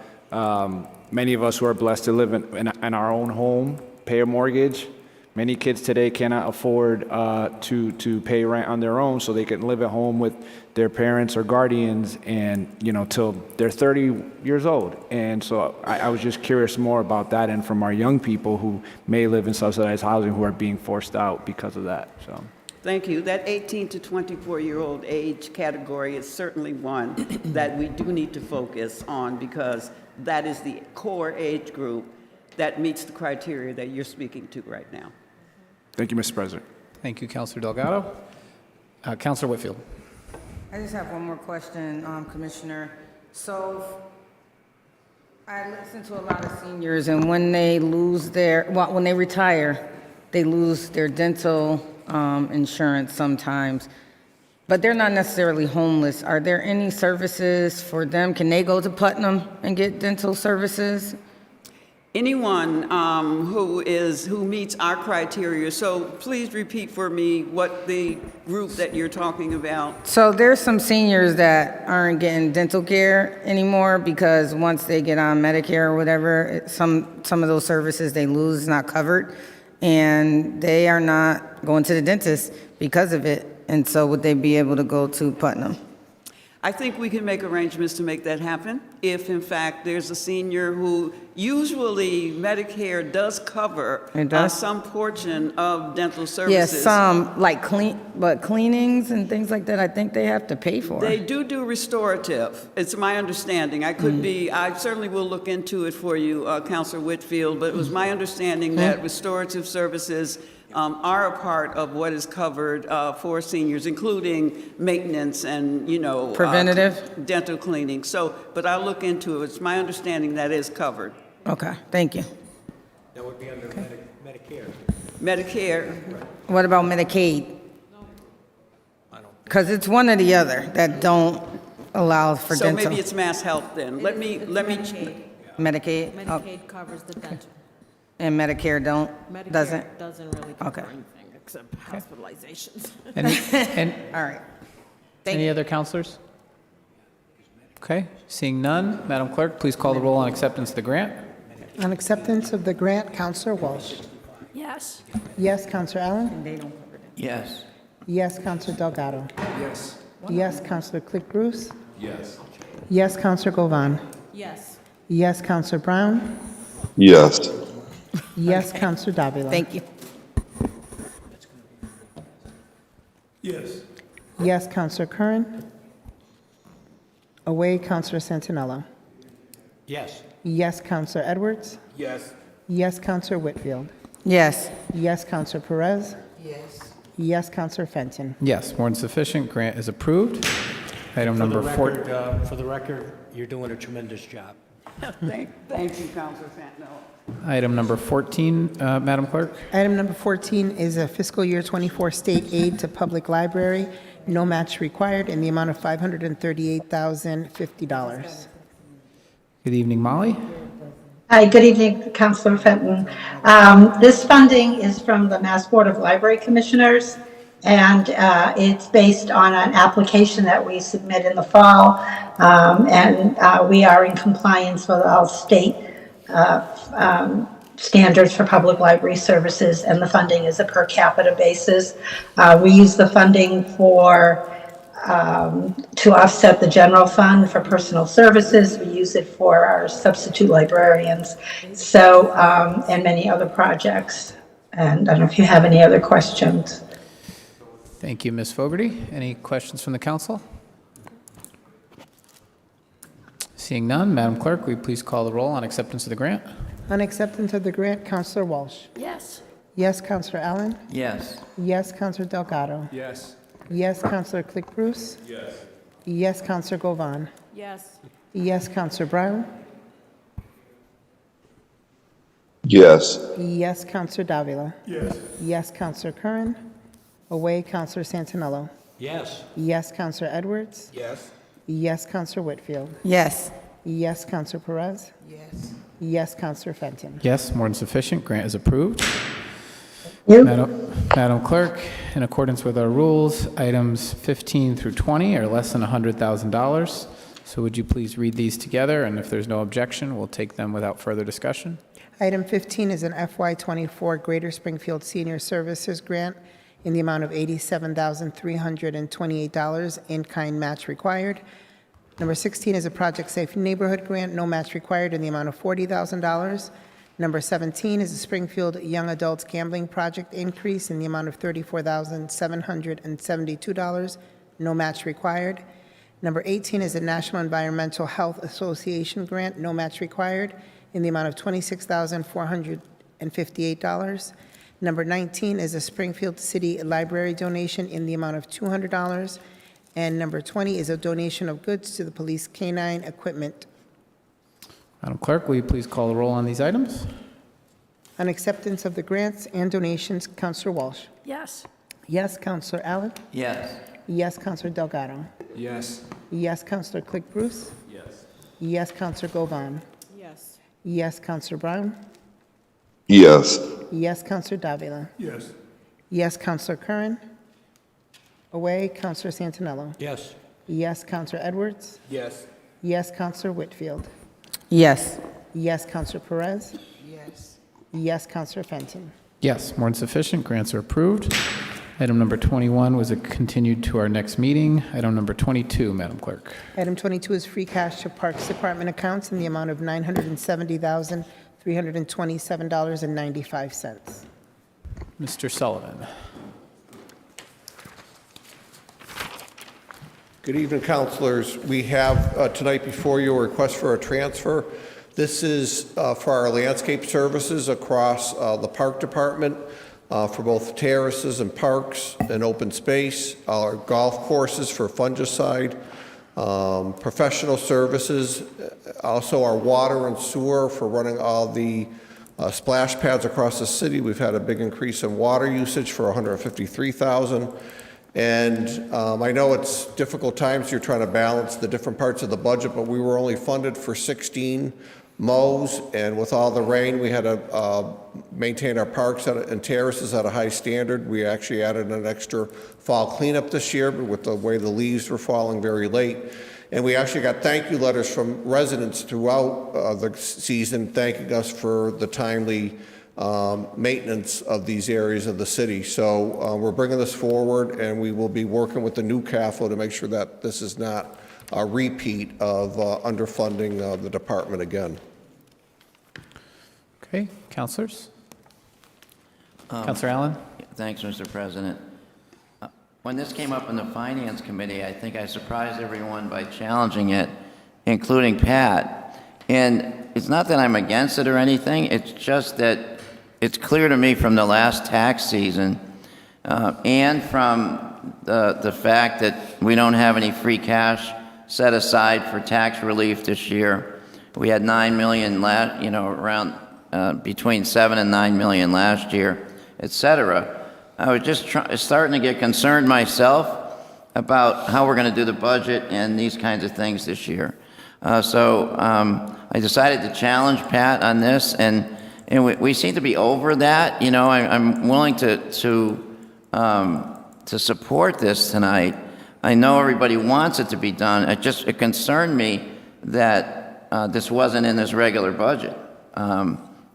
many of us who are blessed to live in our own home, pay a mortgage. Many kids today cannot afford to pay rent on their own, so they can live at home with their parents or guardians, and you know, till they're 30 years old. And so I was just curious more about that, and from our young people who may live in subsidized housing who are being forced out because of that. So. Thank you. That 18 to 24-year-old age category is certainly one that we do need to focus on because that is the core age group that meets the criteria that you're speaking to right now. Thank you, Mr. President. Thank you, Councilor Delgado. Councilor Whitfield. I just have one more question, Commissioner. So I listen to a lot of seniors, and when they lose when they retire, they lose their dental insurance sometimes, but they're not necessarily homeless. Are there any services for them? Can they go to Putnam and get dental services? Anyone who meets our criteria. So please repeat for me what the group that you're talking about. So there's some seniors that aren't getting dental care anymore because once they get on Medicare or whatever, some of those services they lose is not covered, and they are not going to the dentist because of it. And so would they be able to go to Putnam? I think we can make arrangements to make that happen if, in fact, there's a senior who usually Medicare does cover some portion of dental services. Yes, some like cleanings and things like that. I think they have to pay for. They do restorative. It's my understanding. I could be. I certainly will look into it for you, Councilor Whitfield. But it was my understanding that restorative services are a part of what is covered for seniors, including maintenance and, preventative dental cleaning. So, but I'll look into it. It's my understanding that is covered. Okay, thank you. That would be under Medicare. Medicare. What about Medicaid? Because it's one or the other that don't allow for So dental. maybe it's Mass Health then. Let me. Medicaid. Medicaid covers the dental. And Medicare doesn't? Doesn't really cover Okay. anything except hospitalizations. All right. Any other counselors? Okay, seeing none, Madam Clerk, please call the roll on acceptance of the grant. On acceptance of the grant, Councilor Walsh. Yes. Yes, Councilor Allen. Yes. Yes, Councilor Delgado. Yes. Yes, Councilor Click Bruce. Yes. Yes, Councilor Govan. Yes. Yes, Councilor Brown. Yes. Yes, Councilor Davila. Thank you. Yes. Yes, Councilor Curran. Away, Councilor Santinello. Yes. Yes, Councilor Edwards. Yes. Yes, Councilor Whitfield. Yes. Yes, Councilor Perez. Yes. Yes, Councilor Fenton. Yes, more than sufficient, grant is approved. Item number 4. For the record, you're doing a tremendous job. Thank you, Councilor Fenton. Item number 14, Madam Clerk. Item number 14 is a fiscal year 24 state aid to public library, no match required, in the amount of $538,050. Good evening, Molly. Hi, good evening, Councilor Fenton. This funding is from the Mass Board of Library Commissioners, and it's based on an application that we submit in the fall, and we are in compliance with all state standards for public library services, and the funding is a per capita basis. We use the funding to offset the general fund for personal services. We use it for our substitute librarians, so and many other projects. And I don't know if you have any other questions. Thank you, Ms. Fogarty. Any questions from the council? Seeing none, Madam Clerk, will you please call the roll on acceptance of the grant? On acceptance of the grant, Councilor Walsh. Yes. Yes, Councilor Allen. Yes. Yes, Councilor Delgado. Yes. Yes, Councilor Click Bruce. Yes. Yes, Councilor Govan. Yes. Yes, Councilor Brown. Yes. Yes, Councilor Davila. Yes. Yes, Councilor Curran. Away, Councilor Santinello. Yes. Yes, Councilor Edwards. Yes. Yes, Councilor Whitfield. Yes. Yes, Councilor Perez. Yes. Yes, Councilor Fenton. Yes, more than sufficient, grant is approved. You? Madam Clerk, in accordance with our rules, items 15 through 20 are less than $100,000. So would you please read these together, and if there's no objection, we'll take them without further discussion. Item 15 is an FY24 Greater Springfield Senior Services Grant in the amount of $87,328, in-kind match required. Number 16 is a Project Safe Neighborhood Grant, no match required, in the amount of $40,000. Number 17 is the Springfield Young Adults Gambling Project increase in the amount of $34,772, no match required. Number 18 is the National Environmental Health Association grant, no match required, in the amount of $26,458. Number 19 is a Springfield City Library donation in the amount of $200. And number 20 is a donation of goods to the police canine equipment. Madam Clerk, will you please call the roll on these items? On acceptance of the grants and donations, Counselor Walsh. Yes. Yes, Counselor Allen. Yes. Yes, Counselor Delgado. Yes. Yes, Counselor Click Bruce. Yes. Yes, Counselor Govan. Yes. Yes, Counselor Brown. Yes. Yes, Counselor Davila. Yes. Yes, Counselor Curran. Away, Counselor Santinello. Yes. Yes, Counselor Edwards. Yes. Yes, Counselor Whitfield. Yes. Yes, Counselor Perez. Yes. Yes, Counselor Fenton. Yes, more than sufficient. Grants are approved. Item number 21 was continued to our next meeting. Item number 22, Madam Clerk. Item 22 is free cash to Parks Department accounts in the amount of $970,327.95. Mr. Sullivan. Good evening, councilors. We have tonight before you a request for a transfer. This is for our landscape services across the park department for both terraces and parks and open space, our golf courses for fungicide, professional services, also our water and sewer for running all the splash pads across the city. We've had a big increase in water usage for $153,000. And I know it's difficult times, you're trying to balance the different parts of the budget, but we were only funded for 16 mows, and with all the rain, we had to maintain our parks and terraces at a high standard. We actually added an extra fall cleanup this year, but with the way the leaves were falling very late. And we actually got thank you letters from residents throughout the season thanking us for the timely maintenance of these areas of the city. So we're bringing this forward, and we will be working with the new CAFO to make sure that this is not a repeat of underfunding the department again. Okay, councilors? Councilor Allen? Thanks, Mr. President. When this came up in the Finance Committee, I think I surprised everyone by challenging it, including Pat. And it's not that I'm against it or anything, it's just that it's clear to me from the last tax season and from the fact that we don't have any free cash set aside for tax relief this year. We had $9 million around between $7 and $9 million last year, et cetera. I was just starting to get concerned myself about how we're going to do the budget and these kinds of things this year. So I decided to challenge Pat on this, and we seem to be over that. You know, I'm willing to support this tonight. I know everybody wants it to be done. It concerned me that this wasn't in this regular budget.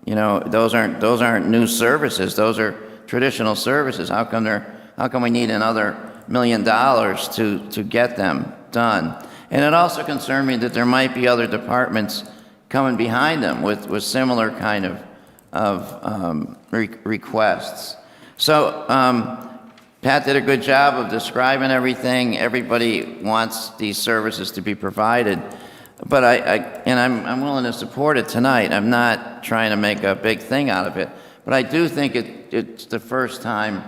You know, those aren't new services. Those are traditional services. How come we need another $1 million to get them done? And it also concerned me that there might be other departments coming behind them with similar kind of requests. So Pat did a good job of describing everything. Everybody wants these services to be provided. But I'm willing to support it tonight. I'm not trying to make a big thing out of it. But I do think it's the first time.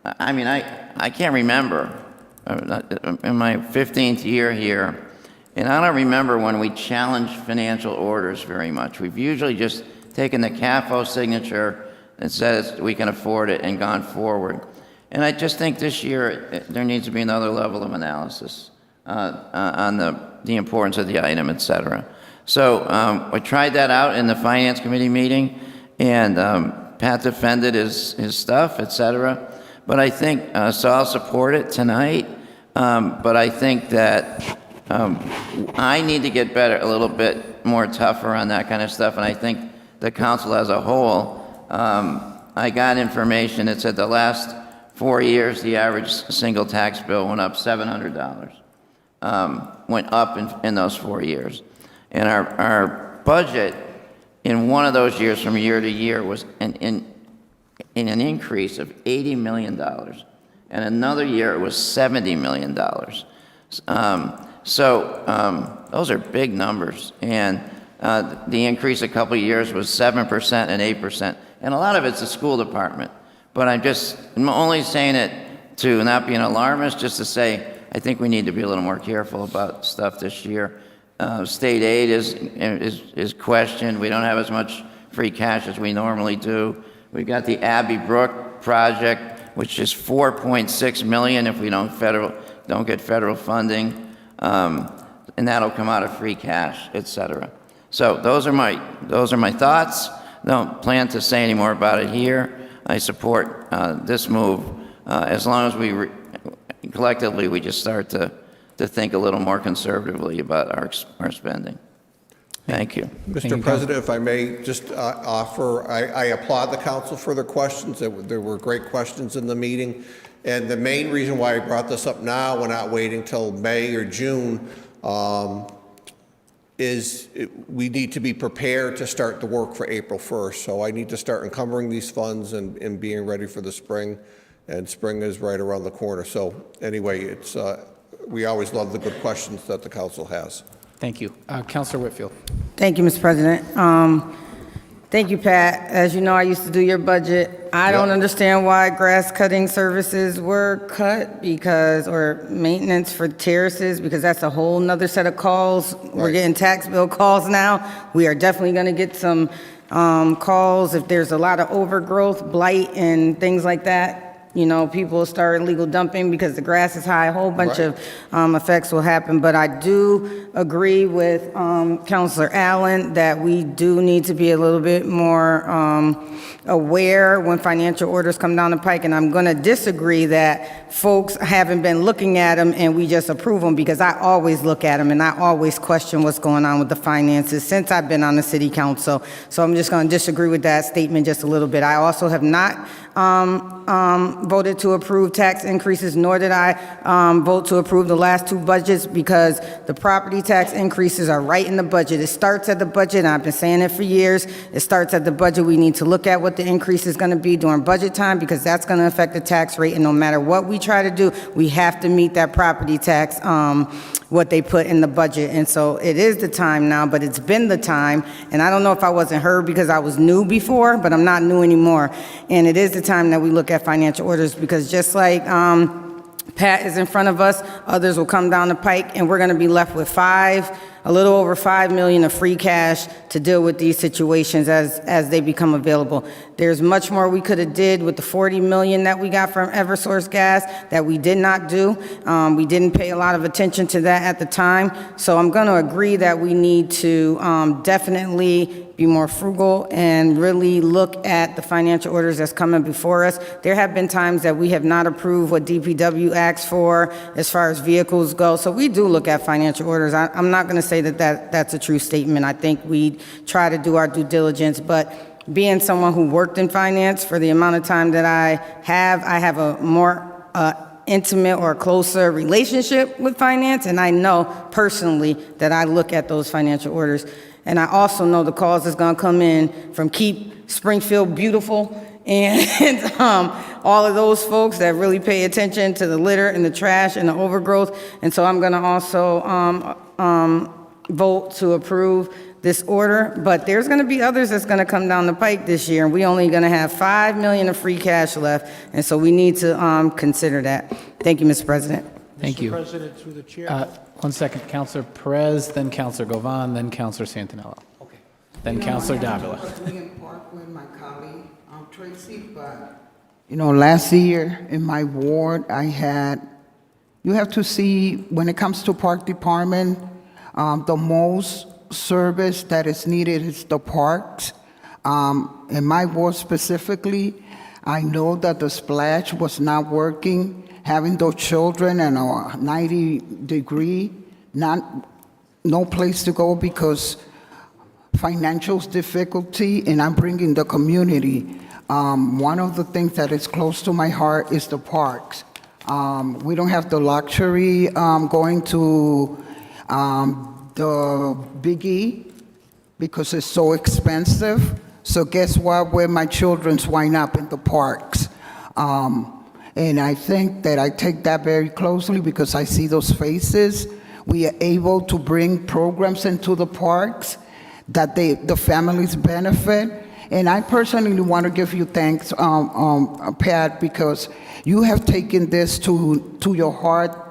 I mean, I can't remember in my 15th year here, and I don't remember when we challenged financial orders very much. We've usually just taken the CAFO signature that says we can afford it and gone forward. And I just think this year there needs to be another level of analysis on the importance of the item, et cetera. So we tried that out in the Finance Committee meeting, and Pat defended his stuff, et cetera. But I think, so I'll support it tonight, but I think that I need to get better, a little bit more tougher on that kind of stuff, and I think the council as a whole, I got information that said the last 4 years, the average single tax bill went up $700. Went up in those 4 years. And our budget in one of those years from year to year was in an increase of $80 million. And another year it was $70 million. Those are big numbers. And the increase a couple of years was 7% and 8%. And a lot of it's the school department. But I'm only saying it to not be an alarmist, just to say, I think we need to be a little more careful about stuff this year. State aid is questioned. We don't have as much free cash as we normally do. We've got the Abbey Brook project, which is $4.6 million if we don't get federal funding, and that'll come out of free cash, et cetera. So those are my thoughts. Don't plan to say any more about it here. I support this move as long as we collectively we just start to think a little more conservatively about our spending. Thank you. Mr. President, if I may just offer, I applaud the council for their questions. There were great questions in the meeting. And the main reason why I brought this up now, we're not waiting till May or June, we need to be prepared to start the work for April 1st. So I need to start encumbering these funds and being ready for the spring. And spring is right around the corner. So anyway, we always love the good questions that the council has. Thank you. Councilor Whitfield. Thank you, Mr. President. Thank you, Pat. As you know, I used to do your budget. I don't understand why grass cutting services were cut or maintenance for terraces, because that's a whole nother set of calls. Right. We're getting tax bill calls now. We are definitely going to get some calls if there's a lot of overgrowth, blight, and things like that. You know, people start illegal dumping because the grass is high. A whole bunch of effects will happen. But I do agree with Councilor Allen that we do need to be a little bit more aware when financial orders come down the pike. And I'm going to disagree that folks haven't been looking at them and we just approve them, because I always look at them and I always question what's going on with the finances since I've been on the city council. So I'm just going to disagree with that statement just a little bit. I also have not voted to approve tax increases, nor did I vote to approve the last two budgets, because the property tax increases are right in the budget. It starts at the budget, and I've been saying it for years. It starts at the budget. We need to look at what the increase is going to be during budget time, because that's going to affect the tax rate, and no matter what we try to do, we have to meet that property tax, what they put in the budget. And so it is the time now, but it's been the time, and I don't know if I wasn't heard because I was new before, but I'm not new anymore. And it is the time that we look at financial orders, because just like Pat is in front of us, others will come down the pike, and we're going to be left with a little over $5 million of free cash to deal with these situations as they become available. There's much more we could have did with the $40 million that we got from Eversource Gas that we did not do. We didn't pay a lot of attention to that at the time. So I'm going to agree that we need to definitely be more frugal and really look at the financial orders that's coming before us. There have been times that we have not approved what DPW asks for as far as vehicles go. So we do look at financial orders. I'm not going to say that's a true statement. I think we try to do our due diligence, but being someone who worked in finance for the amount of time that I have a more intimate or closer relationship with finance, and I know personally that I look at those financial orders. And I also know the calls that's going to come in from Keep Springfield Beautiful and all of those folks that really pay attention to the litter and the trash and the overgrowth. And so I'm going to also vote to approve this order. But there's going to be others that's going to come down the pike this year, and we only going to have $5 million of free cash left. And so we need to consider that. Thank you, Mr. President. Thank you. Mr. President, through the chair. 1 second. Councilor Perez, then Councilor Govan, then Councilor Santinello. Okay. Then Councilor Davila. With my colleague, Tracy, but last year in my ward, you have to see when it comes to park department, the most service that is needed is the parks. In my ward specifically, I know that the splash was not working. Having those children and a 90-degree, no place to go because financial difficulty, and I'm bringing the community. One of the things that is close to my heart is the parks. We don't have the luxury going to the Big E because it's so expensive. So guess what? Where my children's wind up in the parks. And I think that I take that very closely because I see those faces. We are able to bring programs into the parks that the families benefit. And I personally want to give you thanks, Pat, because you have taken this to your heart,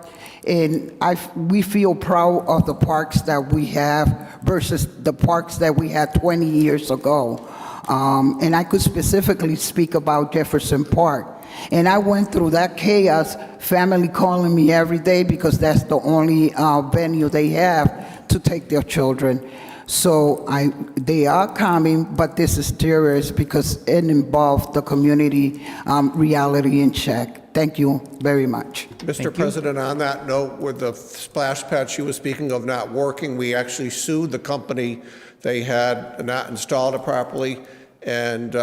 and we feel proud of the parks that we have versus the parks that we had 20 years ago. And I could specifically speak about Jefferson Park. And I went through that chaos, family calling me every day because that's the only venue they have to take their children. So they are coming, but this is serious because it involves the community reality in check. Thank you very much. Mr. President, on that note, with the splash pad she was speaking of not working, we actually sued the company. They had not installed it properly, and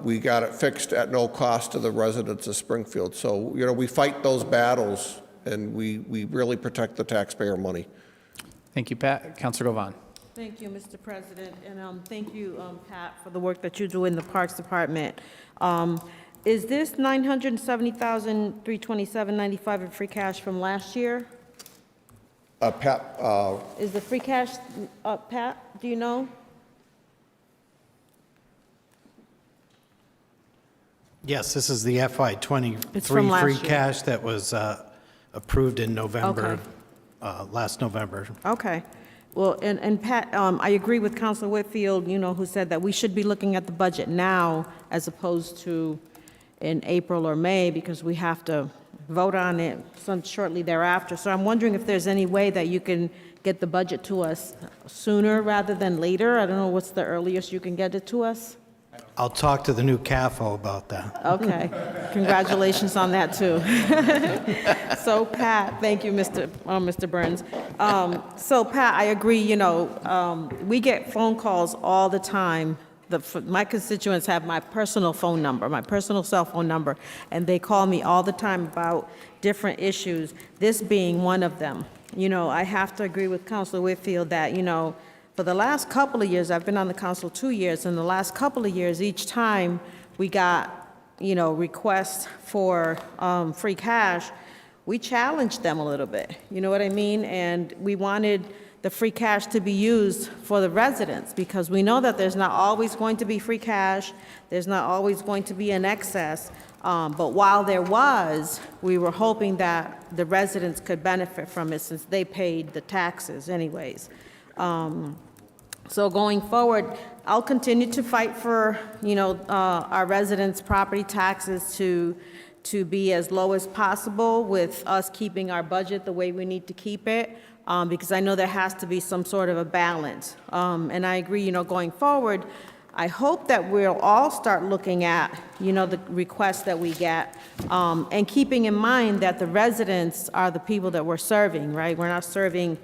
we got it fixed at no cost to the residents of Springfield. So, you know, we fight those battles, and we really protect the taxpayer money. Thank you, Pat. Councilor Govan. Thank you, Mr. President, and thank you, Pat, for the work that you do in the Parks Department. Is this $970,327.95 in free cash from last year? Pat, Is the free cash, Pat, do you know? Yes, this is the FY It's '23 from last free year. cash that was approved in November, Okay. last November. Okay. Well, and Pat, I agree with Councilor Whitfield, you know, who said that we should be looking at the budget now as opposed to in April or May, because we have to vote on it shortly thereafter. So I'm wondering if there's any way that you can get the budget to us sooner rather than later. I don't know what's the earliest you can get it to us? I'll talk to the new CAFO about that. Okay. Congratulations on that, too. So, Pat, thank you, Mr. Burns. So, Pat, I agree, you know, we get phone calls all the time. My constituents have my personal phone number, my personal cell phone number, and they call me all the time about different issues, this being one of them. You know, I have to agree with Councilor Whitfield that, you know, for the last couple of years, I've been on the council 2 years, and the last couple of years, each time we got, you know, requests for free cash, we challenged them a little bit, you know what I mean? And we wanted the free cash to be used for the residents, because we know that there's not always going to be free cash, there's not always going to be an excess, but while there was, we were hoping that the residents could benefit from it since they paid the taxes anyways. So going forward, I'll continue to fight for, you know, our residents' property taxes to be as low as possible, with us keeping our budget the way we need to keep it, because I know there has to be some sort of a balance. And I agree, you know, going forward, I hope that we'll all start looking at, you know, the requests that we get, and keeping in mind that the residents are the people that we're serving, right? We're not serving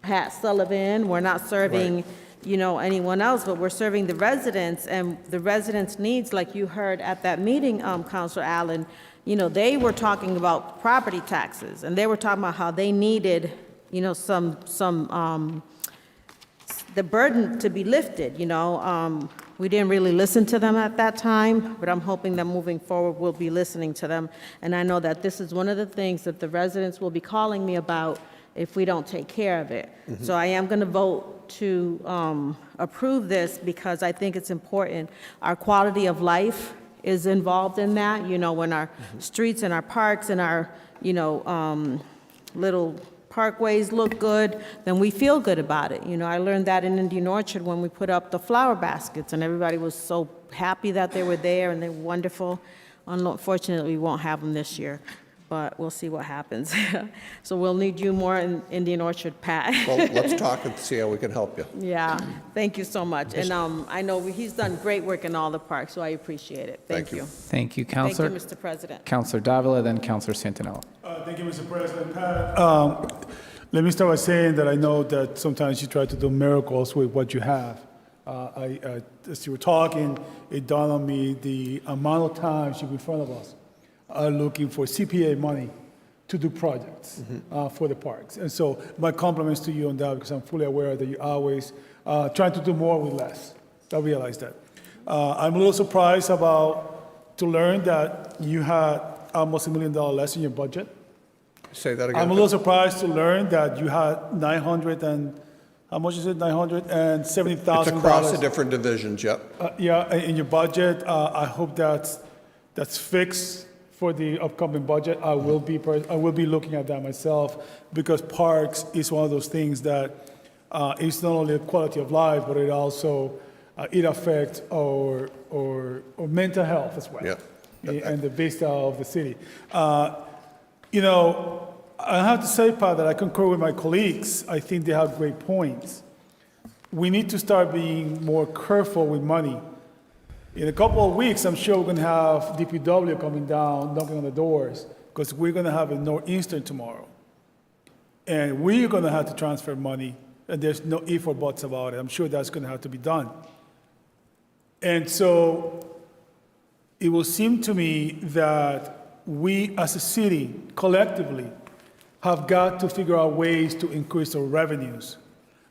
Pat Sullivan, we're not serving, you know, anyone else, but we're serving the residents, and the residents' needs, like you heard at that meeting, Councilor Allen, you know, they were talking about property taxes, and they were talking about how they needed, you know, the burden to be lifted, you know. We didn't really listen to them at that time, but I'm hoping that moving forward, we'll be listening to them. And I know that this is one of the things that the residents will be calling me about if we don't take care of it. So I am going to vote to approve this because I think it's important. Our quality of life is involved in that, you know, when our streets and our parks and our, you know, little parkways look good, then we feel good about it. You know, I learned that in Indian Orchard when we put up the flower baskets, and everybody was so happy that they were there and they're wonderful. Unfortunately, we won't have them this year, but we'll see what happens. So we'll need you more in Indian Orchard, Pat. Well, let's talk and see how we can help you. Yeah, thank you so much. And I know he's done great work in all the parks, so I appreciate it. Thank you. Thank you, Councilor. Thank you, Mr. President. Councilor Davila, then Councilor Santinella. Thank you, Mr. President. Pat, let me start by saying that I know that sometimes you try to do miracles with what you have. As you were talking, it dawned on me the amount of times you're in front of us looking for CPA money to do projects for the parks. And so my compliments to you on that, because I'm fully aware that you're always trying to do more with less. I realize that. I'm a little surprised to learn that you had almost $1 million less in your budget. Say that again. I'm a little surprised to learn that you had 900 and, how much is it, $970,000? It's across the different divisions, yep. Yeah, in your budget. I hope that's fixed for the upcoming budget. I will be looking at that myself, because parks is one of those things that it's not only a quality of life, but it also it affects our mental health as well. Yeah. And the vista of the city. I have to say, Pat, that I concur with my colleagues. I think they have great points. We need to start being more careful with money. In a couple of weeks, I'm sure we're going to have DPW coming down, knocking on the doors, because we're going to have a Northeastern tomorrow. And we're going to have to transfer money, and there's no ifs or buts about it. I'm sure that's going to have to be done. And so it will seem to me that we as a city, collectively, have got to figure out ways to increase our revenues.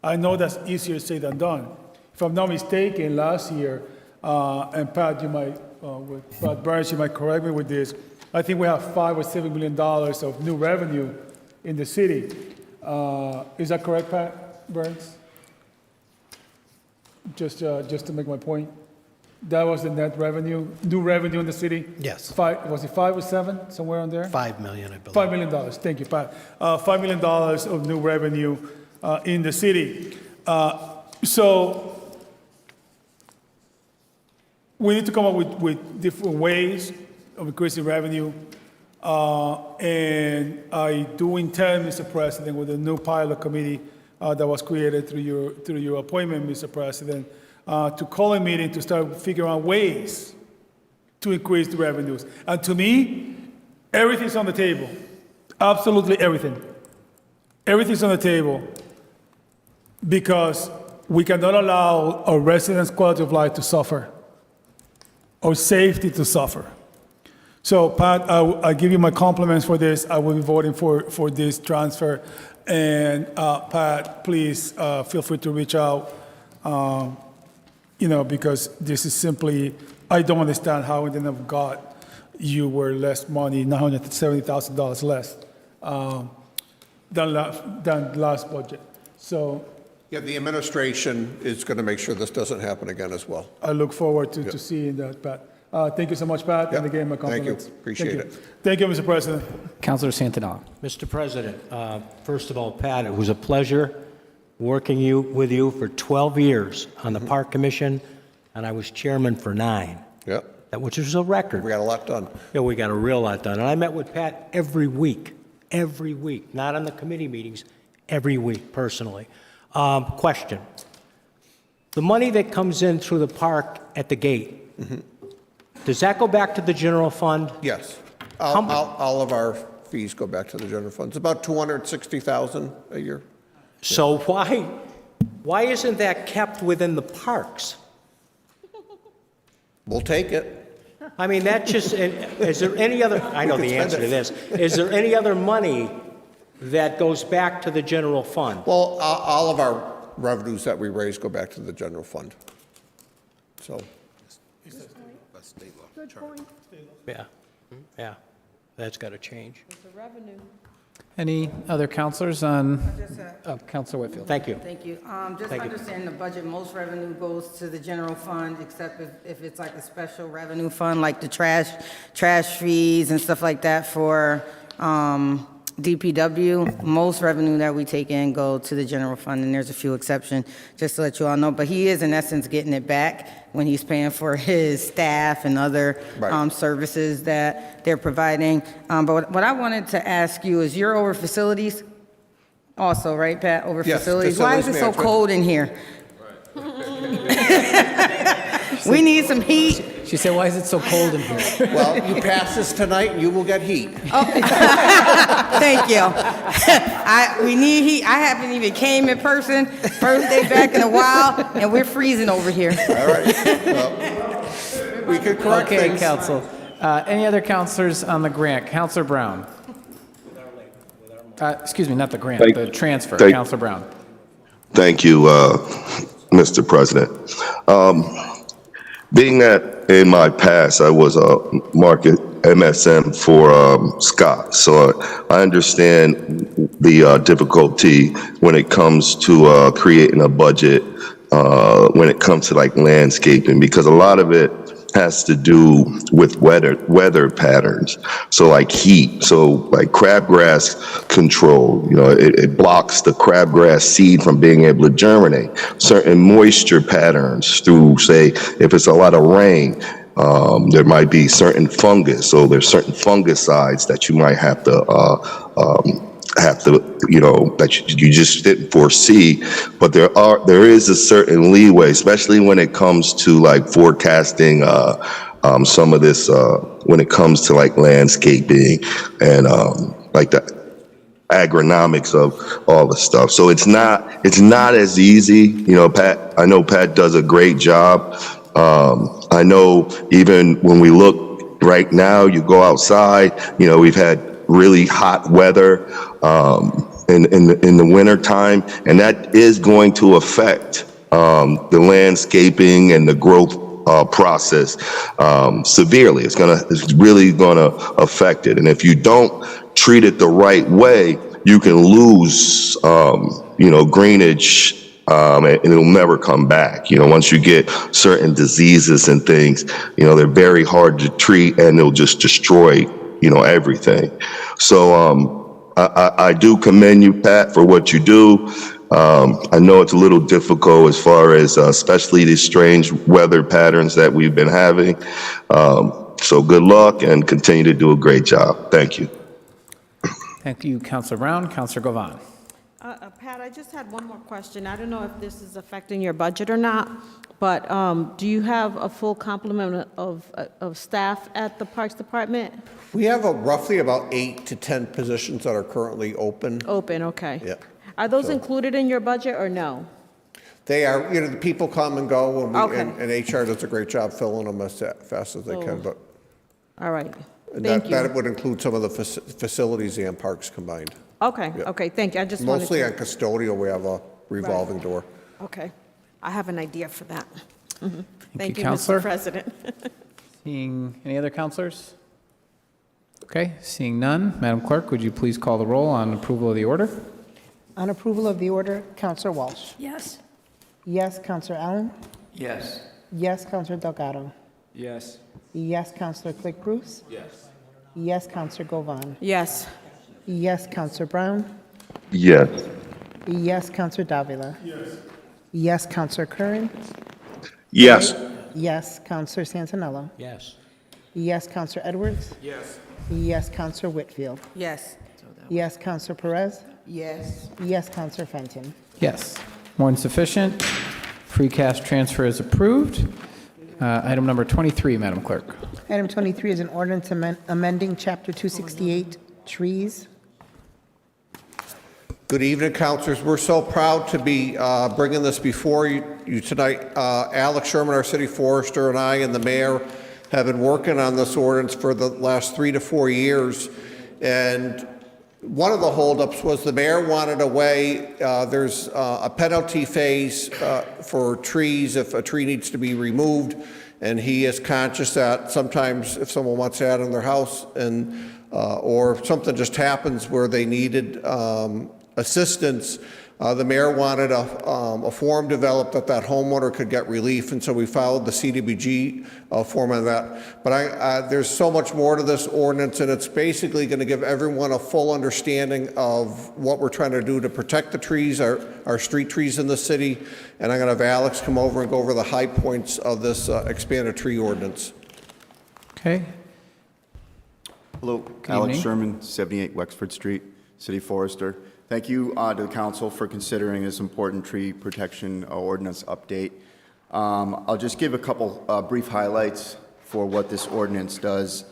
I know that's easier said than done. If I'm not mistaken, last year, and Pat, with Pat Burns, you might correct me with this, I think we have $5 or $7 million of new revenue in the city. Is that correct, Pat Burns? Just to make my point. That was the net revenue, new revenue in the city? Yes. Was it 5 or 7, somewhere on there? $5 million, I believe. $5 million, thank you, Pat. $5 million of new revenue in the city. So we need to come up with different ways of increasing revenue. And I do intend, Mr. President, with the new pilot committee that was created through your appointment, Mr. President, to call a meeting to start figuring out ways to increase the revenues. And to me, everything's on the table. Absolutely everything. Everything's on the table, because we cannot allow our residents' quality of life to suffer, or safety to suffer. So, Pat, I give you my compliments for this. I will be voting for this transfer. And Pat, please feel free to reach out. Because this is simply, I don't understand how in the name of God you were less money, $970,000 less than last budget. So. Yeah, the administration is going to make sure this doesn't happen again as well. I look forward to seeing that, Pat. Thank you so much, Pat. Yep. And again, my compliments. Thank you. Appreciate it. Thank you, Mr. President. Councilor Santana. Mr. President, first of all, Pat, it was a pleasure working with you for 12 years on the Park Commission, and I was chairman for 9. Yep. Which is a record. We got a lot done. Yeah, we got a real lot done. And I met with Pat every week, not on the committee meetings, every week personally. Question. The money that comes in through the park at the gate, does that go back to the general fund? Yes. All of our fees go back to the general fund. It's about $260,000 a year. So why isn't that kept within the parks? We'll take it. I mean, that just, is there any other, I know the answer to this. Is there any other money that goes back to the general fund? Well, all of our revenues that we raise go back to the general fund. So. Good point. Yeah, that's got to change. It's a revenue. Any other counselors on? Counselor Whitfield. Thank you. Thank you. Just understand the budget, most revenue goes to the general fund, except if it's like a special revenue fund, like the trash fees and stuff like that for DPW. Most revenue that we take in go to the general fund, and there's a few exceptions, just to let you all know. But he is, in essence, getting it back when he's paying for his staff and other services that they're providing. But what I wanted to ask you is, you're over facilities also, right, Pat? Over Yes, facilities. Why is it so management. cold in here? We need some heat. She said, why is it so cold in here? Well, you pass this tonight, and you will get heat. Thank you. We need heat. I haven't even came in person, first day back in a while, and we're freezing over here. All right. Well, we could correct Okay, things. Council. Any other counselors on the grant? Counselor Brown. Excuse me, not the grant, Thank- the transfer. thank- Counselor Brown. Thank you, Mr. President. Being that in my past I was a market MSM for Scott, so I understand the difficulty when it comes to creating a budget when it comes to like landscaping, because a lot of it has to do with weather patterns. So like heat, so like crabgrass control, it blocks the crabgrass seed from being able to germinate. Certain moisture patterns through, say, if it's a lot of rain, there might be certain fungus. So there's certain fungicides that you might have to that you just didn't foresee, but there is a certain leeway, especially when it comes to like forecasting some of this when it comes to like landscaping and like the agronomics of all the stuff. So it's not as easy. Pat, I know Pat does a great job. I know even when we look right now, you go outside, we've had really hot weather in the winter time, and that is going to affect the landscaping and the growth process severely. It's really gonna affect it, and if you don't treat it the right way, you can lose greenage. And it'll never come back. Once you get certain diseases and things, they're very hard to treat, and they'll just destroy everything. So I do commend you, Pat, for what you do. I know it's a little difficult as far as especially these strange weather patterns that we've been having. So good luck and continue to do a great job. Thank you. Thank you, Counselor Brown. Counselor Govan. Pat, I just had one more question. I don't know if this is affecting your budget or not, but do you have a full complement of staff at the Parks Department? We have roughly about 8 to 10 positions that are currently open. Open, okay. Yeah. Are those included in your budget or no? They are, the people come and go, and, Okay. and HR does a great job filling them as fast as they can, but All right. and Thank that you. would include some of the facilities and parks combined. Okay, Yeah. okay, thank you. I just wanted Mostly to. on custodial, we have a revolving door. Okay, I have an idea for that. Mhm. Thank you, you, Counselor. Mr. President. Seeing any other counselors? Okay, seeing none, Madam Clerk, would you please call the roll on approval of the order? On approval of the order, Counselor Walsh. Yes. Yes, Counselor Allen. Yes. Yes, Counselor Delgado. Yes. Yes, Counselor Click Bruce. Yes. Yes, Counselor Govan. Yes. Yes, Counselor Brown. Yes. Yes, Counselor Davila. Yes. Yes, Counselor Curran. Yes. Yes, Counselor Santinello. Yes. Yes, Counselor Edwards. Yes. Yes, Counselor Whitfield. Yes. Yes, Counselor Perez. Yes. Yes, Counselor Fenton. Yes. More than sufficient. Free cash transfer is approved. Item number 23, Madam Clerk. Item 23 is an ordinance amending Chapter 268, Trees. Good evening, councilors. We're so proud to be bringing this before you tonight. Alex Sherman, our city forester, and I and the mayor have been working on this ordinance for the last 3 to 4 years. And one of the holdups was the mayor wanted a way, there's a penalty phase for trees if a tree needs to be removed. And he is conscious that sometimes if someone wants to add in their house and or if something just happens where they needed assistance, the mayor wanted a form developed that homeowner could get relief, and so we followed the CDBG form on that. But there's so much more to this ordinance, and it's basically going to give everyone a full understanding of what we're trying to do to protect the trees, our street trees in the city. And I'm going to have Alex come over and go over the high points of this expanded tree ordinance. Okay. Hello, Alex Sherman, 78 Wexford Street, City Forester. Thank you to the council for considering this important tree protection ordinance update. I'll just give a couple brief highlights for what this ordinance does.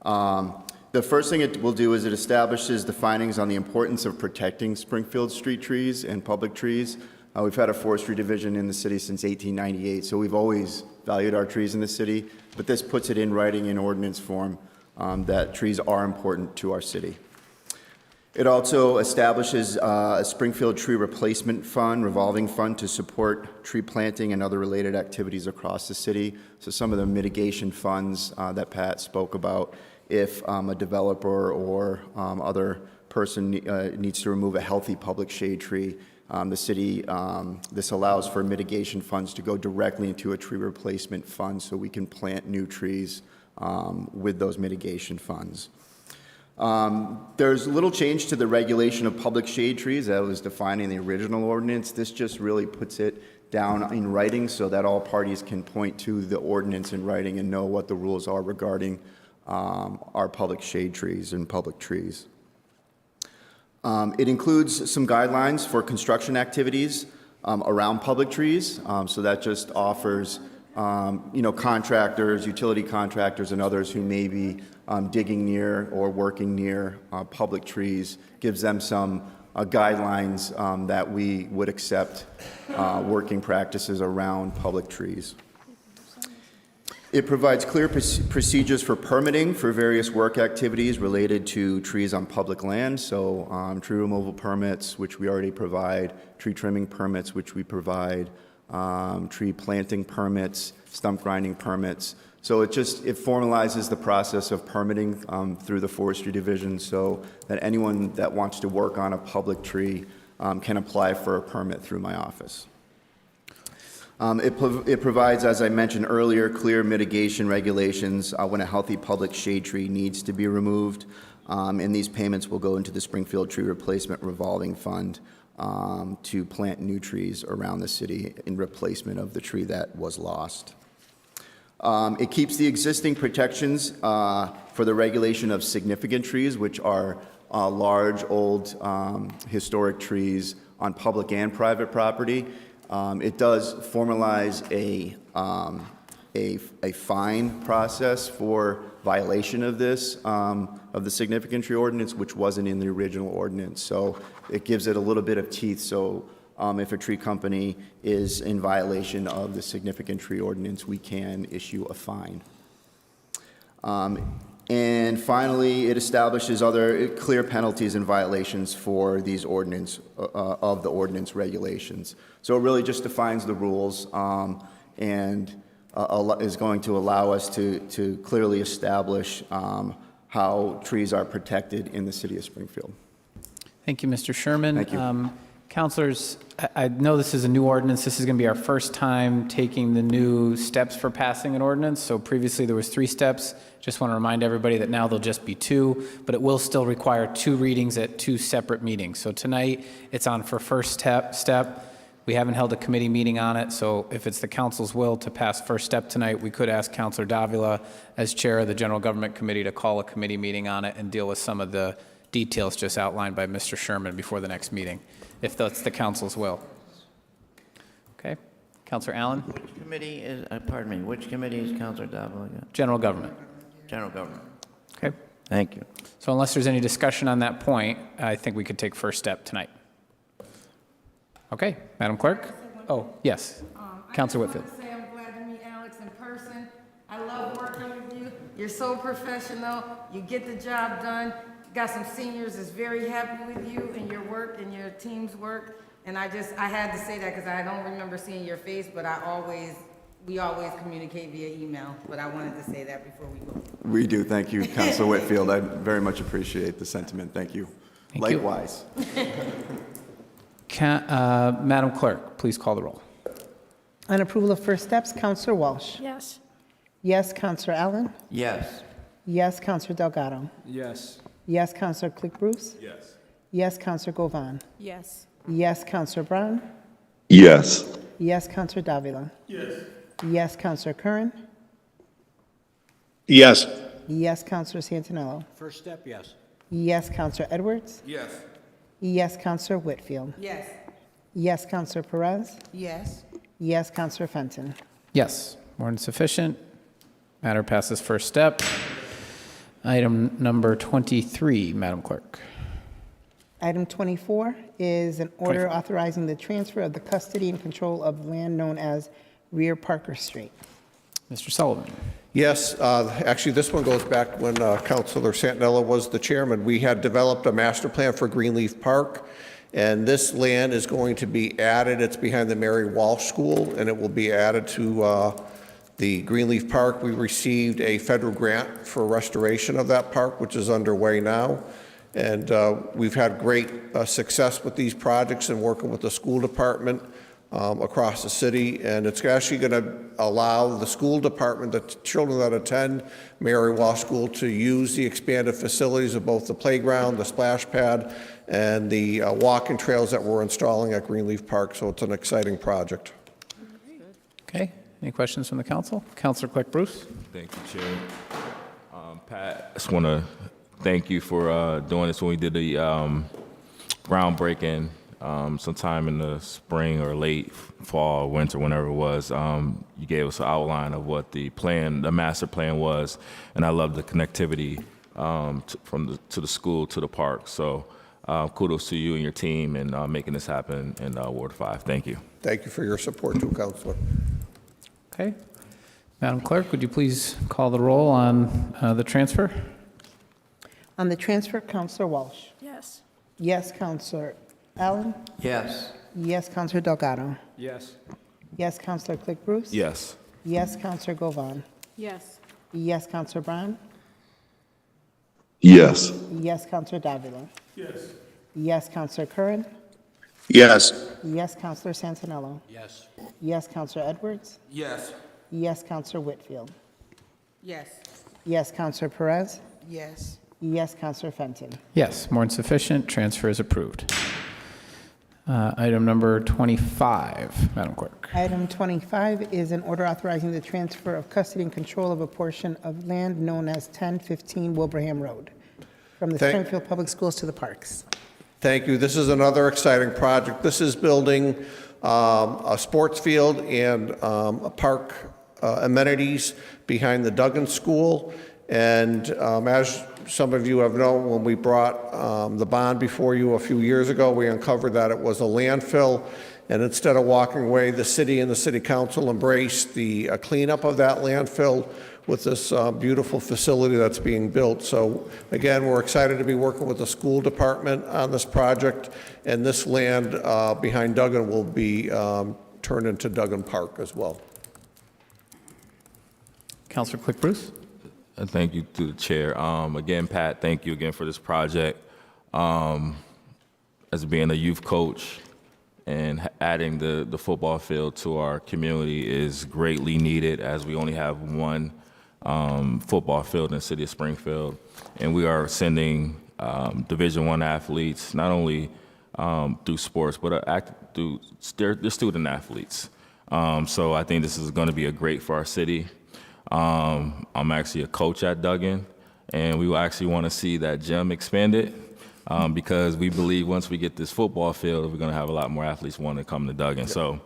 The first thing it will do is it establishes the findings on the importance of protecting Springfield street trees and public trees. We've had a forestry division in the city since 1898, so we've always valued our trees in the city, but this puts it in writing in ordinance form that trees are important to our city. It also establishes a Springfield Tree Replacement Fund, revolving fund to support tree planting and other related activities across the city. So some of the mitigation funds that Pat spoke about, if a developer or other person needs to remove a healthy public shade tree, the city, this allows for mitigation funds to go directly into a tree replacement fund so we can plant new trees with those mitigation funds. There's little change to the regulation of public shade trees that was defined in the original ordinance. This just really puts it down in writing so that all parties can point to the ordinance in writing and know what the rules are regarding our public shade trees and public trees. It includes some guidelines for construction activities around public trees. So that just offers contractors, utility contractors, and others who may be digging near or working near public trees, gives them some guidelines that we would accept working practices around public trees. It provides clear procedures for permitting for various work activities related to trees on public land. So tree removal permits, which we already provide, tree trimming permits, which we provide, tree planting permits, stump grinding permits. So it formalizes the process of permitting through the Forestry Division so that anyone that wants to work on a public tree can apply for a permit through my office. It provides, as I mentioned earlier, clear mitigation regulations when a healthy public shade tree needs to be removed. And these payments will go into the Springfield Tree Replacement Revolving Fund to plant new trees around the city in replacement of the tree that was lost. It keeps the existing protections for the regulation of significant trees, which are large, old, historic trees on public and private property. It does formalize a fine process for violation of this, of the significant tree ordinance, which wasn't in the original ordinance. So it gives it a little bit of teeth. So if a tree company is in violation of the significant tree ordinance, we can issue a fine. And finally, it establishes other clear penalties and violations for these ordinance, of the ordinance regulations. So it really just defines the rules and is going to allow us to clearly establish how trees are protected in the city of Springfield. Thank you, Mr. Sherman. Thank you. Councilors, I know this is a new ordinance. This is going to be our first time taking the new steps for passing an ordinance. So previously there was 3 steps. Just want to remind everybody that now there'll just be 2, but it will still require 2 readings at 2 separate meetings. So tonight it's on for first step. We haven't held a committee meeting on it, so if it's the council's will to pass first step tonight, we could ask Councilor Davila, as chair of the General Government Committee, to call a committee meeting on it and deal with some of the details just outlined by Mr. Sherman before the next meeting, if that's the council's will. Okay. Councilor Allen? Which committee is, pardon me, which committee is Councilor Davila again? General Government. General Government. Okay. Thank you. So unless there's any discussion on that point, I think we could take first step tonight. Okay, Madam Clerk? Oh, yes. Councilor Whitfield. I just want to say I'm glad to meet Alex in person. I love working with you. You're so professional. You get the job done. Got some seniors that's very happy with you and your work and your team's work. And I had to say that because I don't remember seeing your face, but we always communicate via email. But I wanted to say that before we go. We do. Thank you, Councilor Whitfield. I very much appreciate the sentiment. Thank you. Thank you. Likewise. Madam Clerk, please call the roll. On approval of first steps, Councilor Walsh. Yes. Yes, Councilor Allen. Yes. Yes, Councilor Delgado. Yes. Yes, Councilor Click-Bruce. Yes. Yes, Councilor Govan. Yes. Yes, Councilor Brown. Yes. Yes, Councilor Davila. Yes. Yes, Councilor Curran. Yes. Yes, Councilor Santinello. First step, yes. Yes, Councilor Edwards. Yes. Yes, Councilor Whitfield. Yes. Yes, Councilor Perez. Yes. Yes, Councilor Fenton. Yes, more than sufficient. Matter passes first step. Item number 23, Madam Clerk. Item 24 is an order 24. authorizing the transfer of the custody and control of land known as Rear Parker Street. Mr. Sullivan. Yes, actually, this one goes back when Councilor Santinella was the chairman. We had developed a master plan for Greenleaf Park, and this land is going to be added. It's behind the Mary Walsh School, and it will be added to the Greenleaf Park. We received a federal grant for restoration of that park, which is underway now. And we've had great success with these projects and working with the school department across the city, and it's actually going to allow the school department, the children that attend Mary Walsh School, to use the expanded facilities of both the playground, the splash pad, and the walking trails that we're installing at Greenleaf Park. So it's an exciting project. Okay, any questions from the council? Councilor Quick Bruce? Thank you, Chair. Pat, I just want to thank you for doing this when we did the groundbreaking sometime in the spring or late fall, winter, whenever it was. You gave us an outline of what the plan, the master plan was, and I love the connectivity to the school to the park. So kudos to you and your team in making this happen in Ward 5. Thank you. Thank you for your support too, Councilor. Okay. Madam Clerk, would you please call the roll on the transfer? On the transfer, Counselor Walsh. Yes. Yes, Counselor Allen. Yes. Yes, Counselor Delgado. Yes. Yes, Counselor Click Bruce. Yes. Yes, Counselor Govan. Yes. Yes, Counselor Brown. Yes. Yes, Counselor Davila. Yes. Yes, Counselor Curran. Yes. Yes, Counselor Santinello. Yes. Yes, Counselor Edwards. Yes. Yes, Counselor Whitfield. Yes. Yes, Counselor Perez. Yes. Yes, Counselor Fenton. Yes, more than sufficient. Transfer is approved. Item number 25, Madam Clerk. Item 25 is an order authorizing the transfer of custody and control of a portion of land known as 1015 Wilbraham Road from the Springfield Public Schools to the parks. Thank you. This is another exciting project. This is building a sports field and a park amenities behind the Duggan School. And as some of you have known, when we brought the bond before you a few years ago, we uncovered that it was a landfill. And instead of walking away, the city and the city council embraced the cleanup of that landfill with this beautiful facility that's being built. So again, we're excited to be working with the school department on this project. And this land behind Duggan will be turned into Duggan Park as well. Councilor Quick Bruce. Thank you to the chair. Again, Pat, thank you again for this project. As being a youth coach and adding the football field to our community is greatly needed, as we only have one football field in the city of Springfield. And we are sending Division I athletes, not only through sports, but through their student athletes. So I think this is going to be a great for our city. I'm actually a coach at Duggan, and we will actually want to see that gym expanded because we believe once we get this football field, we're going to have a lot more athletes want to come to Duggan. So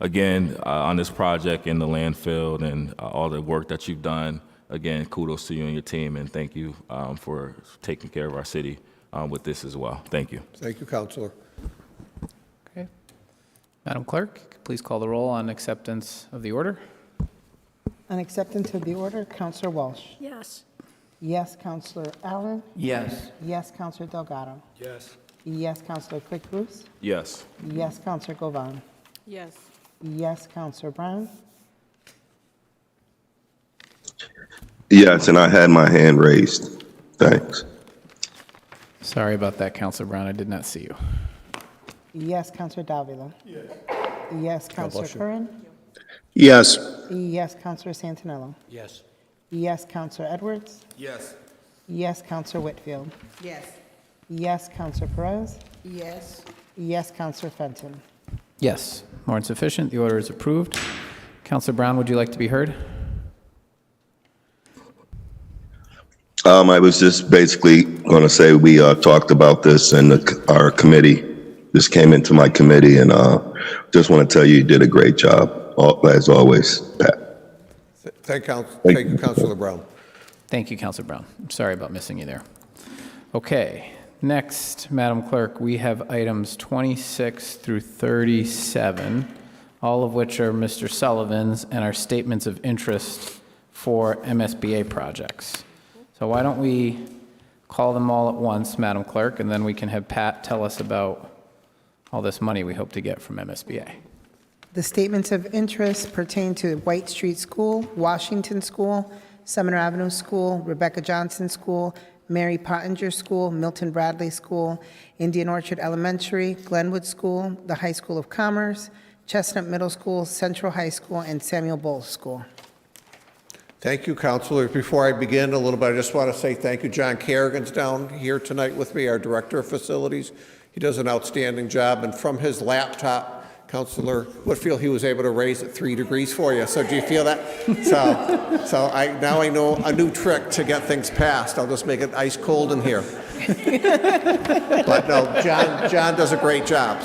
again, on this project in the landfill and all the work that you've done, again, kudos to you and your team, and thank you for taking care of our city with this as well. Thank you. Thank you, Councilor. Okay. Madam Clerk, please call the roll on acceptance of the order. On acceptance of the order, Counselor Walsh. Yes. Yes, Counselor Allen. Yes. Yes, Counselor Delgado. Yes. Yes, Counselor Quick Bruce. Yes. Yes, Counselor Govan. Yes. Yes, Counselor Brown. Yes, and I had my hand raised. Thanks. Sorry about that, Councilor Brown. I did not see you. Yes, Counselor Davila. Yes. Yes, Counselor Curran. Yes. Yes, Counselor Santinello. Yes. Yes, Counselor Edwards. Yes. Yes, Counselor Whitfield. Yes. Yes, Counselor Perez. Yes. Yes, Counselor Fenton. Yes, more than sufficient. The order is approved. Councilor Brown, would you like to be heard? I was just basically going to say we talked about this in our committee. This came into my committee, and just want to tell you did a great job, as always, Pat. Thank you, Councilor Brown. Thank you, Councilor Brown. I'm sorry about missing you there. Okay, next, Madam Clerk, we have items 26 through 37, all of which are Mr. Sullivan's and are statements of interest for MSBA projects. So why don't we call them all at once, Madam Clerk, and then we can have Pat tell us about all this money we hope to get from MSBA. The statements of interest pertain to White Street School, Washington School, Sumner Avenue School, Rebecca Johnson School, Mary Pottinger School, Milton Bradley School, Indian Orchard Elementary, Glenwood School, the High School of Commerce, Chestnut Middle School, Central High School, and Samuel Bowles School. Thank you, Councilor. Before I begin a little bit, I just want to say thank you. John Kerrigan's down here tonight with me, our Director of Facilities. He does an outstanding job, and from his laptop, Councilor Whitfield, he was able to raise it 3 degrees for you. So do you feel that? So now I know a new trick to get things passed. I'll just make it ice cold in here. But no, John does a great job.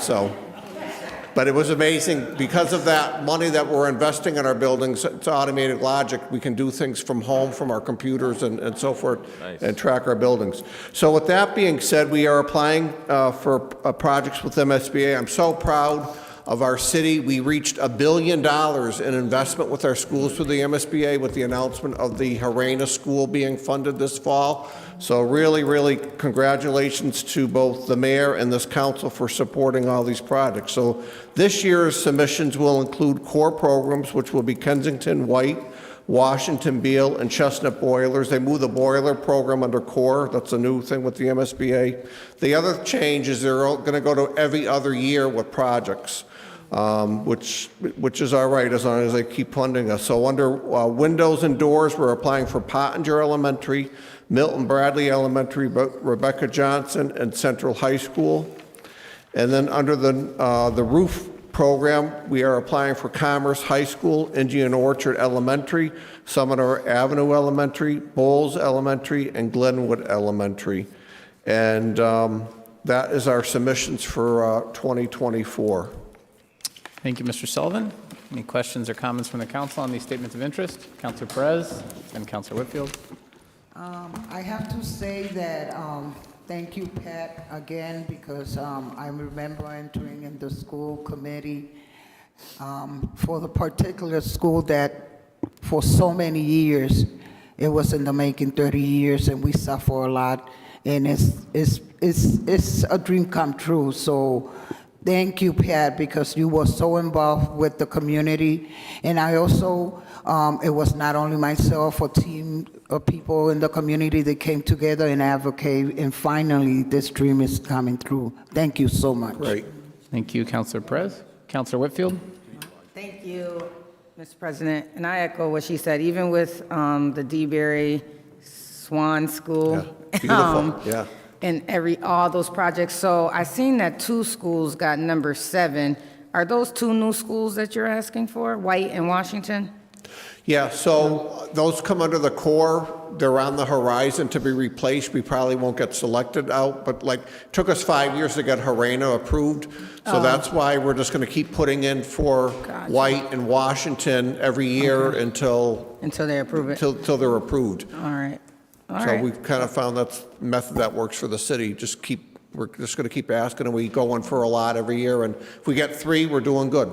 But it was amazing because of that money that we're investing in our buildings. It's automated logic. We can do things from home, from our computers and so forth, and track our buildings. So with that being said, we are applying for projects with MSBA. I'm so proud of our city. We reached $1 billion in investment with our schools through the MSBA with the announcement of the Harena School being funded this fall. So really, really congratulations to both the mayor and this council for supporting all these projects. So this year's submissions will include core programs, which will be Kensington, White, Washington, Beale, and Chestnut boilers. They moved the boiler program under core. That's a new thing with the MSBA. The other change is they're going to go to every other year with projects. Which is all right as long as they keep funding us. So under windows and doors, we're applying for Pottinger Elementary, Milton Bradley Elementary, Rebecca Johnson, and Central High School. And then under the roof program, we are applying for Commerce High School, Indian Orchard Elementary, Sumner Avenue Elementary, Bowles Elementary, and Glenwood Elementary. And that is our submissions for 2024. Thank you, Mr. Sullivan. Any questions or comments from the council on these statements of interest? Councilor Perez and Councilor Whitfield. I have to say that thank you, Pat, again, because I remember entering in the school committee for the particular school that for so many years, it was in the making, 30 years, and we suffer a lot, and it's a dream come true. So thank you, Pat, because you were so involved with the community. And I also, it was not only myself, a team of people in the community that came together and advocate, and finally, this dream is coming through. Thank you so much. Great. Thank you, Councilor Perez. Councilor Whitfield. Thank you, Mr. President. And I echo what she said, even with the DeBerry Swan School. Yeah. Beautiful, yeah. And all those projects. So I seen that 2 schools got number 7. Are those 2 new schools that you're asking for, White and Washington? Yeah, so those come under the core. They're on the horizon to be replaced. We probably won't get selected out, but like, it took us 5 years to get Harena approved. So that's why we're just going to keep putting in for White and Washington every year until they approve it. Until they're approved. All right. So we've kind of found that's a method that works for the city. We're just going to keep asking, and we go in for a lot every year. And if we get 3, we're doing good.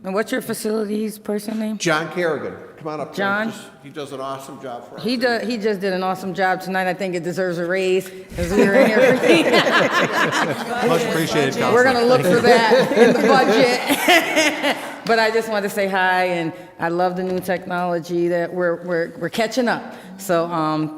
And what's your facilities person name? John Kerrigan. Come on up, John. He does an awesome job for us. He just did an awesome job tonight. I think it deserves a raise because we were in here free. Much appreciated, Councilor. We're going to look for that in the budget. But I just wanted to say hi, and I love the new technology that we're catching up. So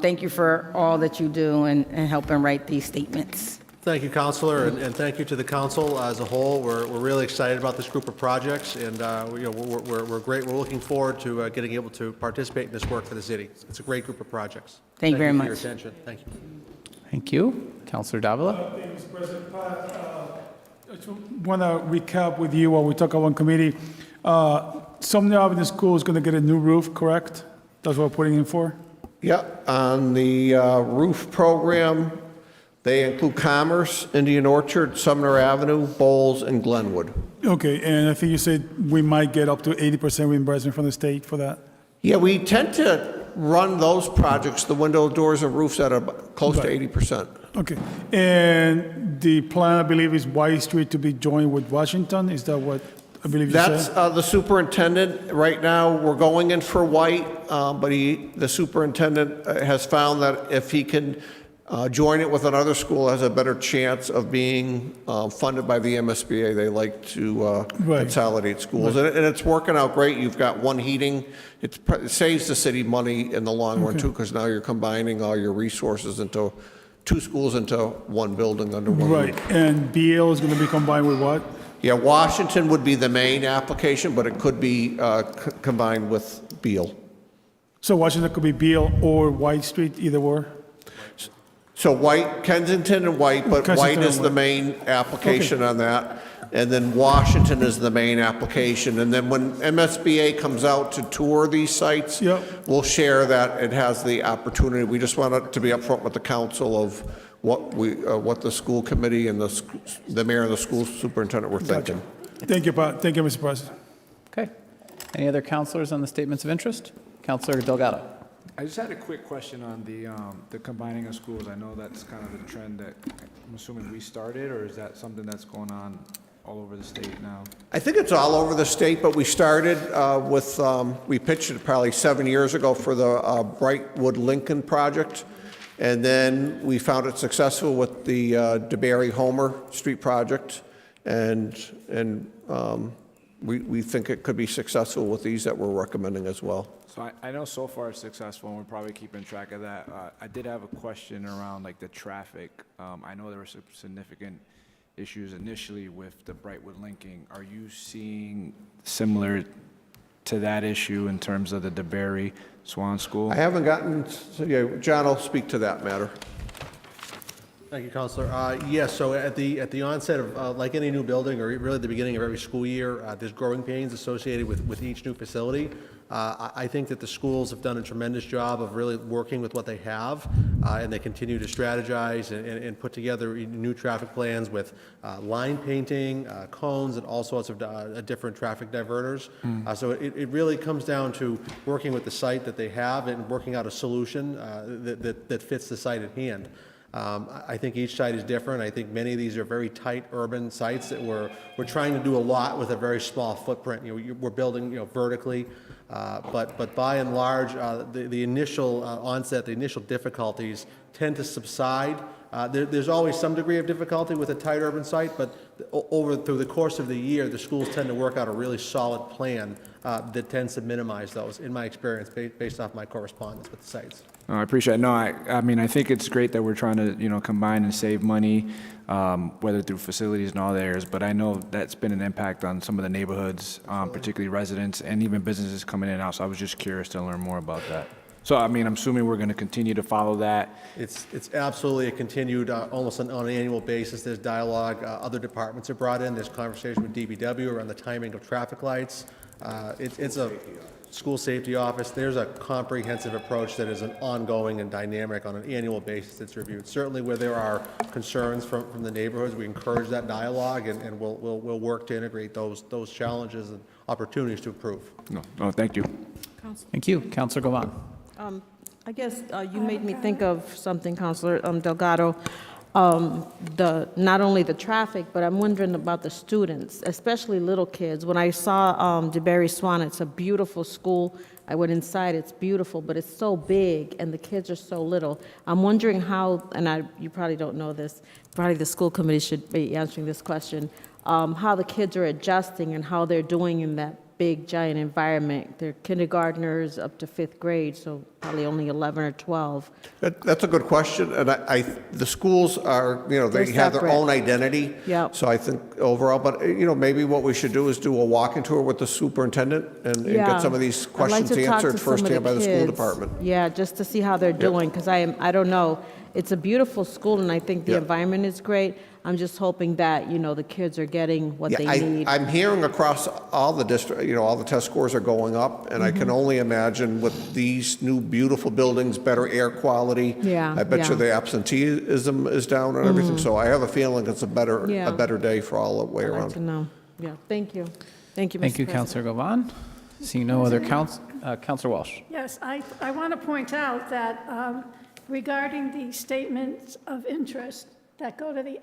thank you for all that you do and helping write these statements. Thank you, Councilor, and thank you to the council as a whole. We're really excited about this group of projects, and we're great. We're looking forward to getting able to participate in this work for the city. It's a great group of projects. Thank you very much for your attention. Thank you. Thank you. Councilor Davila. Thank you, Mr. President. I just want to recap with you while we talk about committee. Sumner Avenue School is going to get a new roof, correct? That's what we're putting in for? Yep, on the roof program, they include Commerce, Indian Orchard, Sumner Avenue, Bowles, and Glenwood. Okay, and I think you said we might get up to 80% reimbursement from the state for that? Yeah, we tend to run those projects, the window, doors, and roofs, at close to 80%. Okay, and the plan, I believe, is White Street to be joined with Washington? Is that what? I believe you That's said? the superintendent. Right now, we're going in for white, but the superintendent has found that if he can join it with another school, has a better chance of being funded by the MSBA. They like to consolidate schools, and it's working out great. You've got one heating. It saves the city money in the long run too, because now you're combining all your resources into two schools into one building under one roof. Right, and BL is going to be combined with what? Yeah, Washington would be the main application, but it could be combined with Beal. So Washington could be Beal or White Street, either or? So White, Kensington and White, but Kensington White and is the White. main application on that. And then Washington is the main application. And then when MSBA comes out to tour these sites, we'll share that it has the opportunity. We just want it to be upfront with the council of what the school committee and the mayor and the school superintendent were thinking. Thank you, Thank you, Mr. President. Okay. Any other counselors on the statements of interest? Counselor Delgado. I just had a quick question on the combining of schools. I know that's kind of the trend that I'm assuming we started, or is that something that's going on all over the state now? I think it's all over the state, but we started we pitched it probably 7 years ago for the Brightwood Lincoln project. And then we found it successful with the DeBerry Homer Street project. And we think it could be successful with these that we're recommending as well. So I know so far it's successful, and we're probably keeping track of that. I did have a question around like the traffic. I know there were some significant issues initially with the Brightwood linking. Are you seeing similar to that issue in terms of the DeBerry Swan School? I haven't gotten, John will speak to that matter. Thank you, Counselor. Yes, so at the onset of, like any new building, or really the beginning of every school year, there's growing pains associated with each new facility. I think that the schools have done a tremendous job of really working with what they have, and they continue to strategize and put together new traffic plans with line painting, cones, and all sorts of different traffic diverters. So it really comes down to working with the site that they have and working out a solution that fits the site at hand. I think each site is different. I think many of these are very tight urban sites that we're trying to do a lot with a very small footprint. We're building vertically, but by and large, the initial onset, the initial difficulties tend to subside. There's always some degree of difficulty with a tight urban site, but through the course of the year, the schools tend to work out a really solid plan that tends to minimize those, in my experience, based off my correspondence with the sites. I appreciate it. No, I mean, I think it's great that we're trying to, combine and save money, whether through facilities and all areas, but I know that's been an impact on some of the neighborhoods, particularly residents and even businesses coming in and out, so I was just curious to learn more about that. So, I mean, I'm assuming we're going to continue to follow that. It's absolutely a continued, almost on an annual basis. There's dialogue. Other departments are brought in. There's conversation with DPW around the timing of traffic lights. It's a school safety office. There's a comprehensive approach that is an ongoing and dynamic on an annual basis that's reviewed. Certainly where there are concerns from the neighborhoods, we encourage that dialogue, and we'll work to integrate those challenges and opportunities to improve. No, thank you. Thank you. Counselor Govan. I guess you made me think of something, Counselor Delgado. Not only the traffic, but I'm wondering about the students, especially little kids. When I saw DeBerry Swan, it's a beautiful school. I went inside, it's beautiful, but it's so big and the kids are so little. I'm wondering how, and you probably don't know this, probably the school committee should be answering this question, how the kids are adjusting and how they're doing in that big, giant environment. They're kindergartners up to 5th grade, so probably only 11 or 12. That's a good question, and the schools are, they have their separate. own identity. Yep. So I think overall, but maybe what we should do is do a walking tour with the superintendent and get some of these questions answered firsthand by the school department. Yeah, just to see how they're doing, because I don't know. It's a beautiful school, and I think the environment is great. I'm just hoping that, the kids are getting what they need. I'm hearing across all the district, all the test scores are going up, and I can only imagine with these new beautiful buildings, better air quality. Yeah, I bet you the absenteeism is down and everything. So I have a feeling it's a better day for all the way I'd around. like to know. Yeah, thank you. Thank you, Mr. Thank you, President. Counselor Govan. Seeing no other Counselor Walsh. Yes, I want to point out that regarding the statements of interest, that go to the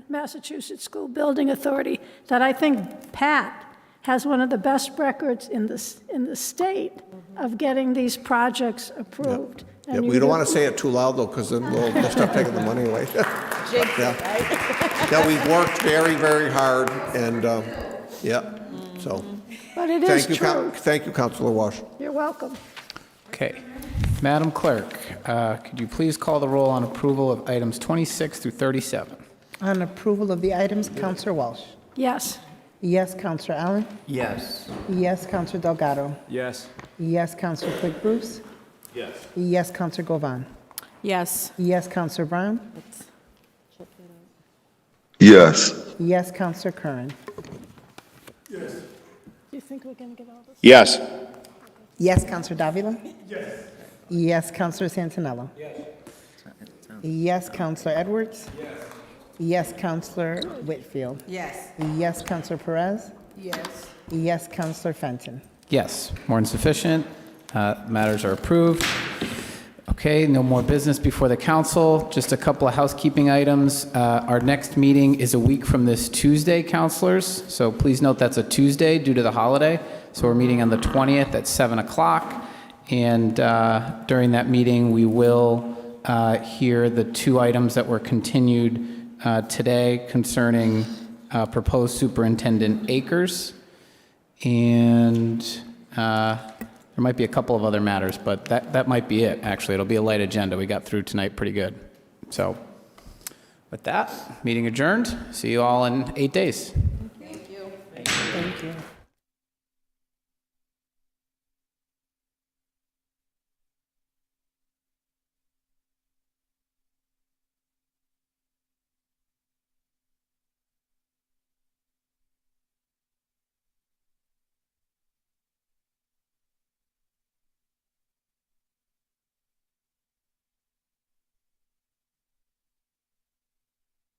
Massachusetts School Building Authority, that I think Pat has one of the best records in the state of getting these projects approved. Yeah, And we you don't do- want to say it too loud, though, because then they'll start taking the money away. Yeah, we've worked very, very hard, and, yeah, so. But it is true. Thank you, Councilor Walsh. You're welcome. Okay. Madam Clerk, could you please call the roll on approval of items 26 through 37? On approval of the items, Counselor Walsh. Yes. Yes, Counselor Allen. Yes. Yes, Counselor Delgado. Yes. Yes, Counselor Quick Bruce. Yes. Yes, Counselor Govan. Yes. Yes, Counselor Brown. Yes. Yes, Counselor Curran. Do you think we're going to get all this? Yes. Yes, Counselor Davila. Yes. Yes, Counselor Santinello. Yes, Counselor Edwards. Yes, Counselor Whitfield. Yes. Yes, Counselor Perez. Yes. Yes, Counselor Fenton. Yes, more than sufficient. Matters are approved. Okay, no more business before the council. Just a couple of housekeeping items. Our next meeting is a week from this Tuesday, councilors. So please note that's a Tuesday due to the holiday. So we're meeting on the 20th at 7 o'clock. And during that meeting, we will hear the two items that were continued today concerning proposed superintendent Akers. And there might be a couple of other matters, but that might be it, actually. It'll be a light agenda. We got through tonight pretty good. So with that, meeting adjourned. See you all in 8 days. Thank you. Thank you.